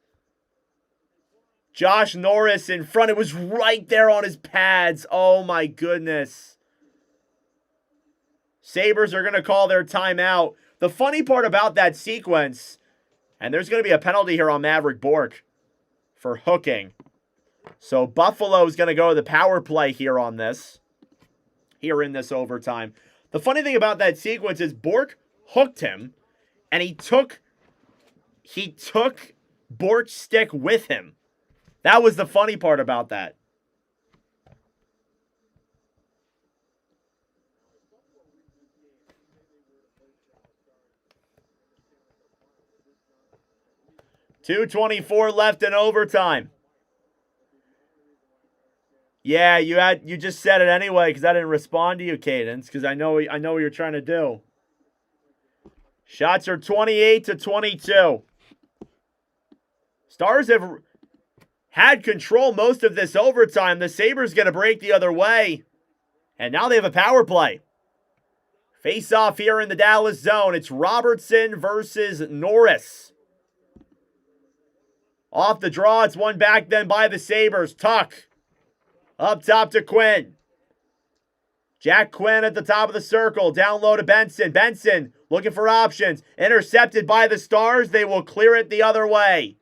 Josh Norris in front. It was right there on his pads. Oh my goodness. Sabres are going to call their timeout. The funny part about that sequence, and there's going to be a penalty here on Maverick Bourque for hooking. So Buffalo is going to go to the power play here on this. Here in this overtime. The funny thing about that sequence is Bourque hooked him, and he took Bourque's stick with him. That was the funny part about that. .224 left in overtime. Yeah, you just said it anyway because I didn't respond to you, Cadence, because I know what you're trying to do. Shots are 28-22. Stars have had control most of this overtime. The Sabres going to break the other way. And now they have a power play. Face-off here in the Dallas zone. It's Robertson versus Norris. Off the draw, it's one back then by the Sabres. Tuck. Up top to Quinn. Jack Quinn at the top of the circle. Down low to Benson. Benson looking for options. Intercepted by the Stars. They will clear it the other way.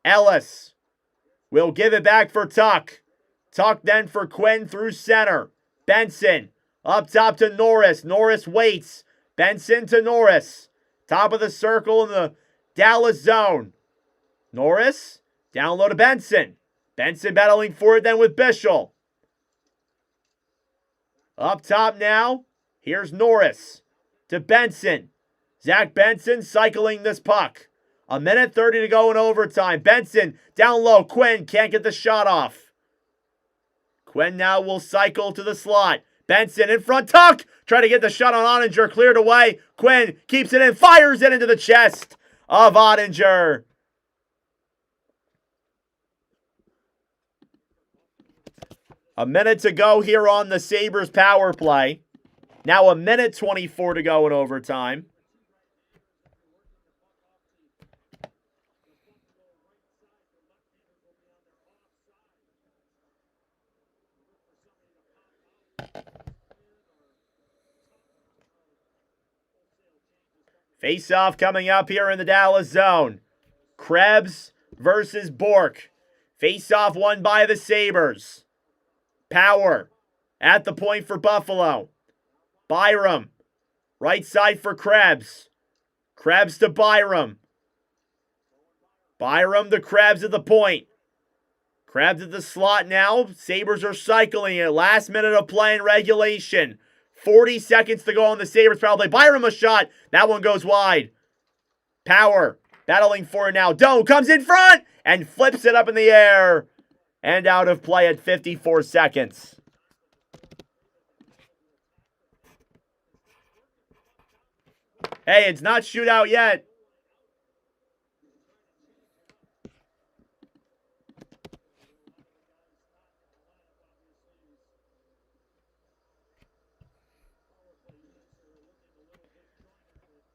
Ellis will give it back for Tuck. Tuck then for Quinn through center. Benson up top to Norris. Norris waits. Benson to Norris. Top of the circle in the Dallas zone. Norris down low to Benson. Benson battling for it then with Bischel. Up top now, here's Norris to Benson. Zach Benson cycling this puck. 1:30 to go in overtime. Benson down low. Quinn can't get the shot off. Quinn now will cycle to the slot. Benson in front. Tuck! Try to get the shot on Ottinger. Cleared away. Quinn keeps it in. Fires it into the chest of Ottinger. A minute to go here on the Sabres power play. Now 1:24 to go in overtime. Face-off coming up here in the Dallas zone. Krebs versus Bourque. Face-off won by the Sabres. Power at the point for Buffalo. Byram. Right side for Krebs. Krebs to Byram. Byram to Krebs at the point. Krebs at the slot now. Sabres are cycling it. Last minute of play in regulation. 40 seconds to go on the Sabres power play. Byram a shot. That one goes wide. Power battling for it now. Doan comes in front and flips it up in the air. And out of play at 54 seconds. Hey, it's not shootout yet.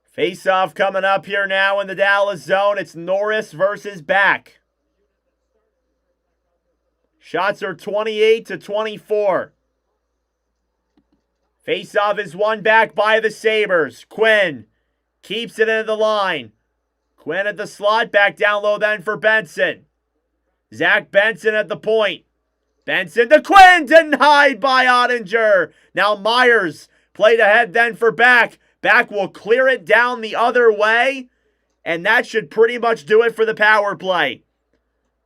Face-off coming up here now in the Dallas zone. It's Norris versus Back. Shots are 28-24. Face-off is won back by the Sabres. Quinn keeps it into the line. Quinn at the slot, back down low then for Benson. Zach Benson at the point. Benson to Quinn, denied by Ottinger. Now Myers played ahead then for Back. Back will clear it down the other way, and that should pretty much do it for the power play.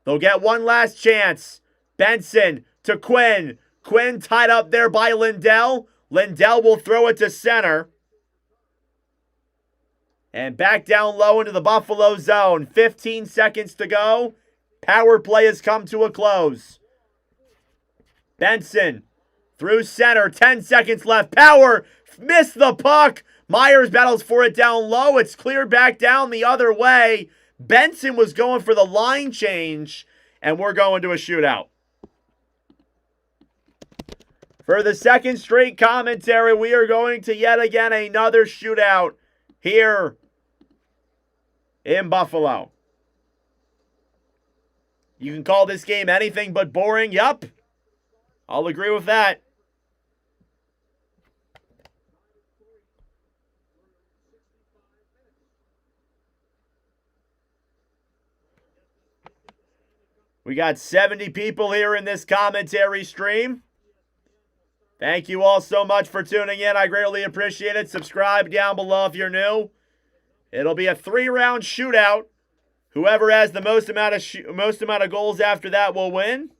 They'll get one last chance. Benson to Quinn. Quinn tied up there by Lindell. Lindell will throw it to center. And back down low into the Buffalo zone. 15 seconds to go. Power play has come to a close. Benson through center. 10 seconds left. Power missed the puck. Myers battles for it down low. It's cleared back down the other way. Benson was going for the line change, and we're going to a shootout. For the second straight commentary, we are going to yet again another shootout here in Buffalo. You can call this game anything but boring. Yup, I'll agree with that. We got 70 people here in this commentary stream. Thank you all so much for tuning in. I greatly appreciate it. Subscribe down below if you're new. It'll be a 3-round shootout. Whoever has the most amount of goals after that will win.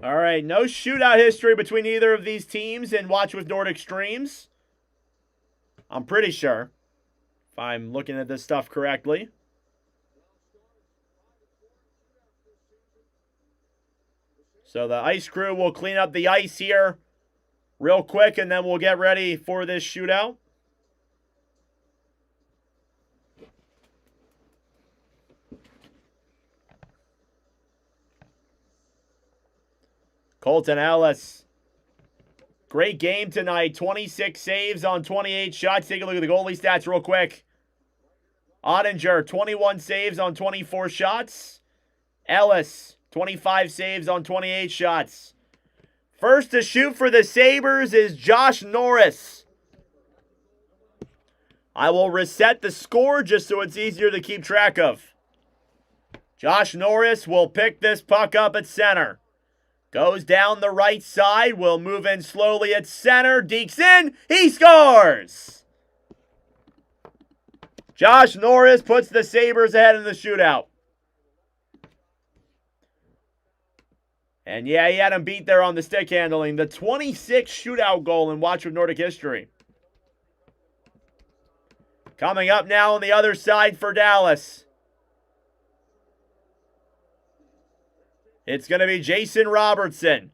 All right, no shootout history between either of these teams in Watch with Nordic Streams. I'm pretty sure, if I'm looking at this stuff correctly. So the ice crew will clean up the ice here real quick, and then we'll get ready for this shootout. Colton Ellis. Great game tonight. 26 saves on 28 shots. Take a look at the goalie stats real quick. Ottinger, 21 saves on 24 shots. Ellis, 25 saves on 28 shots. First to shoot for the Sabres is Josh Norris. I will reset the score just so it's easier to keep track of. Josh Norris will pick this puck up at center. Goes down the right side, will move in slowly at center, dekes in, he scores! Josh Norris puts the Sabres ahead in the shootout. And yeah, he had him beat there on the stick handling. The 26th shootout goal in Watch with Nordic history. Coming up now on the other side for Dallas. It's going to be Jason Robertson.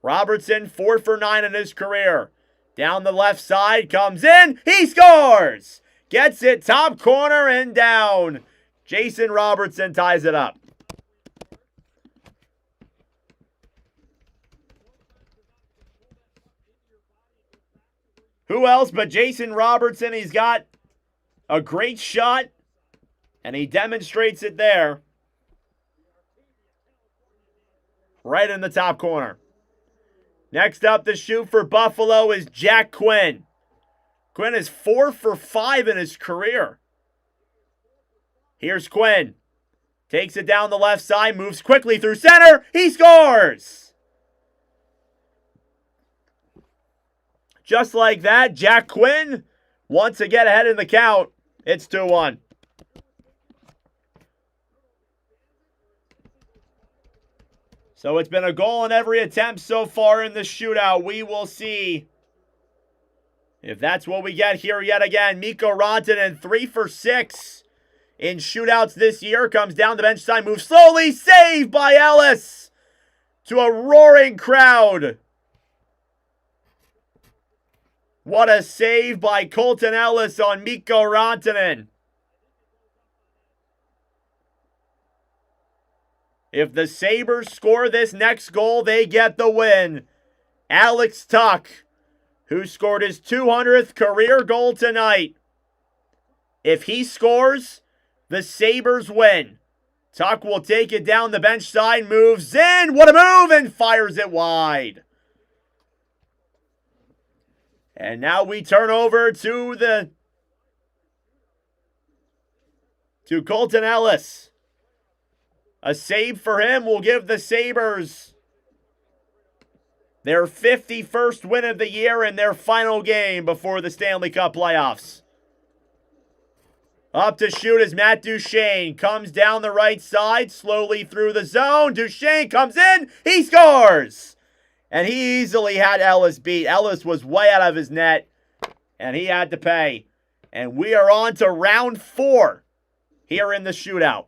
Robertson, 4 for 9 in his career. Down the left side, comes in, he scores! Gets it top corner and down. Jason Robertson ties it up. Who else but Jason Robertson? He's got a great shot, and he demonstrates it there. Right in the top corner. Next up to shoot for Buffalo is Jack Quinn. Quinn is 4 for 5 in his career. Here's Quinn. Takes it down the left side, moves quickly through center. He scores! Just like that, Jack Quinn wants to get ahead in the count. It's 2-1. So it's been a goal in every attempt so far in the shootout. We will see If that's what we get here yet again, Mikko Rantanen 3 for 6 in shootouts this year. Comes down the bench side, moves slowly, saved by Ellis to a roaring crowd. What a save by Colton Ellis on Mikko Rantanen. If the Sabres score this next goal, they get the win. Alex Tuch, who scored his 200th career goal tonight. If he scores, the Sabres win. Tuch will take it down the bench side, moves in. What a move! And fires it wide. And now we turn over to Colton Ellis. A save for him will give the Sabres their 51st win of the year in their final game before the Stanley Cup playoffs. Up to shoot is Matt Duchene. Comes down the right side, slowly through the zone. Duchene comes in. He scores! And he easily had Ellis beat. Ellis was way out of his net, and he had to pay. And we are on to round 4 here in the shootout.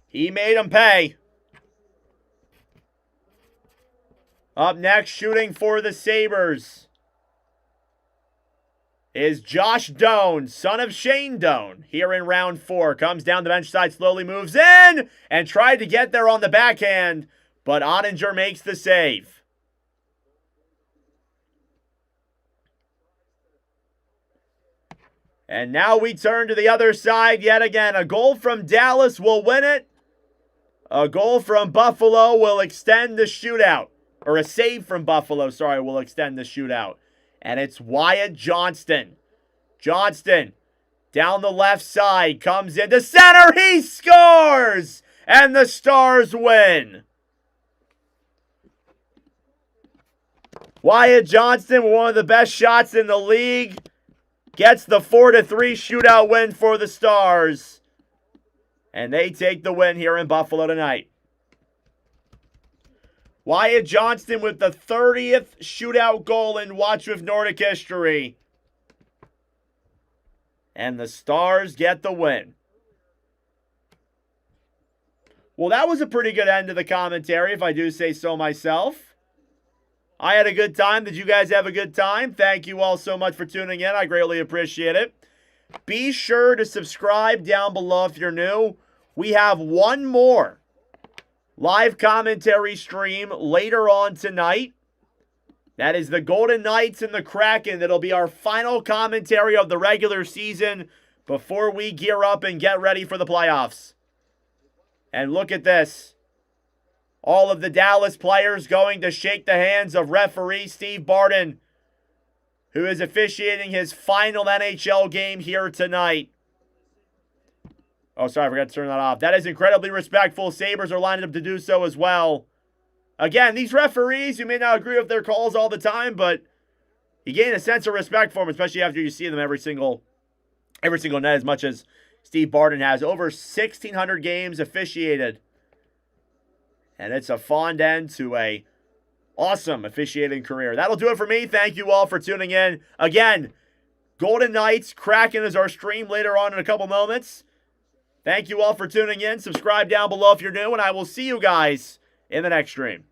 He made him pay. Up next, shooting for the Sabres, is Josh Doan, son of Shane Doan, here in round 4. Comes down the bench side, slowly moves in, and tried to get there on the backhand, but Ottinger makes the save. And now we turn to the other side yet again. A goal from Dallas will win it. A goal from Buffalo will extend the shootout. Or a save from Buffalo, sorry, will extend the shootout. And it's Wyatt Johnston. Johnston, down the left side, comes into center. He scores! And the Stars win. Wyatt Johnston, one of the best shots in the league, gets the 4-3 shootout win for the Stars. And they take the win here in Buffalo tonight. Wyatt Johnston with the 30th shootout goal in Watch with Nordic history. And the Stars get the win. Well, that was a pretty good end to the commentary, if I do say so myself. I had a good time. Did you guys have a good time? Thank you all so much for tuning in. I greatly appreciate it. Be sure to subscribe down below if you're new. We have one more live commentary stream later on tonight. That is the Golden Knights and the Kraken. That'll be our final commentary of the regular season before we gear up and get ready for the playoffs. And look at this. All of the Dallas players going to shake the hands of referee Steve Barton, who is officiating his final NHL game here tonight. Oh, sorry, I forgot to turn that off. That is incredibly respectful. Sabres are lined up to do so as well. Again, these referees, you may not agree with their calls all the time, but you gain a sense of respect for them, especially after you see them every single night, as much as Steve Barton has. Over 1,600 games officiated. And it's a fond end to a awesome officiating career. That'll do it for me. Thank you all for tuning in. Again, Golden Knights, Kraken is our stream later on in a couple moments. Thank you all for tuning in. Subscribe down below if you're new, and I will see you guys in the next stream.